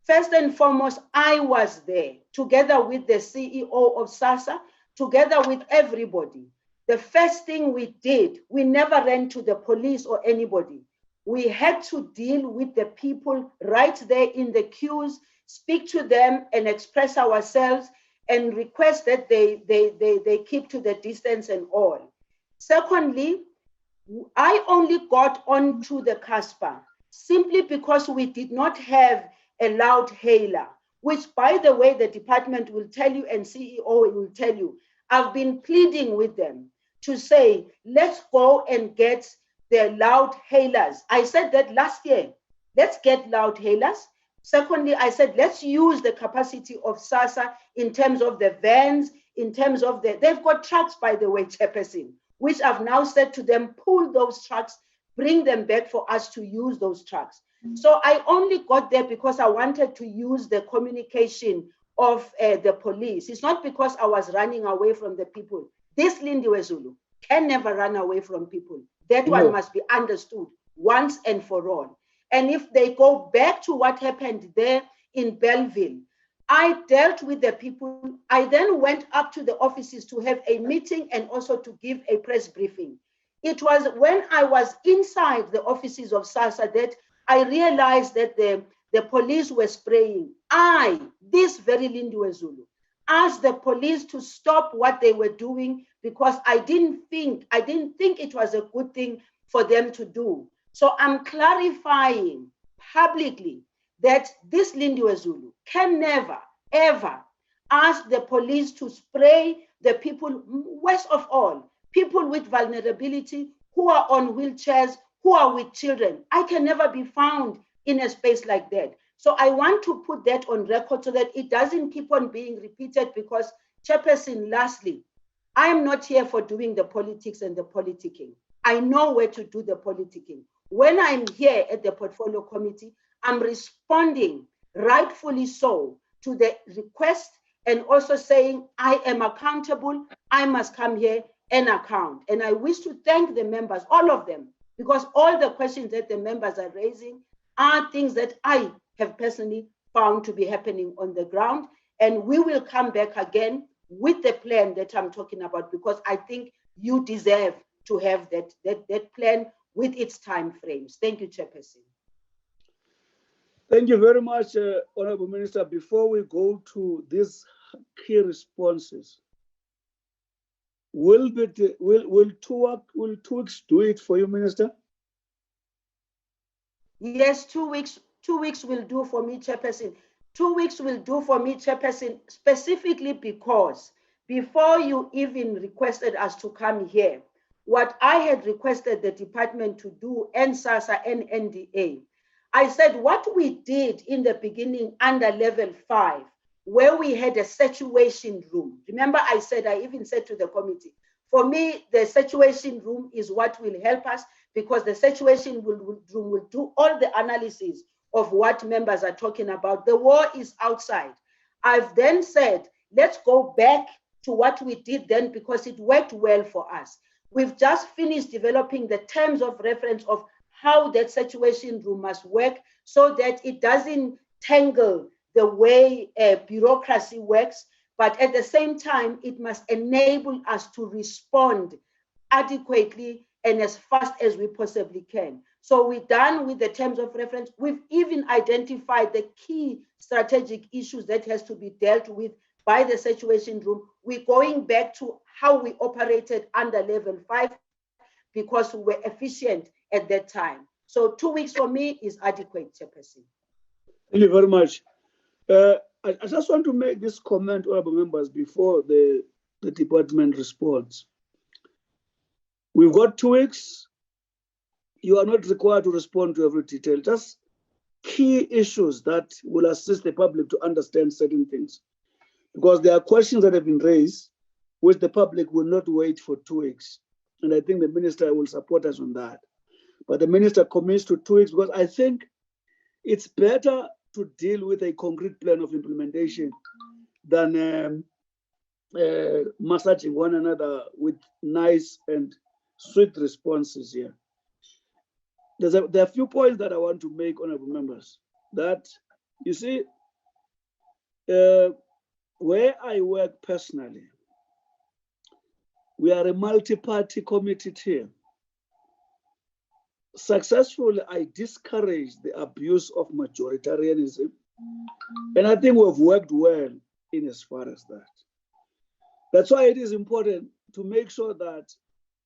First and foremost, I was there together with the CEO of SASSA, together with everybody. The first thing we did, we never ran to the police or anybody. We had to deal with the people right there in the queues, speak to them and express ourselves and request that they keep to the distance and all. Secondly, I only got onto the CASPA simply because we did not have a loud hailer, which, by the way, the department will tell you and CEO will tell you. I've been pleading with them to say, let's go and get the loud hailers. I said that last year, let's get loud hailers. Secondly, I said, let's use the capacity of SASSA in terms of the vans, in terms of they've got trucks, by the way, Chairperson, which I've now said to them, pull those trucks, bring them back for us to use those trucks. So I only got there because I wanted to use the communication of the police. It's not because I was running away from the people. This Lindiwe Zulu can never run away from people. That one must be understood once and for all. And if they go back to what happened there in Belleville, I dealt with the people. I then went up to the offices to have a meeting and also to give a press briefing. It was when I was inside the offices of SASSA that I realized that the police were spraying. This very Lindiwe Zulu, asked the police to stop what they were doing because I didn't think it was a good thing for them to do. So I'm clarifying publicly that this Lindiwe Zulu can never, ever ask the police to spray the people, worst of all, people with vulnerability, who are on wheelchairs, who are with children. I can never be found in a space like that. So I want to put that on record so that it doesn't keep on being repeated because, Chairperson, lastly, I am not here for doing the politics and the politicking. I know where to do the politicking. When I'm here at the Portfolio Committee, I'm responding, rightfully so, to the request and also saying I am accountable, I must come here and account. And I wish to thank the members, all of them, because all the questions that the members are raising are things that I have personally found to be happening on the ground. And we will come back again with the plan that I'm talking about, because I think you deserve to have that plan with its time frames. Thank you, Chairperson. Thank you very much, Honorable Minister. Before we go to these key responses, will 2 weeks do it for you, Minister? Yes, 2 weeks. 2 weeks will do for me, Chairperson. 2 weeks will do for me, Chairperson, specifically because before you even requested us to come here, what I had requested the department to do, and SASSA and NDA, I said what we did in the beginning under level 5, where we had a situation room. Remember, I even said to the committee, for me, the situation room is what will help us, because the situation room will do all the analysis of what members are talking about. The war is outside. I've then said, let's go back to what we did then, because it worked well for us. We've just finished developing the terms of reference of how that situation room must work, so that it doesn't tangle the way bureaucracy works, but at the same time, it must enable us to respond adequately and as fast as we possibly can. So we're done with the terms of reference. We've even identified the key strategic issues that has to be dealt with by the situation room. We're going back to how we operated under level 5, because we were efficient at that time. So 2 weeks for me is adequate, Chairperson. Thank you very much. I just want to make this comment, honorable members, before the department responds. We've got 2 weeks. You are not required to respond to every detail, just key issues that will assist the public to understand certain things. Because there are questions that have been raised, which the public will not wait for 2 weeks. And I think the minister will support us on that. But the minister commits to 2 weeks, because I think it's better to deal with a concrete plan of implementation than massaging one another with nice and sweet responses here. There are a few points that I want to make, honorable members, that you see, where I work personally, we are a multi-party committee team. Successfully, I discourage the abuse of majoritarianism, and I think we've worked well in as far as that. That's why it is important to make sure that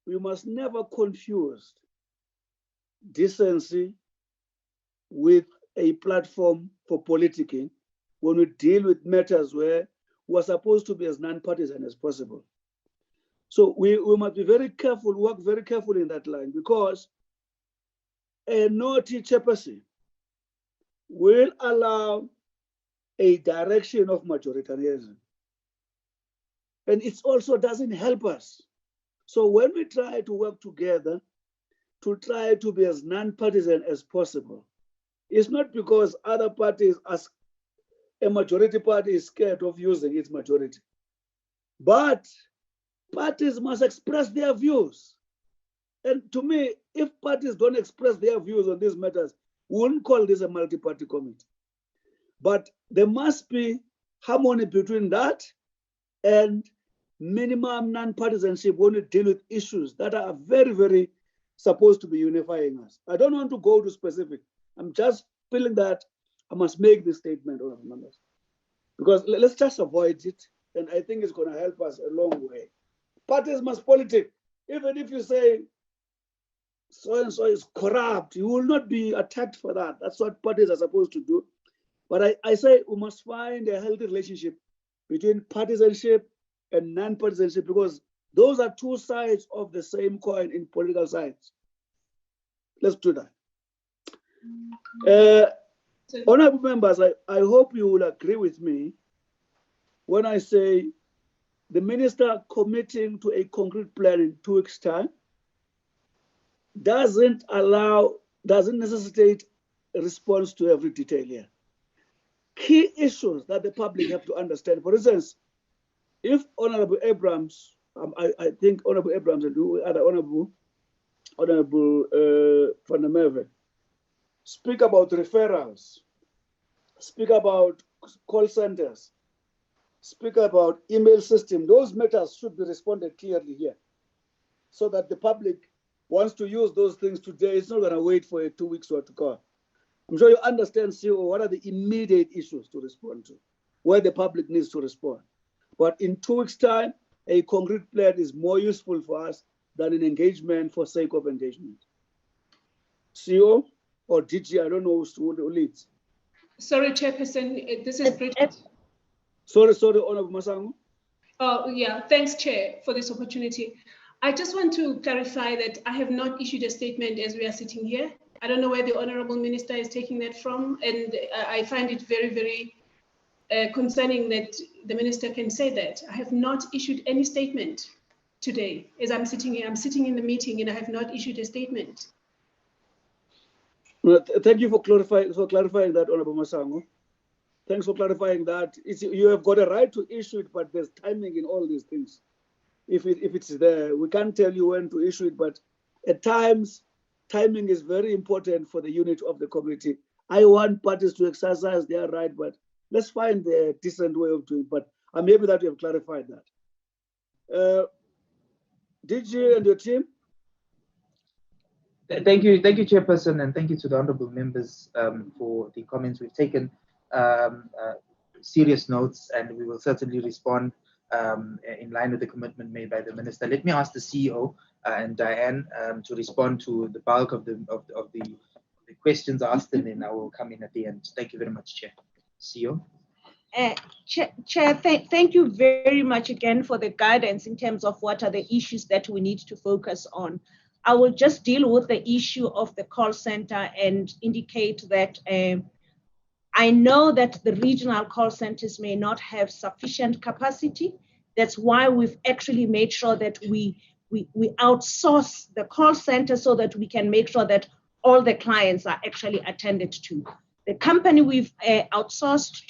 we must never confuse decency with a platform for politicking when we deal with matters where we're supposed to be as non-partisan as possible. So we must be very careful, work very carefully in that line, because a naughty chairperson will allow a direction of majoritarianism. And it also doesn't help us. So when we try to work together to try to be as non-partisan as possible, it's not because other parties, as a majority party is scared of using its majority, but parties must express their views. And to me, if parties don't express their views on these matters, we wouldn't call this a multi-party committee. But there must be harmony between that and minimum non-partisanship when we deal with issues that are very, very supposed to be unifying us. I don't want to go to specific. I'm just feeling that I must make this statement, honorable members, because let's just avoid it. And I think it's going to help us a long way. Parties must politic. Even if you say so-and-so is corrupt, you will not be attacked for that. That's what parties are supposed to do. But I say we must find a healthy relationship between partisanship and non-partisanship, because those are two sides of the same coin in political science. Let's do that. Honorable members, I hope you will agree with me when I say the minister committing to a concrete plan in 2 weeks' time doesn't necessitate a response to every detail here. Key issues that the public have to understand. For instance, if Honorable Abrams, I think Honorable Abrams and the other Honorable Van der Merwe speak about referrals, speak about call centers, speak about email system, those matters should be responded clearly here, so that the public wants to use those things today. It's not going to wait for a 2 weeks or to call. I'm sure you understand, CEO, what are the immediate issues to respond to, where the public needs to respond. But in 2 weeks' time, a concrete plan is more useful for us than an engagement for sake of engagement. CEO or DG, I don't know who leads. Sorry, Chairperson, this is Bridget. Sorry, Honorable Masango. Oh, yeah, thanks, Chair, for this opportunity. I just want to clarify that I have not issued a statement as we are sitting here. I don't know where the Honorable Minister is taking that from, and I find it very, very concerning that the Minister can say that. I have not issued any statement today as I'm sitting here. I'm sitting in the meeting and I have not issued a statement. Well, thank you for clarifying that, Honorable Masango. Thanks for clarifying that. You have got a right to issue it, but there's timing in all these things. If it's there, we can't tell you when to issue it, but at times, timing is very important for the unit of the community. I want parties to exercise their right, but let's find a decent way of doing it. But I'm happy that you have clarified that. DG and your team? Thank you, Chairperson, and thank you to the honourable members for the comments. We've taken serious notes, and we will certainly respond in line with the commitment made by the Minister. Let me ask the CEO and Diane to respond to the bulk of the questions asked, and then I will come in at the end. Thank you very much, Chair. CEO. Chair, thank you very much again for the guidance in terms of what are the issues that we need to focus on. I will just deal with the issue of the call center and indicate that I know that the regional call centers may not have sufficient capacity. That's why we've actually made sure that we outsource the call center so that we can make sure that all the clients are actually attended to. The company we've outsourced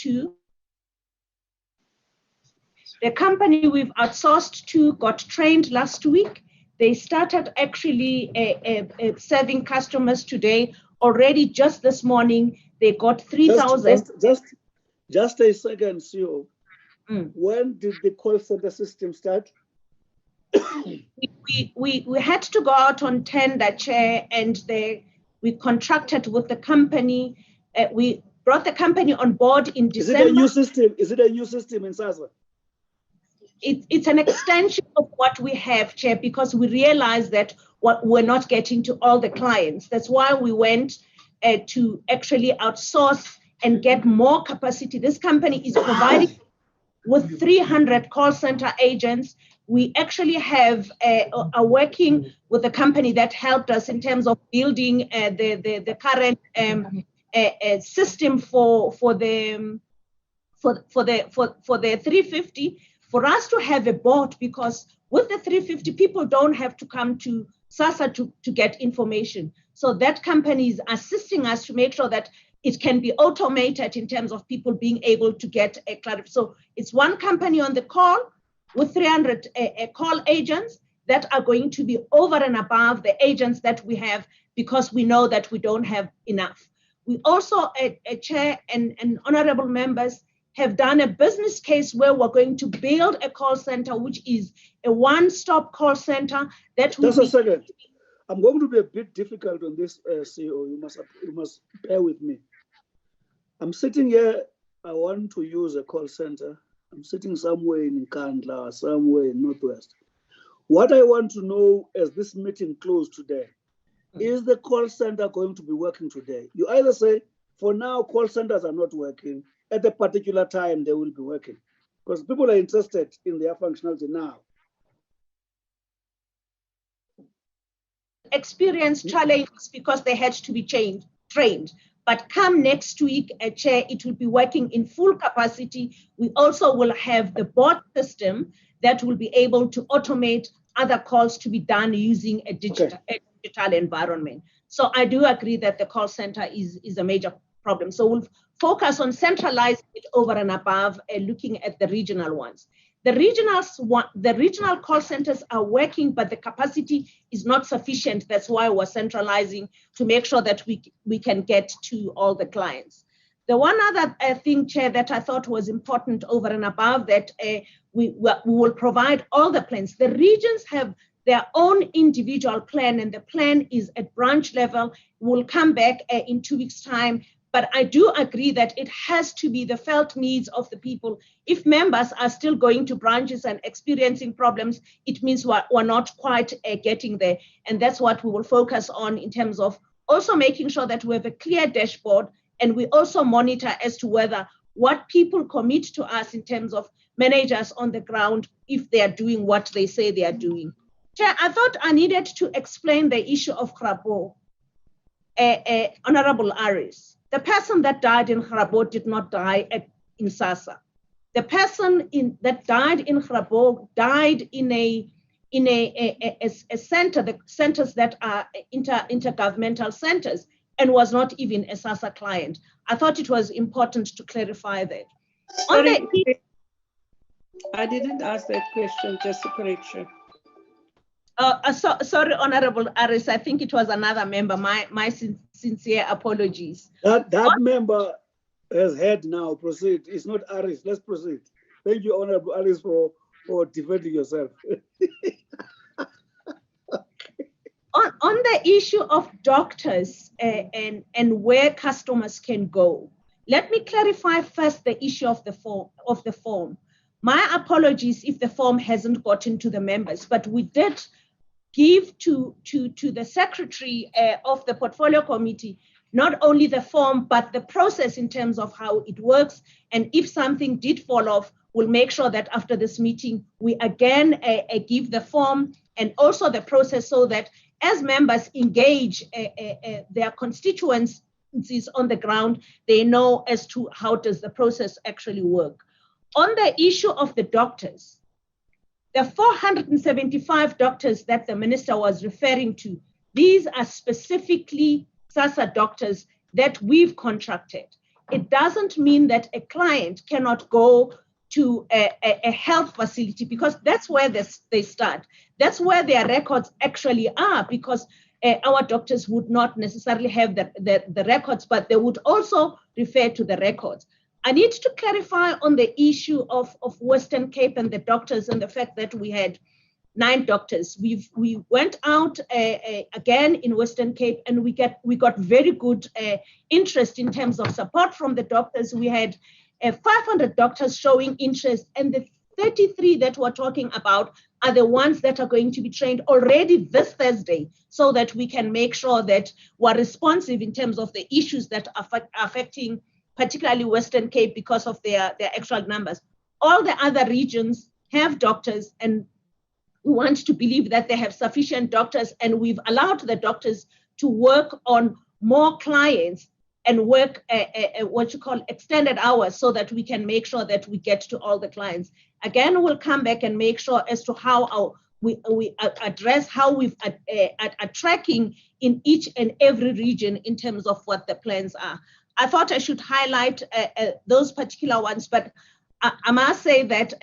to got trained last week. They started actually serving customers today. Already just this morning, they got 3,000. Just a second, CEO. When did the call center system start? We had to go out on tender, Chair, and we contracted with the company. We brought the company on board in December. Is it a new system? Is it a new system in SASSA? It's an extension of what we have, Chair, because we realized that we're not getting to all the clients. That's why we went to actually outsource and get more capacity. This company is providing with 300 call center agents. We actually are working with a company that helped us in terms of building the current system for the 350. For us to have a bot, because with the 350, people don't have to come to SASSA to get information. So that company is assisting us to make sure that it can be automated in terms of people being able to get a clarification. So it's one company on the call with 300 call agents that are going to be over and above the agents that we have, because we know that we don't have enough. We also, Chair and honorable members, have done a business case where we're going to build a call center, which is a one-stop call center that will Just a second. I'm going to be a bit difficult on this, CEO. You must bear with me. I'm sitting here. I want to use a call center. I'm sitting somewhere in Nkandla, somewhere in Northwest. What I want to know as this meeting closed today, is the call center going to be working today? You either say, for now, call centers are not working. At a particular time, they will be working, because people are interested in their functionality now. Experienced challenges because they had to be trained. But come next week, Chair, it will be working in full capacity. We also will have the bot system that will be able to automate other calls to be done using a digital environment. So I do agree that the call center is a major problem. So we'll focus on centralizing it over and above looking at the regional ones. The regional call centers are working, but the capacity is not sufficient. That's why we're centralizing to make sure that we can get to all the clients. The one other thing, Chair, that I thought was important over and above that, we will provide all the plans. The regions have their own individual plan, and the plan is at branch level. We'll come back in 2 weeks' time. But I do agree that it has to be the felt needs of the people. If members are still going to branches and experiencing problems, it means we're not quite getting there. And that's what we will focus on in terms of also making sure that we have a clear dashboard, and we also monitor as to whether what people commit to us in terms of managers on the ground, if they are doing what they say they are doing. Chair, I thought I needed to explain the issue of Krapo. Honorable Aris, the person that died in Grabo did not die in SASSA. The person that died in Grabo died in a center, the centers that are intergovernmental centers, and was not even a SASSA client. I thought it was important to clarify that. Sorry, I didn't ask that question, just a correction. Sorry, Honorable Aris, I think it was another member. My sincere apologies. That member has heard now. Proceed. It's not Aris. Let's proceed. Thank you, Honorable Aris, for defending yourself. On the issue of doctors and where customers can go, let me clarify first the issue of the form. My apologies if the form hasn't gotten to the members, but we did give to the secretary of the portfolio committee not only the form, but the process in terms of how it works. And if something did fall off, we'll make sure that after this meeting, we again give the form and also the process so that as members engage their constituencies on the ground, they know as to how does the process actually work. On the issue of the doctors, the 475 doctors that the minister was referring to, these are specifically SASSA doctors that we've contracted. It doesn't mean that a client cannot go to a health facility, because that's where they start. That's where their records actually are, because our doctors would not necessarily have the records, but they would also refer to the records. I need to clarify on the issue of Western Cape and the doctors and the fact that we had 9 doctors. We went out again in Western Cape, and we got very good interest in terms of support from the doctors. We had 500 doctors showing interest, and the 33 that we're talking about are the ones that are going to be trained already this Thursday, so that we can make sure that we're responsive in terms of the issues that are affecting particularly Western Cape because of their actual numbers. All the other regions have doctors, and we want to believe that they have sufficient doctors, and we've allowed the doctors to work on more clients and work what you call extended hours, so that we can make sure that we get to all the clients. Again, we'll come back and make sure as to how we address how we've are tracking in each and every region in terms of what the plans are. I thought I should highlight those particular ones, but I must say that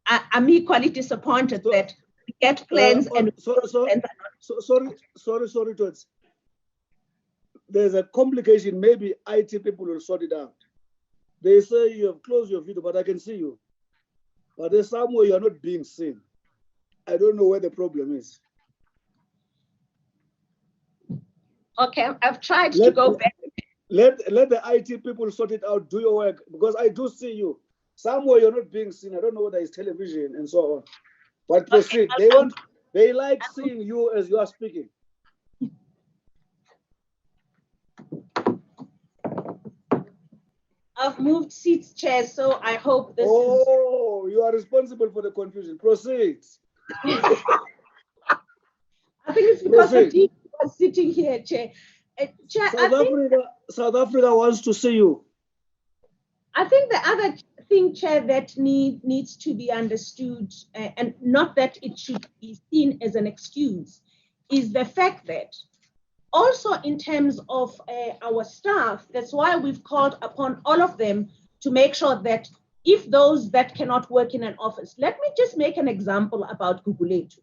I'm equally disappointed that we get plans and sorry, Tots. There's a complication. Maybe IT people will sort it out. They say you have closed your video, but I can see you. But there's somewhere you are not being seen. I don't know where the problem is. Okay, I've tried to go back. Let the IT people sort it out. Do your work, because I do see you. Somewhere you're not being seen. I don't know whether it's television and so on. But proceed. Okay, they like seeing you as you are speaking. I've moved seats, Chair, so I hope this is... Oh, you are responsible for the confusion. Proceed. I think it's because the team was sitting here, Chair. Chair, South Africa wants to see you. I think the other thing, Chair, that needs to be understood, and not that it should be seen as an excuse, is the fact that also in terms of our staff, that's why we've called upon all of them to make sure that if those that cannot work in an office, let me just make an example about Guguletu.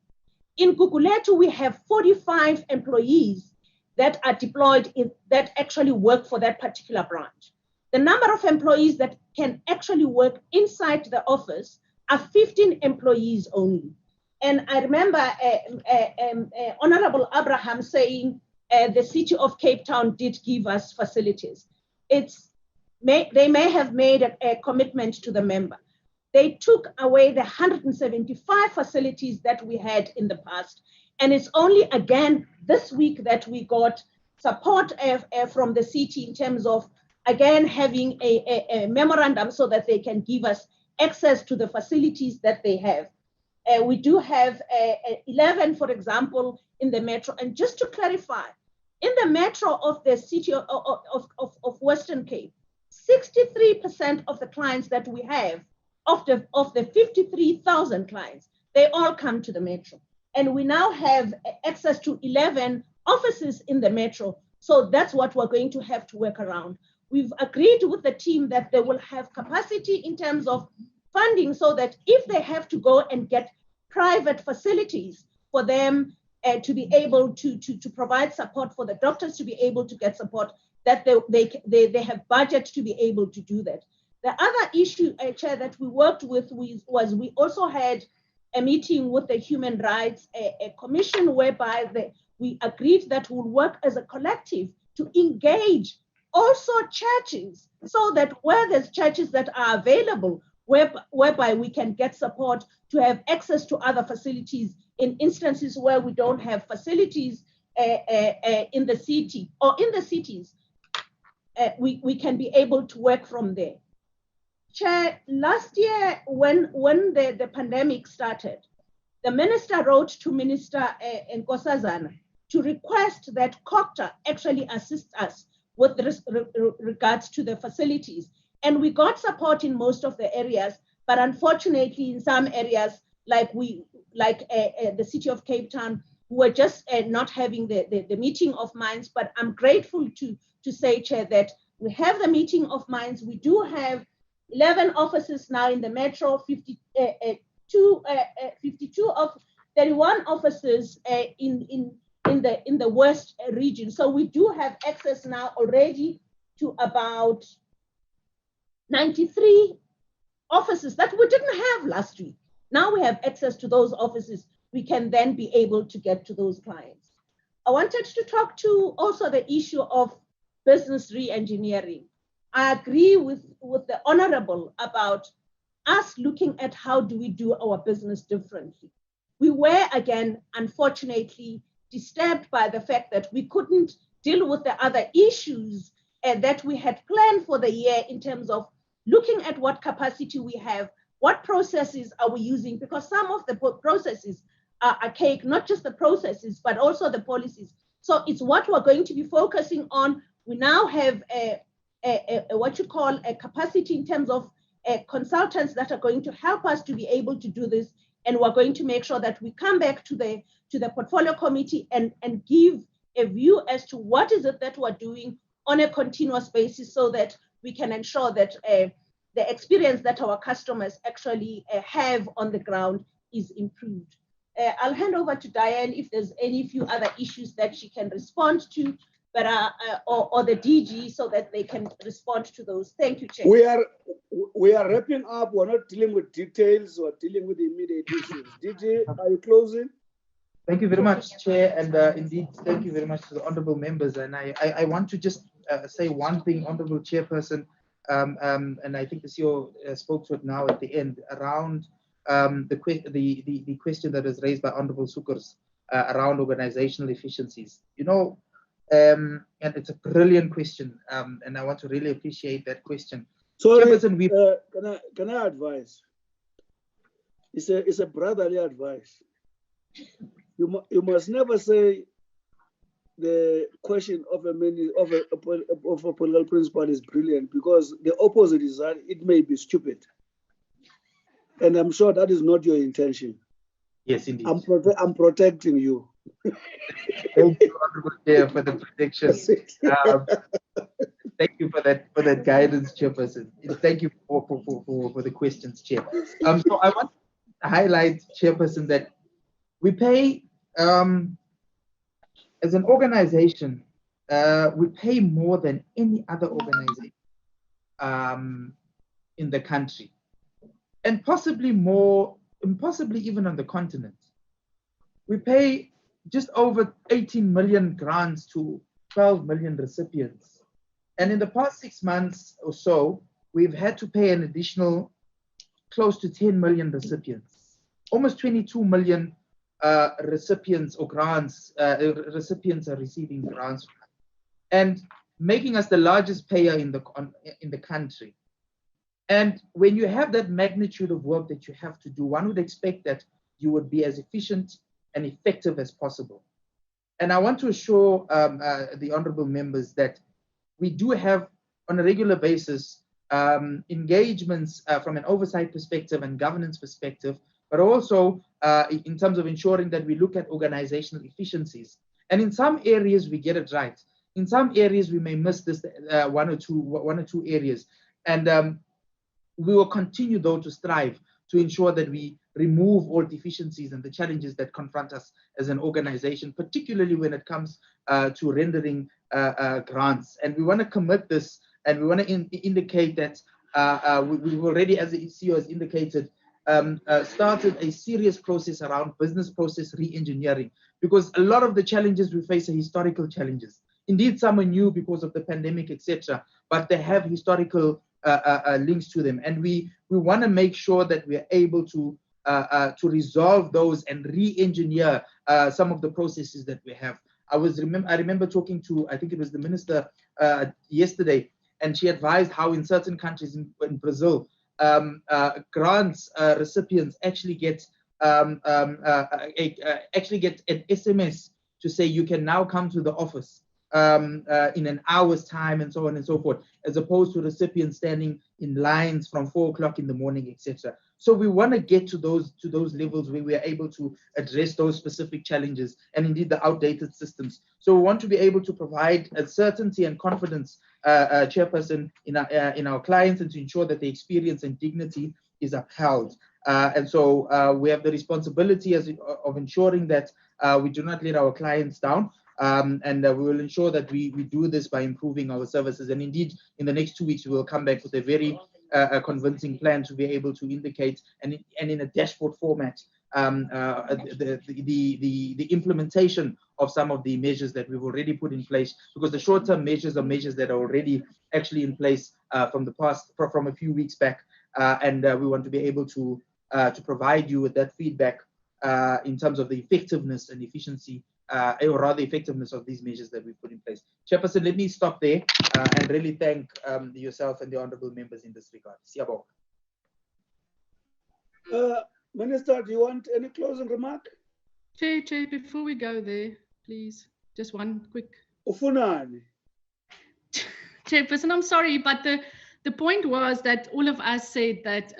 In Guguletu, we have 45 employees that are deployed that actually work for that particular branch. The number of employees that can actually work inside the office are 15 employees only. And I remember Honorable Abraham saying the city of Cape Town did give us facilities. They may have made a commitment to the member. They took away the 175 facilities that we had in the past. And it's only again this week that we got support from the city in terms of, again, having a memorandum so that they can give us access to the facilities that they have. We do have 11, for example, in the metro. And just to clarify, In the metro of the city of Western Cape, 63% of the clients that we have, of the 53,000 clients, they all come to the metro. And we now have access to 11 offices in the metro. So that's what we're going to have to work around. We've agreed with the team that they will have capacity in terms of funding so that if they have to go and get private facilities for them to be able to provide support, for the doctors to be able to get support, that they have budget to be able to do that. The other issue, Chair, that we worked with was we also had a meeting with the Human Rights Commission whereby we agreed that we'll work as a collective to engage also churches, so that where there's churches that are available, whereby we can get support to have access to other facilities in instances where we don't have facilities in the city or in the cities, we can be able to work from there. Chair, last year when the pandemic started, the minister wrote to Minister Nkosazana to request that COCTA actually assist us with regards to the facilities. And we got support in most of the areas, but unfortunately in some areas, like the city of Cape Town, we were just not having the meeting of minds. But I'm grateful to say, Chair, that we have the meeting of minds. We do have 11 offices now in the metro, 52 of 31 offices in the West region. So we do have access now already to about 93 offices that we didn't have last week. Now we have access to those offices. We can then be able to get to those clients. I wanted to talk to also the issue of business re-engineering. I agree with the Honorable about us looking at how do we do our business differently. We were, again, unfortunately, disturbed by the fact that we couldn't deal with the other issues that we had planned for the year in terms of looking at what capacity we have, what processes are we using, because some of the processes are archaic, not just the processes, but also the policies. So it's what we're going to be focusing on. We now have what you call a capacity in terms of consultants that are going to help us to be able to do this. And we're going to make sure that we come back to the portfolio committee and give a view as to what is it that we're doing on a continuous basis so that we can ensure that the experience that our customers actually have on the ground is improved. I'll hand over to Diane if there's any few other issues that she can respond to, but or the DG, so that they can respond to those. Thank you, Chair. We are wrapping up. We're not dealing with details. We're dealing with the immediate issues. DG, are you closing? Thank you very much, Chair, and indeed, thank you very much to the honourable members. And I want to just say one thing, Honourable Chairperson, and I think the CEO spoke to it now at the end, around the question that was raised by Honourable Sukers around organizational efficiencies. You know, and it's a brilliant question, and I want to really appreciate that question. Sorry, can I advise? It's a brotherly advice. You must never say the question of a political principle is brilliant, because the opposite is that it may be stupid. And I'm sure that is not your intention. Yes, indeed. I'm protecting you. Thank you, Honourable Chair, for the protection. Thank you for that guidance, Chairperson. Thank you for the questions, Chair. So I want to highlight, Chairperson, that we pay, as an organization, we pay more than any other organization in the country, and possibly more, and possibly even on the continent. We pay just over 18 million grants to 12 million recipients. And in the past 6 months or so, we've had to pay an additional close to 10 million recipients, almost 22 million recipients or grants, recipients are receiving grants, and making us the largest payer in the country. And when you have that magnitude of work that you have to do, one would expect that you would be as efficient and effective as possible. And I want to assure the honorable members that we do have on a regular basis engagements from an oversight perspective and governance perspective, but also in terms of ensuring that we look at organizational efficiencies. And in some areas we get it right. In some areas we may miss this one or two areas. And we will continue though to strive to ensure that we remove all deficiencies and the challenges that confront us as an organization, particularly when it comes to rendering grants. And we want to commit this, and we want to indicate that we've already, as the CEO has indicated, started a serious process around business process re-engineering, because a lot of the challenges we face are historical challenges. Indeed, some are new because of the pandemic, etc., but they have historical links to them. And we want to make sure that we are able to resolve those and re-engineer some of the processes that we have. I remember talking to, I think it was the minister yesterday, and she advised how in certain countries in Brazil, grants recipients actually get an SMS to say you can now come to the office in an hour's time, and so on and so forth, as opposed to recipients standing in lines from 4 o'clock in the morning, etc. So we want to get to those levels where we are able to address those specific challenges and indeed the outdated systems. So we want to be able to provide a certainty and confidence, Chairperson, in our clients, and to ensure that the experience and dignity is upheld. And so we have the responsibility of ensuring that we do not let our clients down. And we will ensure that we do this by improving our services. And indeed, in the next 2 weeks, we will come back with a very convincing plan to be able to indicate, and in a dashboard format, the implementation of some of the measures that we've already put in place, because the short-term measures are measures that are already actually in place from a few weeks back. And we want to be able to provide you with that feedback in terms of the effectiveness and efficiency, or rather effectiveness of these measures that we've put in place. Chairperson, let me stop there and really thank yourself and the honorable members in this regard. Siyabonga. Minister, do you want any closing remark? Chair, before we go there, please, just one quick. Ufunani. Chairperson, I'm sorry, but the point was that all of us said that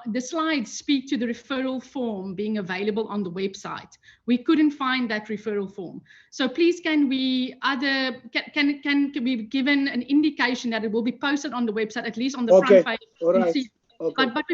the slides speak to the referral form being available on the website. We couldn't find that referral form. So please, can we be given an indication that it will be posted on the website, at least on the front page? All right. Okay. But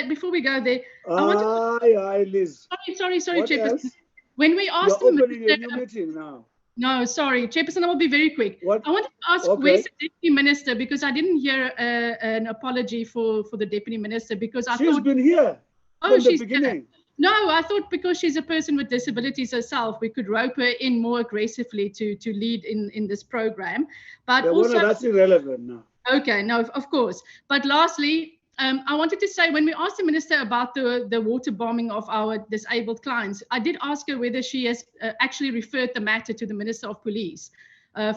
before we go there, I want to. Liz. Sorry, Chairperson. When we asked You're opening a new meeting now. No, sorry, Chairperson, I will be very quick. What? I wanted to ask, where's the Deputy Minister? Because I didn't hear an apology for the Deputy Minister, because I thought... She's been here from the beginning. No, I thought because she's a person with disabilities herself, we could rope her in more aggressively to lead in this program. But also... that's irrelevant now. Okay, no, of course. But lastly, I wanted to say, when we asked the Minister about the water bombing of our disabled clients, I did ask her whether she has actually referred the matter to the Minister of Police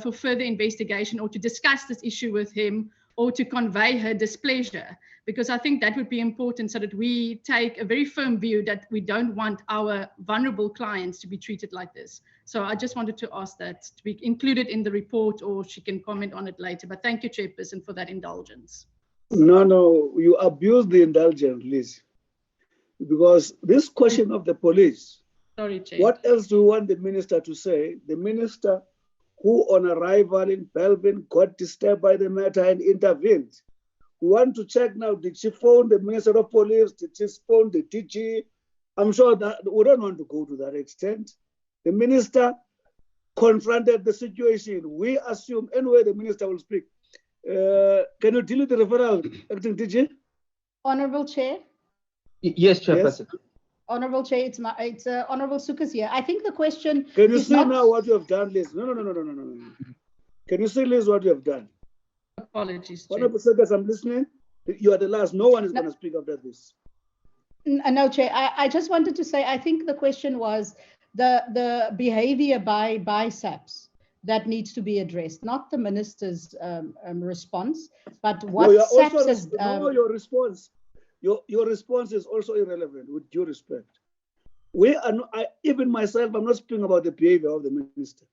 for further investigation, or to discuss this issue with him, or to convey her displeasure, because I think that would be important, so that we take a very firm view that we don't want our vulnerable clients to be treated like this. So I just wanted to ask that to be included in the report, or she can comment on it later. But thank you, Chairperson, for that indulgence. No, you abuse the indulgence, Liz. Because this question of the police, sorry, Chair. What else do you want the minister to say? The minister who on arrival in Belvin got disturbed by the matter and intervened. We want to check now, did she phone the Minister of Police? Did she phone the DG? I'm sure that we don't want to go to that extent. The minister confronted the situation. We assume anyway the minister will speak. Can you deal with the referral, Acting DG? Honorable Chair. Yes, Chairperson. Yes. Honorable Chair, it's Honorable Sukas here. I think the question. Can you see now what you have done, Liz? No. Can you see, Liz, what you have done? Apologies, Chair. Honorable Sukas, I'm listening. You are the last. No one is going to speak after this. No, Chair. I just wanted to say, I think the question was the behavior by SAPS that needs to be addressed, not the minister's response, but what SAPS has... your response. Your response is also irrelevant, with due respect. We are not, even myself, I'm not speaking about the behavior of the minister.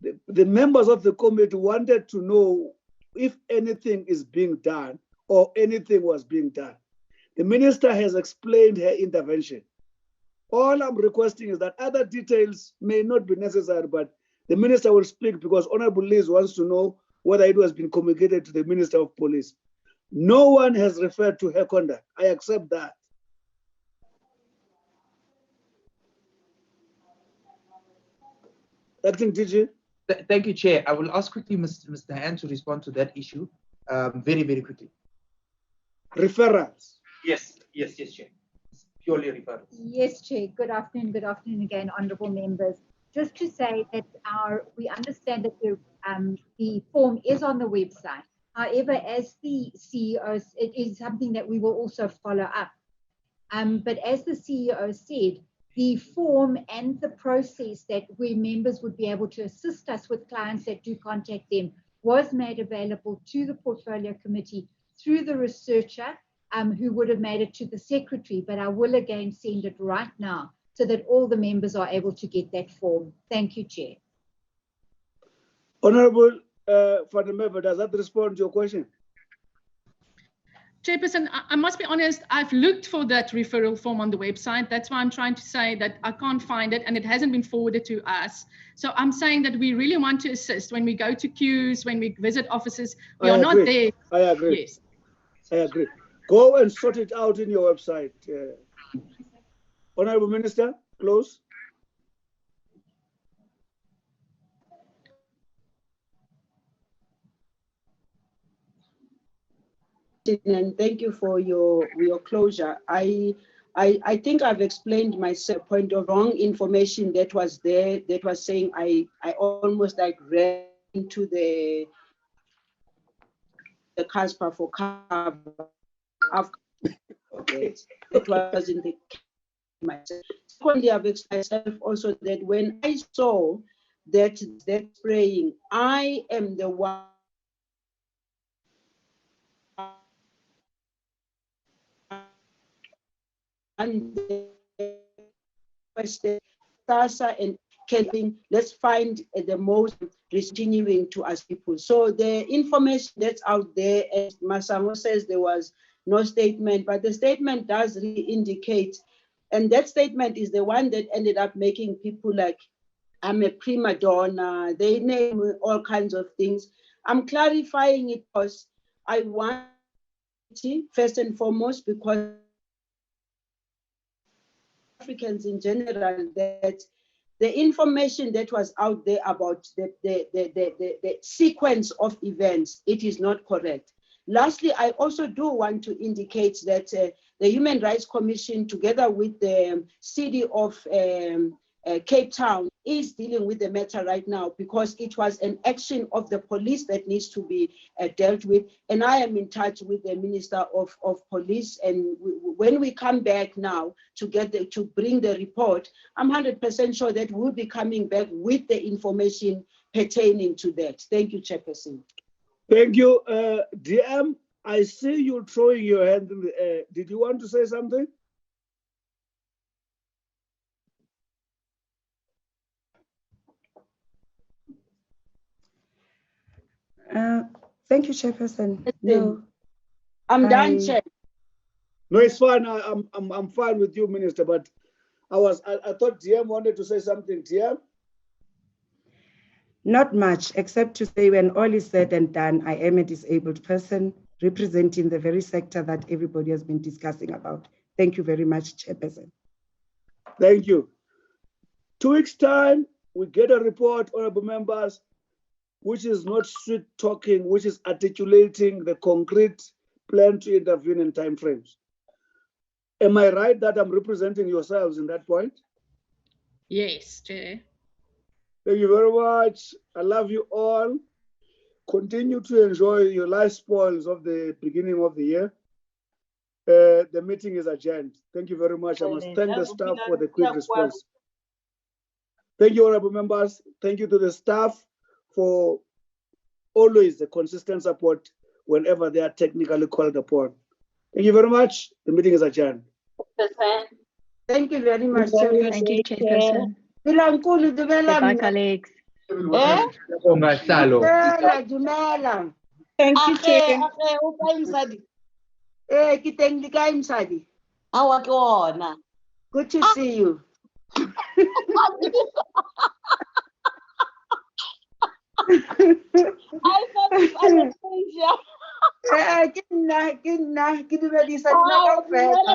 The members of the committee wanted to know if anything is being done or anything was being done. The minister has explained her intervention. All I'm requesting is that other details may not be necessary, but the minister will speak because Honorable Liz wants to know whether it has been communicated to the Minister of Police. No one has referred to her conduct. I accept that. Acting DG. Thank you, Chair. I will ask quickly Mr. Hand to respond to that issue very, very quickly. Referrals. Yes, Chair. Purely referrals. Yes, Chair. Good afternoon again, honourable members. Just to say that we understand that the form is on the website. However, as the CEO, it is something that we will also follow up. But as the CEO said, the form and the process that where members would be able to assist us with clients that do contact them was made available to the portfolio committee through the researcher who would have made it to the secretary. But I will again send it right now so that all the members are able to get that form. Thank you, Chair. Honourable for the member, does that respond to your question? Chairperson, I must be honest, I've looked for that referral form on the website. That's why I'm trying to say that I can't find it and it hasn't been forwarded to us. So I'm saying that we really want to assist when we go to queues, when we visit offices. We are not there. I agree. Yes. I agree. Go and sort it out in your website. Honourable Minister, close. And thank you for your closure. I think I've explained myself point of wrong information that was there, that was saying I almost like ran into the CASPA for cover. Okay, it wasn't the myself. Secondly, I've explained myself also that when I saw that spraying, I am the one and requested SASSA and camping. Let's find the most continuing to us people. So the information that's out there, as Masango says, there was no statement, but the statement does really indicate, and that statement is the one that ended up making people like, I'm a prima donna. They name all kinds of things. I'm clarifying it because I want, first and foremost, because Africans in general, that the information that was out there about the sequence of events, it is not correct. Lastly, I also do want to indicate that the Human Rights Commission, together with the city of Cape Town, is dealing with the matter right now because it was an action of the police that needs to be dealt with. And I am in touch with the Minister of Police. And when we come back now to bring the report, I'm 100% sure that we'll be coming back with the information pertaining to that. Thank you, Chairperson. Thank you. DM, I see you throwing your hand in the air. Did you want to say something? Thank you, Chairperson. No, I'm done, Chair. No, it's fine. I'm fine with you, Minister. But I thought DM wanted to say something. DM? Not much, except to say when all is said and done, I am a disabled person representing the very sector that everybody has been discussing about. Thank you very much, Chairperson. Thank you. 2 weeks' time, we get a report, honorable members, which is not sweet talking, which is articulating the concrete plan to intervene in timeframes. Am I right that I'm representing yourselves in that point? Yes, Chair. Thank you very much. I love you all. Continue to enjoy your life spoils of the beginning of the year. The meeting is adjourned. Thank you very much. I must thank the staff for the quick response. Thank you, honorable members. Thank you to the staff for always the consistent support whenever they are technically called upon. Thank you very much. The meeting is adjourned. Thank you very much, Thank Chairperson. you, Chairperson. Bilankulu, dumela Bye, mme. colleagues. Dumela. Thank you, Chair. O kae msadi? Ke teng le kae msadi? Awa ke ona. Good to see you. I thought it's Anastasia. Ke nna, ke dumedisa lena kaofela.